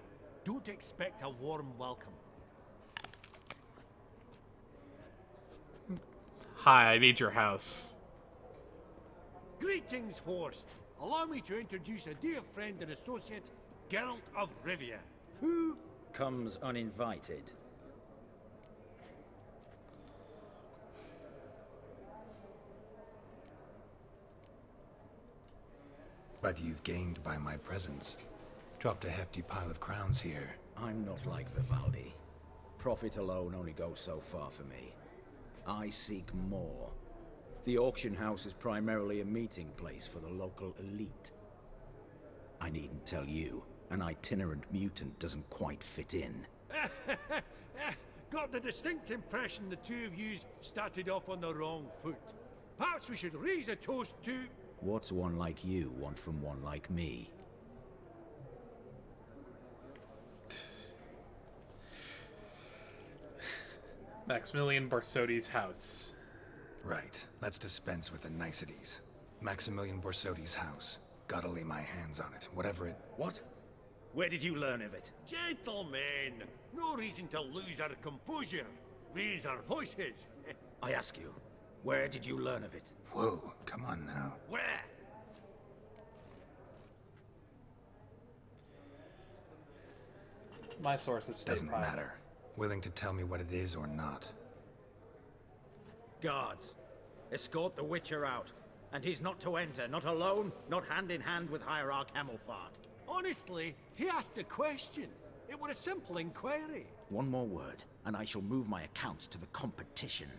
S4: don't expect a warm welcome.
S1: Hi, I need your house.
S4: Greetings, Horst. Allow me to introduce a dear friend and associate, Geralt of Rivia, who
S10: comes uninvited.
S3: But you've gained by my presence. Dropped a hefty pile of crowns here.
S10: I'm not like Vivaldi.
S3: Profit alone only goes so far for me. I seek more. The auction house is primarily a meeting place for the local elite. I needn't tell you, an itinerant mutant doesn't quite fit in.
S4: Got the distinct impression the two of yous started off on the wrong foot. Perhaps we should raise a toast to...
S3: What's one like you want from one like me?
S1: Maximilian Borsodi's house.
S3: Right. Let's dispense with the niceties. Maximilian Borsodi's house. Gotta lay my hands on it, whatever it...
S10: What? Where did you learn of it?
S4: Gentlemen, no reason to lose our composure. Raise our voices.
S10: I ask you, where did you learn of it?
S3: Whoa, come on now.
S4: Where?
S1: My sources stay
S3: Doesn't
S1: private.
S3: matter. Willing to tell me what it is or not.
S10: Guards, escort the Witcher out. And he's not to enter, not alone, not hand in hand with Hierarch Hamelfart.
S4: Honestly, he asked a question. It was a simple inquiry.
S3: One more word, and I shall move my accounts to the competition.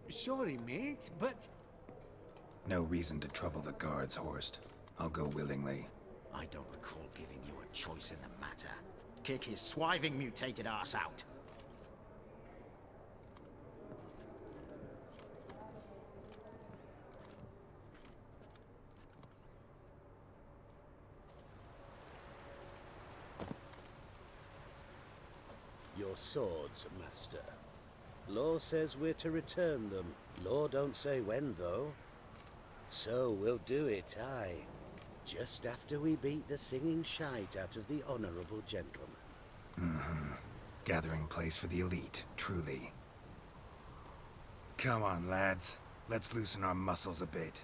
S4: Sorry, mate, but...
S3: No reason to trouble the guards, Horst. I'll go willingly.
S10: I don't recall giving you a choice in the matter. Kick his swiving mutated ass out.
S11: Your swords, master. Law says we're to return them. Law don't say when, though. So we'll do it, aye. Just after we beat the singing shite out of the honorable gentleman.
S3: Mm-hmm. Gathering place for the elite, truly. Come on, lads. Let's loosen our muscles a bit.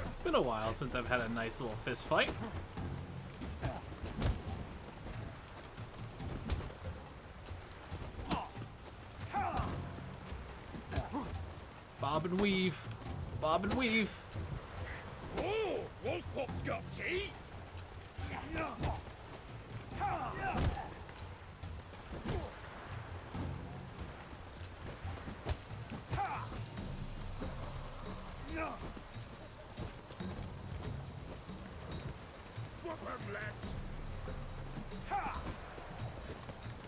S1: It's been a while since I've had a nice little fist fight. Bob and weave. Bob and weave.
S7: Oh, Wolfpop's got teeth!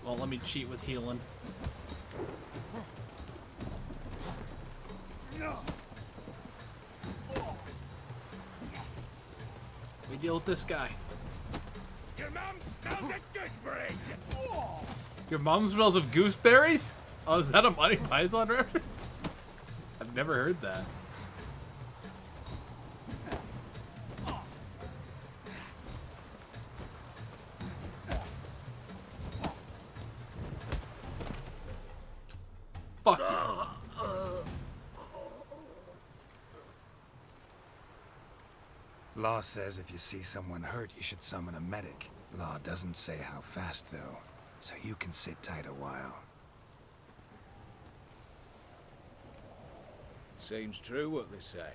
S1: Well, let me cheat with healing. We deal with this guy.
S7: Your mom smells of gooseberries!
S1: Your mom smells of gooseberries? Oh, is that a Monty Python reference? I've never heard that. Fuck you.
S3: Law says if you see someone hurt, you should summon a medic. Law doesn't say how fast, though, so you can sit tight a while.
S15: Seems true what they say.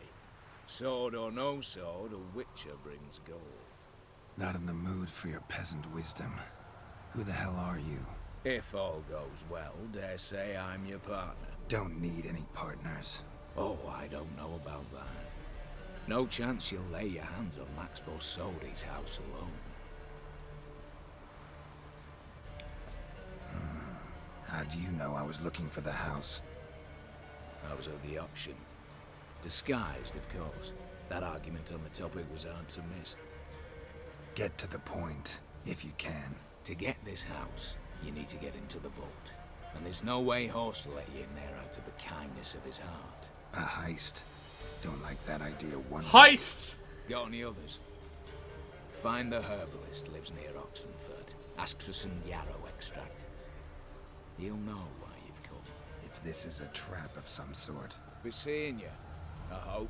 S15: Sword or no sword, a witcher brings gold.
S3: Not in the mood for your peasant wisdom. Who the hell are you?
S15: If all goes well, dare say I'm your partner.
S3: Don't need any partners.
S15: Oh, I don't know about that. No chance you'll lay your hands on Max Borsodi's house alone.
S3: How do you know I was looking for the house?
S15: I was at the auction. Disguised, of course. That argument on the topic was hard to miss.
S3: Get to the point, if you can.
S15: To get this house, you need to get into the vault. And there's no way Horst will let you in there out of the kindness of his heart.
S3: A heist. Don't like that idea one
S1: Heist!
S15: Got any others? Find the herbalist lives near Oxenford. Ask for some yarrow extract. He'll know why you've come.
S3: If this is a trap of some sort.
S15: Be seeing you, I hope.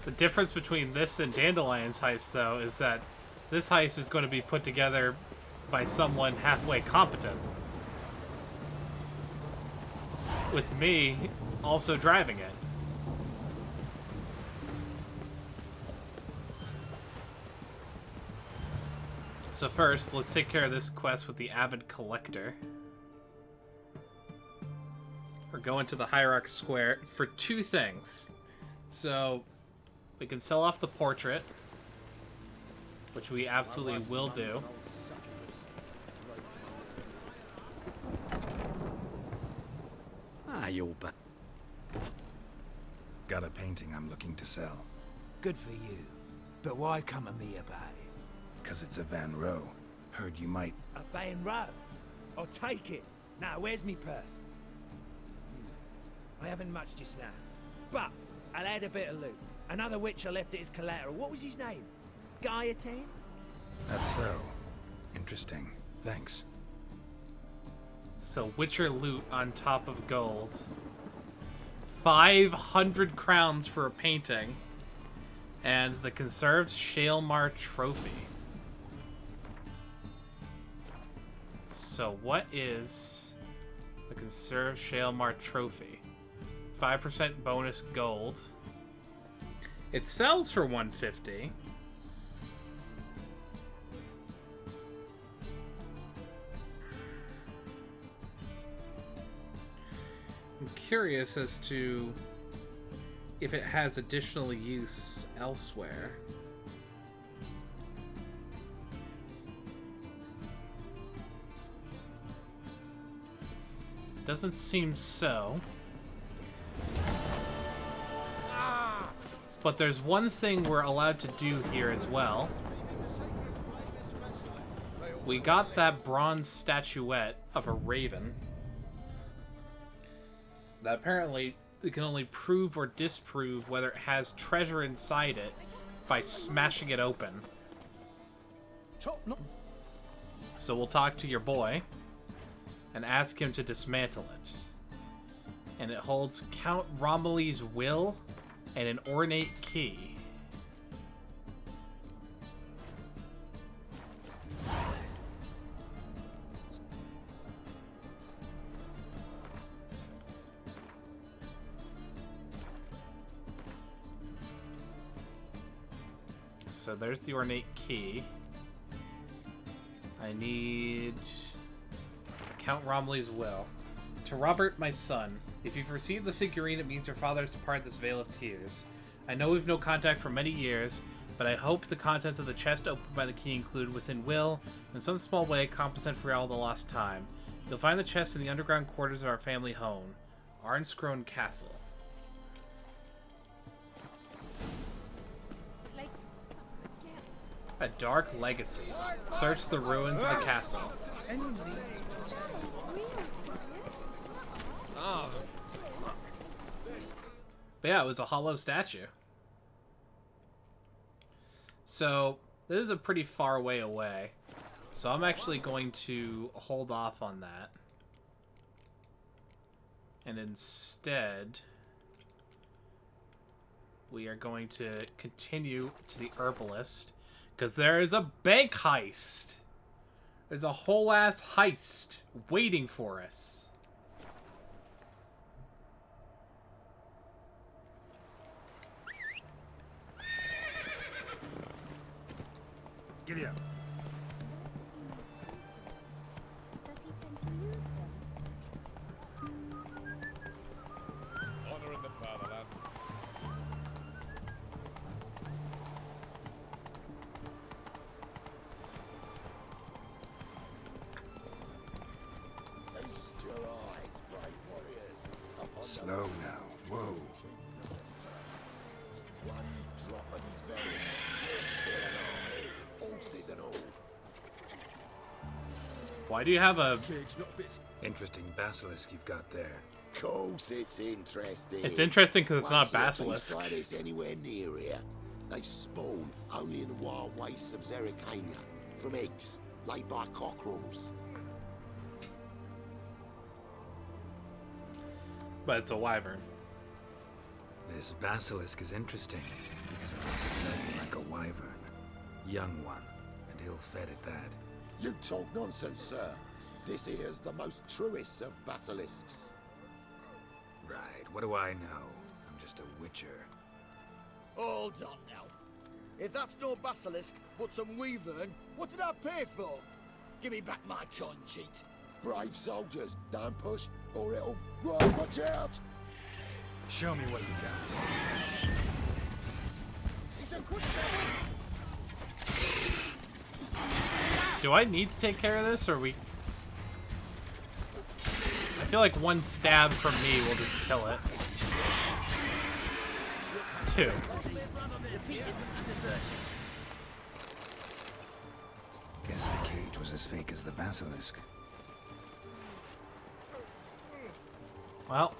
S1: The difference between this and Dandelion's heist, though, is that this heist is going to be put together by someone halfway competent. with me also driving it. So first, let's take care of this quest with the Avid Collector. We're going to the Hierarch Square for two things. So, we can sell off the portrait, which we absolutely will do.
S3: Ah, you're back.
S16: Got a painting I'm looking to sell.
S17: Good for you. But why come to me about it?
S16: 'Cause it's a Van Row. Heard you might...
S17: A Van Row? I'll take it. Now, where's me purse? I haven't much just now. But, I'll add a bit of loot. Another Witcher left it as collateral. What was his name? Gaiatan?
S16: That's so. Interesting. Thanks.
S1: So, Witcher loot on top of gold. 500 crowns for a painting. And the conserved Shalemar trophy. So what is the conserved Shalemar trophy? 5% bonus gold. It sells for 150. I'm curious as to if it has additional use elsewhere. Doesn't seem so. But there's one thing we're allowed to do here as well. We got that bronze statuette of a raven. That apparently we can only prove or disprove whether it has treasure inside it by smashing it open. So we'll talk to your boy and ask him to dismantle it. And it holds Count Romilly's will and an ornate key. So there's the ornate key. I need Count Romilly's will. To Robert, my son, if you've received the figurine, it means your father has departed this vale of tears. I know we've no contact for many years, but I hope the contents of the chest opened by the key include within will, in some small way, compensate for all the lost time. You'll find the chest in the underground quarters of our family home, Arnscrone Castle. A dark legacy. Search the ruins of the castle. Oh, fuck. But yeah, it was a hollow statue. So, this is a pretty far way away. So I'm actually going to hold off on that. And instead, we are going to continue to the herbalist. Because there is a bank heist. There's a whole ass heist waiting for us.
S16: Giddy up.
S18: Honor in the fatherland.
S16: Slow now. Whoa.
S1: Why do you have a...
S16: Interesting basilisk you've got there.
S11: Course it's interesting.
S1: It's interesting because it's not
S11: Won't see a
S1: basilisk.
S11: beast like this anywhere near here. They spawn only in the wild wastes of Zerrikania from eggs laid by cockerels.
S1: But it's a wyvern.
S16: This basilisk is interesting because it looks exactly like a wyvern. Young one, and ill-fed at that.
S11: You talk nonsense, sir. This here's the most truest of basilisks.
S16: what do I know? I'm just a witcher.
S8: Hold on now. If that's no basilisk, but some wyvern, what did I pay for? Give me back my coin, cheat.
S18: Brave soldiers, don't push, or it'll... Right, watch out!
S16: Show me what you got.
S8: He's a quick
S1: Do I need to take care of this, or we... I feel like one stab from me will just kill it. 2.
S16: Guess the cage was as fake as the basilisk.
S1: Well.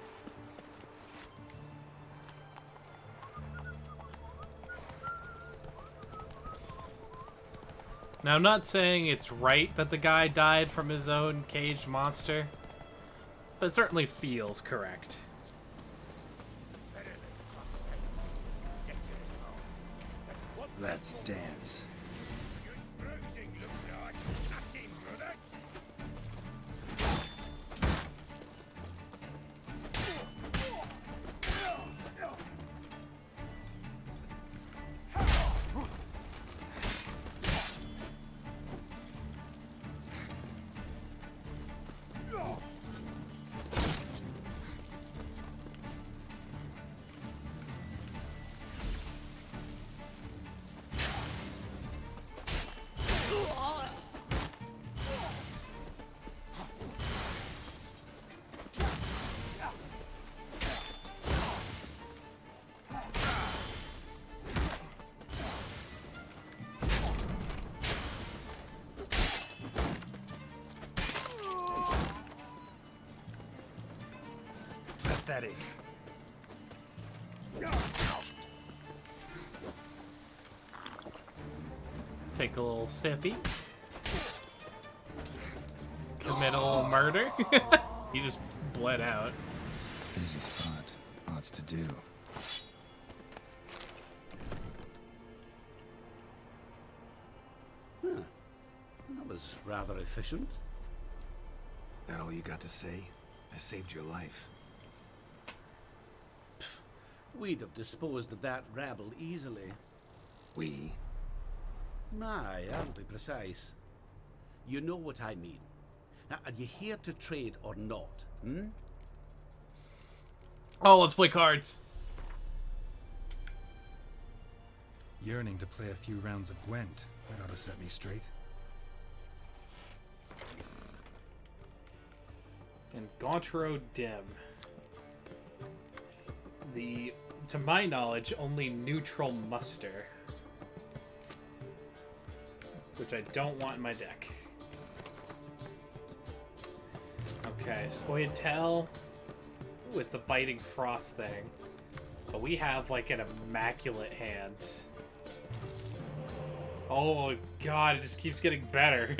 S1: Now, I'm not saying it's right that the guy died from his own caged monster, but it certainly feels correct.
S16: Let's dance. Pathetic.
S1: Take a little sippy. Commit a little murder. He just bled out.
S16: Busy spot. Lots to do.
S6: Huh. That was rather efficient.
S16: That all you got to say? I saved your life.
S6: We'd have disposed of that rabble easily.
S16: We?
S6: Aye, I'll be precise. You know what I mean. Now, are you here to trade or not? Hmm?
S1: Oh, let's play cards.
S16: Yearning to play a few rounds of Gwent. That ought to set me straight.
S1: And Gauntro Dim. The, to my knowledge, only neutral muster. Which I don't want in my deck. Okay, Scoia'tael with the Biting Frost thing. But we have, like, an immaculate hand. Oh, God, it just keeps getting better.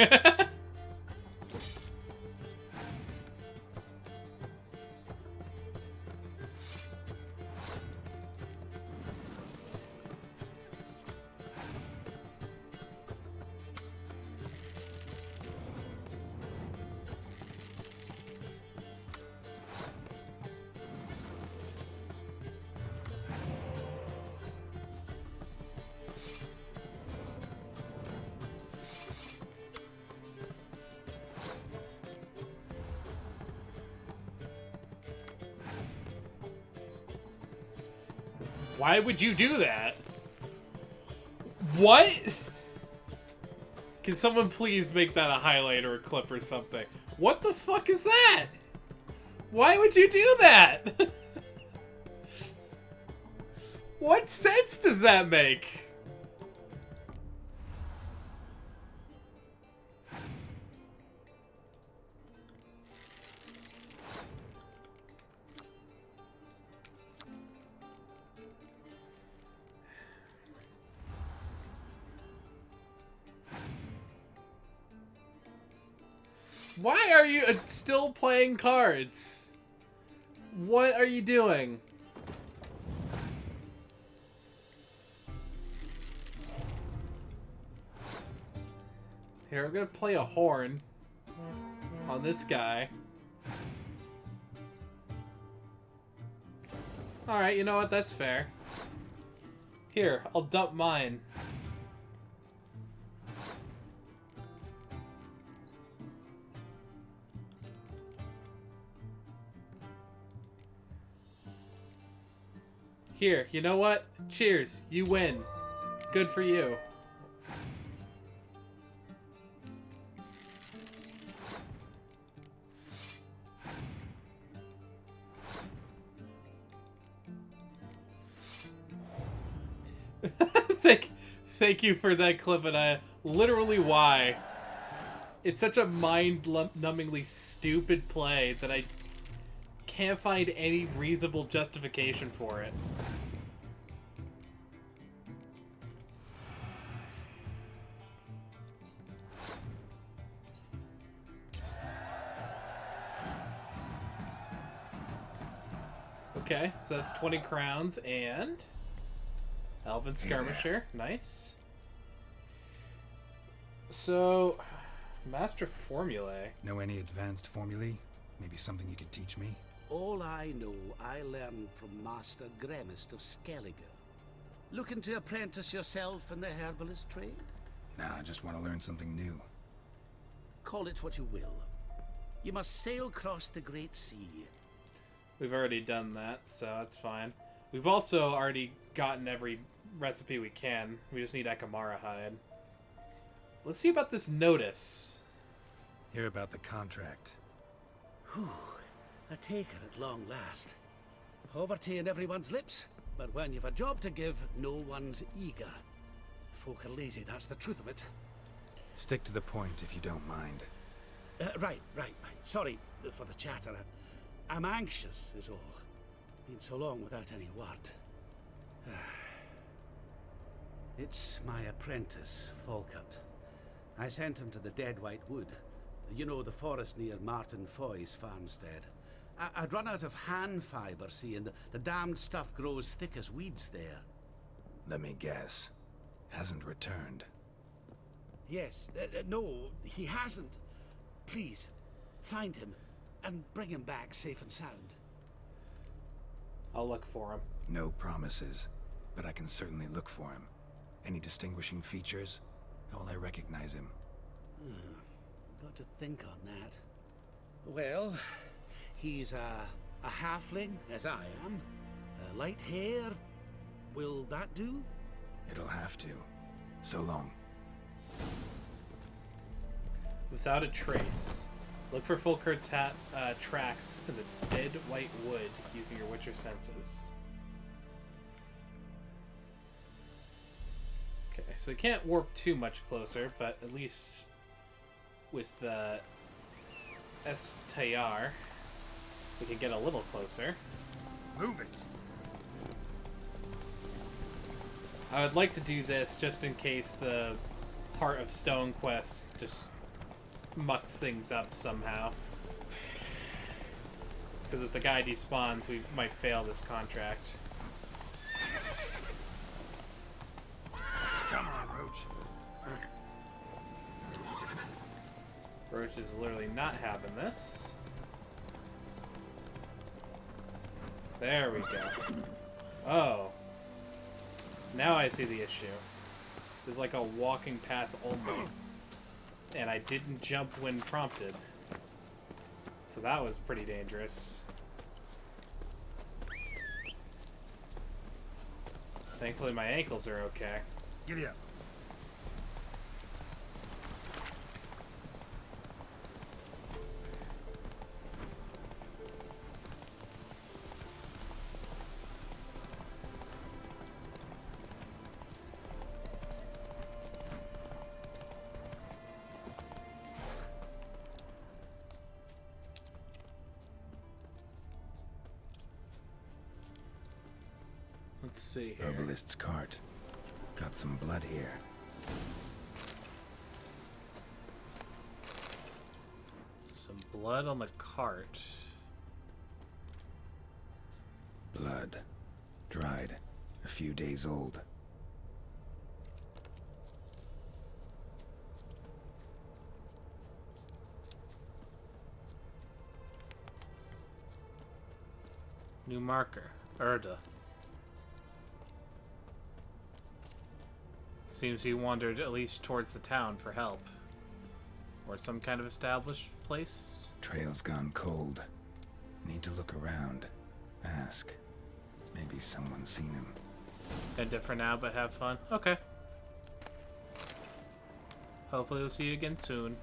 S1: Why would you do that? What? Can someone please make that a highlight or a clip or something? What the fuck is that? Why would you do that? What sense does that make? Why are you still playing cards? What are you doing? Here, I'm gonna play a horn on this guy. Alright, you know what? That's fair. Here, I'll dump mine. Here, you know what? Cheers, you win. Good for you. Thank you for that clip, and literally why. It's such a mind-numbingly stupid play that I can't find any reasonable justification for it. Okay, so that's 20 crowns and Elven Skirmisher. Nice. So, Master Formulae.
S16: Know any advanced formulae? Maybe something you could teach me?
S6: All I know, I learned from Master Gremist of Skelliger. Looking to apprentice yourself in the herbalist trade?
S16: Nah, I just want to learn something new.
S6: Call it what you will. You must sail across the Great Sea.
S1: We've already done that, so that's fine. We've also already gotten every recipe we can. We just need Ekamara hide. Let's see about this notice.
S16: Hear about the contract.
S6: Whew. A taker at long last. Poverty in everyone's lips, but when you've a job to give, no one's eager. Folk are lazy, that's the truth of it.
S16: Stick to the point if you don't mind.
S6: Right. Sorry for the chatter. I'm anxious, is all. Been so long without any word. It's my apprentice, Falkert. I sent him to the Dead White Wood. You know, the forest near Martin Foy's farmstead. I'd run out of hand fibre, see, and the damned stuff grows thick as weeds there.
S16: Let me guess. Hasn't returned.
S6: Yes, no, he hasn't. Please, find him and bring him back safe and sound.
S1: I'll look for him.
S16: No promises, but I can certainly look for him. Any distinguishing features? How will I recognize him?
S6: Got to think on that. Well, he's a halfling, as I am. Light hair. Will that do?
S16: It'll have to. So long.
S1: Without a trace. Look for Fulkert's tracks in the Dead White Wood using your Witcher senses. Okay, so we can't warp too much closer, but at least with the STR, we can get a little closer.
S16: Move it!
S1: I would like to do this just in case the Heart of Stone quest just mucks things up somehow. Because if the guy despawns, we might fail this contract.
S16: Come on, Roach.
S1: Roach is literally not having this. There we go. Oh. Now I see the issue. There's like a walking path only. And I didn't jump when prompted. So that was pretty dangerous. Thankfully my ankles are okay.
S16: Giddy up.
S1: Let's see here.
S16: Herbalist's cart. Got some blood here.
S1: Some blood on the cart.
S16: Blood. Dried. A few days old.
S1: New marker. Erda. Seems he wandered at least towards the town for help. Or some kind of established place?
S16: Trail's gone cold. Need to look around. Ask. Maybe someone's seen him.
S1: End it for now, but have fun. Okay. Hopefully we'll see you again soon.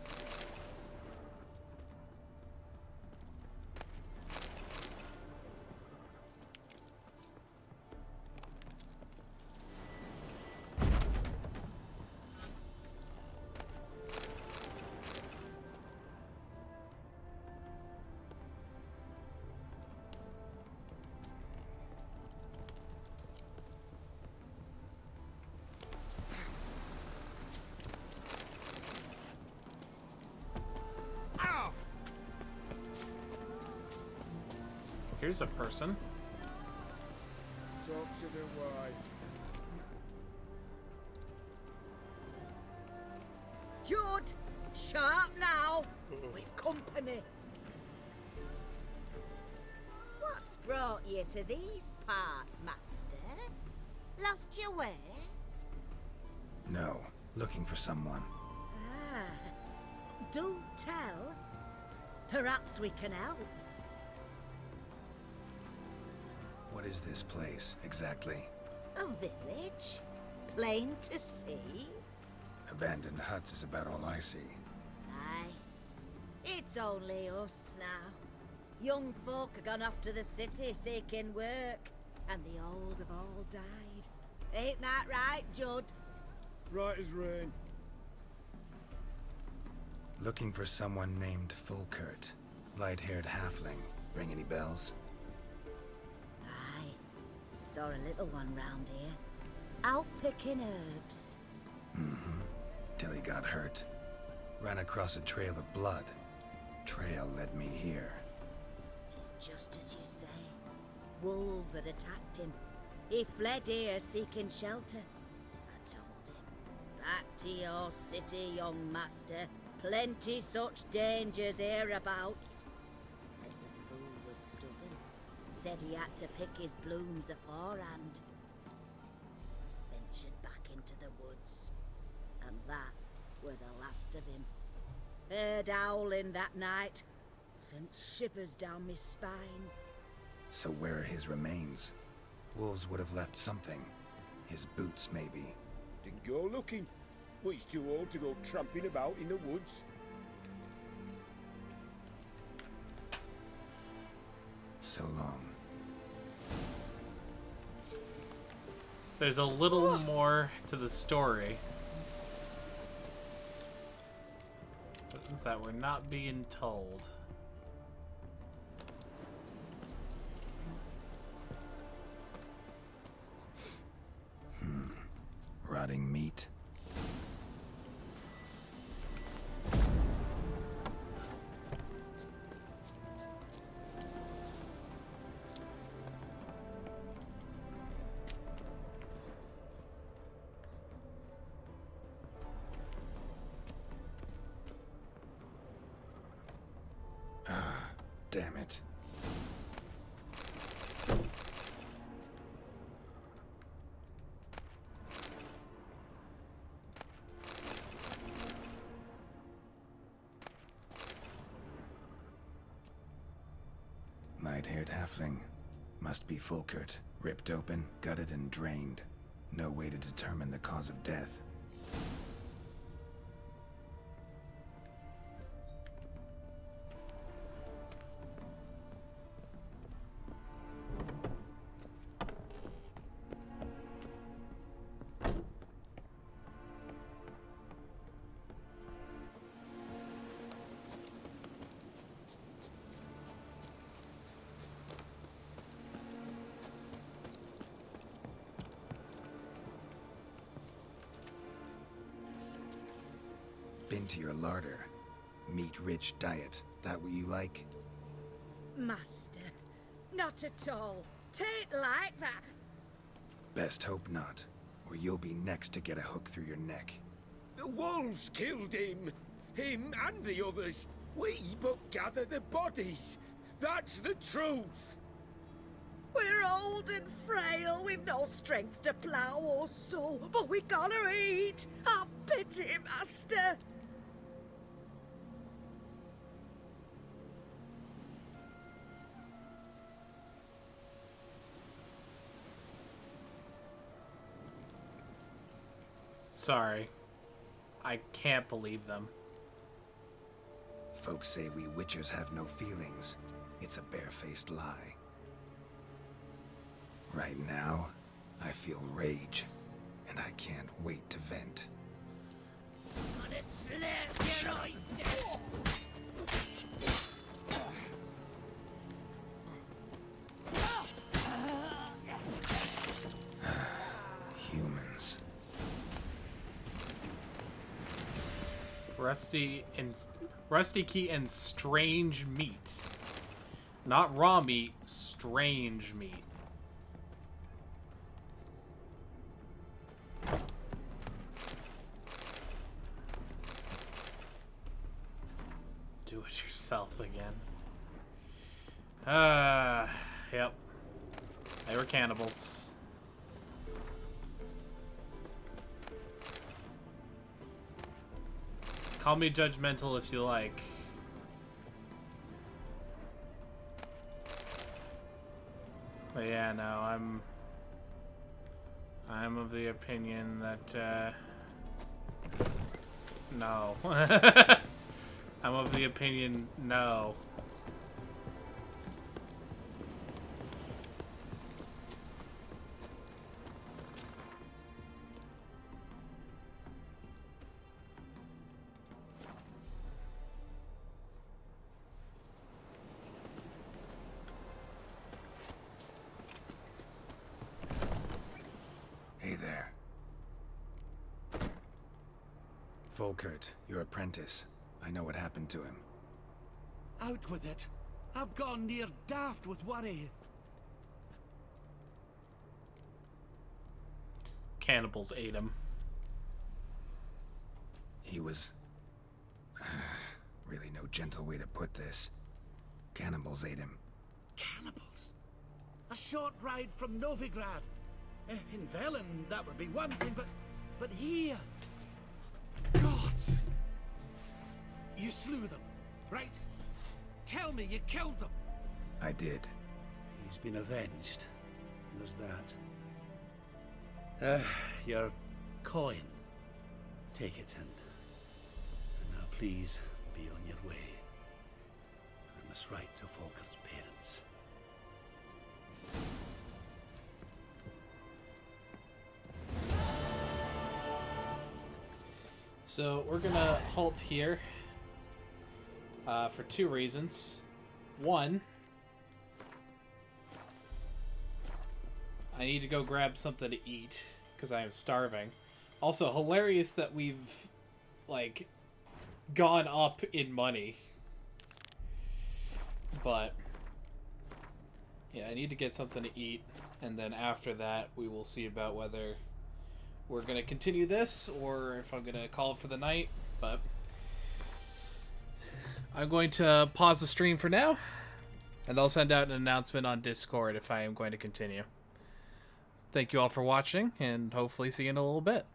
S1: Here's a person.
S8: Talk to the wife.
S5: Jude, sharp now. We've company. What's brought you to these parts, master? Lost your way?
S16: No. Looking for someone.
S5: Ah, do tell. Perhaps we can help.
S16: What is this place, exactly?
S5: A village? Plain to see?
S16: Abandoned huts is about all I see.
S5: Aye. It's only us now. Young folk have gone off to the city seeking work, and the old have all died. Ain't that right, Judd?
S8: Right as rain.
S16: Looking for someone named Fulkert. Light-haired halfling. Ring any bells?
S5: Aye. Saw a little one round here. Out picking herbs.
S16: Mm-hmm. Till he got hurt. Ran across a trail of blood. Trail led me here.
S5: Tis just as you say. Wolves had attacked him. He fled here seeking shelter. I told him, back to your city, young master. Plenty such dangers hereabouts. But the fool was stubborn. Said he had to pick his blooms aforehand. Ventured back into the woods. And that were the last of him. Heard howling that night. Sent shivers down my spine.
S16: So where are his remains? Wolves would have left something. His boots, maybe.
S8: Didn't go looking. Well, he's too old to go tramping about in the woods.
S16: So long.
S1: There's a little more to the story that we're not being told.
S16: Rotting meat. Ah, damn it. Light-haired halfling. Must be Fulkert. Ripped open, gutted and drained. No way to determine the cause of death. Been to your larder. Meat-rich diet. That what you like?
S5: Master, not at all. Tain't like that.
S16: Best hope not, or you'll be next to get a hook through your neck.
S7: The wolves killed him. Him and the others. We but gather the bodies. That's the truth.
S5: We're old and frail, we've no strength to plough or sow, but we gotta eat. Have pity, master.
S1: Sorry. I can't believe them.
S16: Folks say we witchers have no feelings. It's a barefaced lie. Right now, I feel rage, and I can't wait to vent.
S5: I'm gonna slap your oysters.
S16: Humans.
S1: Rusty key and strange meat. Not raw meat, strange meat. Do it yourself again. Yep. They were cannibals. Call me judgmental if you like. But yeah, no, I'm of the opinion that, no. I'm of the opinion, no.
S16: Hey there. Volkert, your apprentice. I know what happened to him.
S6: Out with it. I've gone near daft with worry.
S1: Cannibals ate him.
S16: He was... really no gentle way to put this. Cannibals ate him.
S6: Cannibals? A short ride from Novigrad. In Velen, that would be one thing, but here... Gods! You slew them, right? Tell me you killed them.
S16: I did.
S6: He's been avenged. There's that. Your coin. Take it and now please be on your way. I must write to Volkert's parents.
S1: So we're gonna halt here for two reasons. One, I need to go grab something to eat because I am starving. Also, hilarious that we've like gone up in money, but yeah, I need to get something to eat, and then after that we will see about whether we're going to continue this or if I'm going to call it for the night. But I'm going to pause the stream for now, and I'll send out an announcement on Discord if I am going to continue. Thank you all for watching, and hopefully see you in a little bit.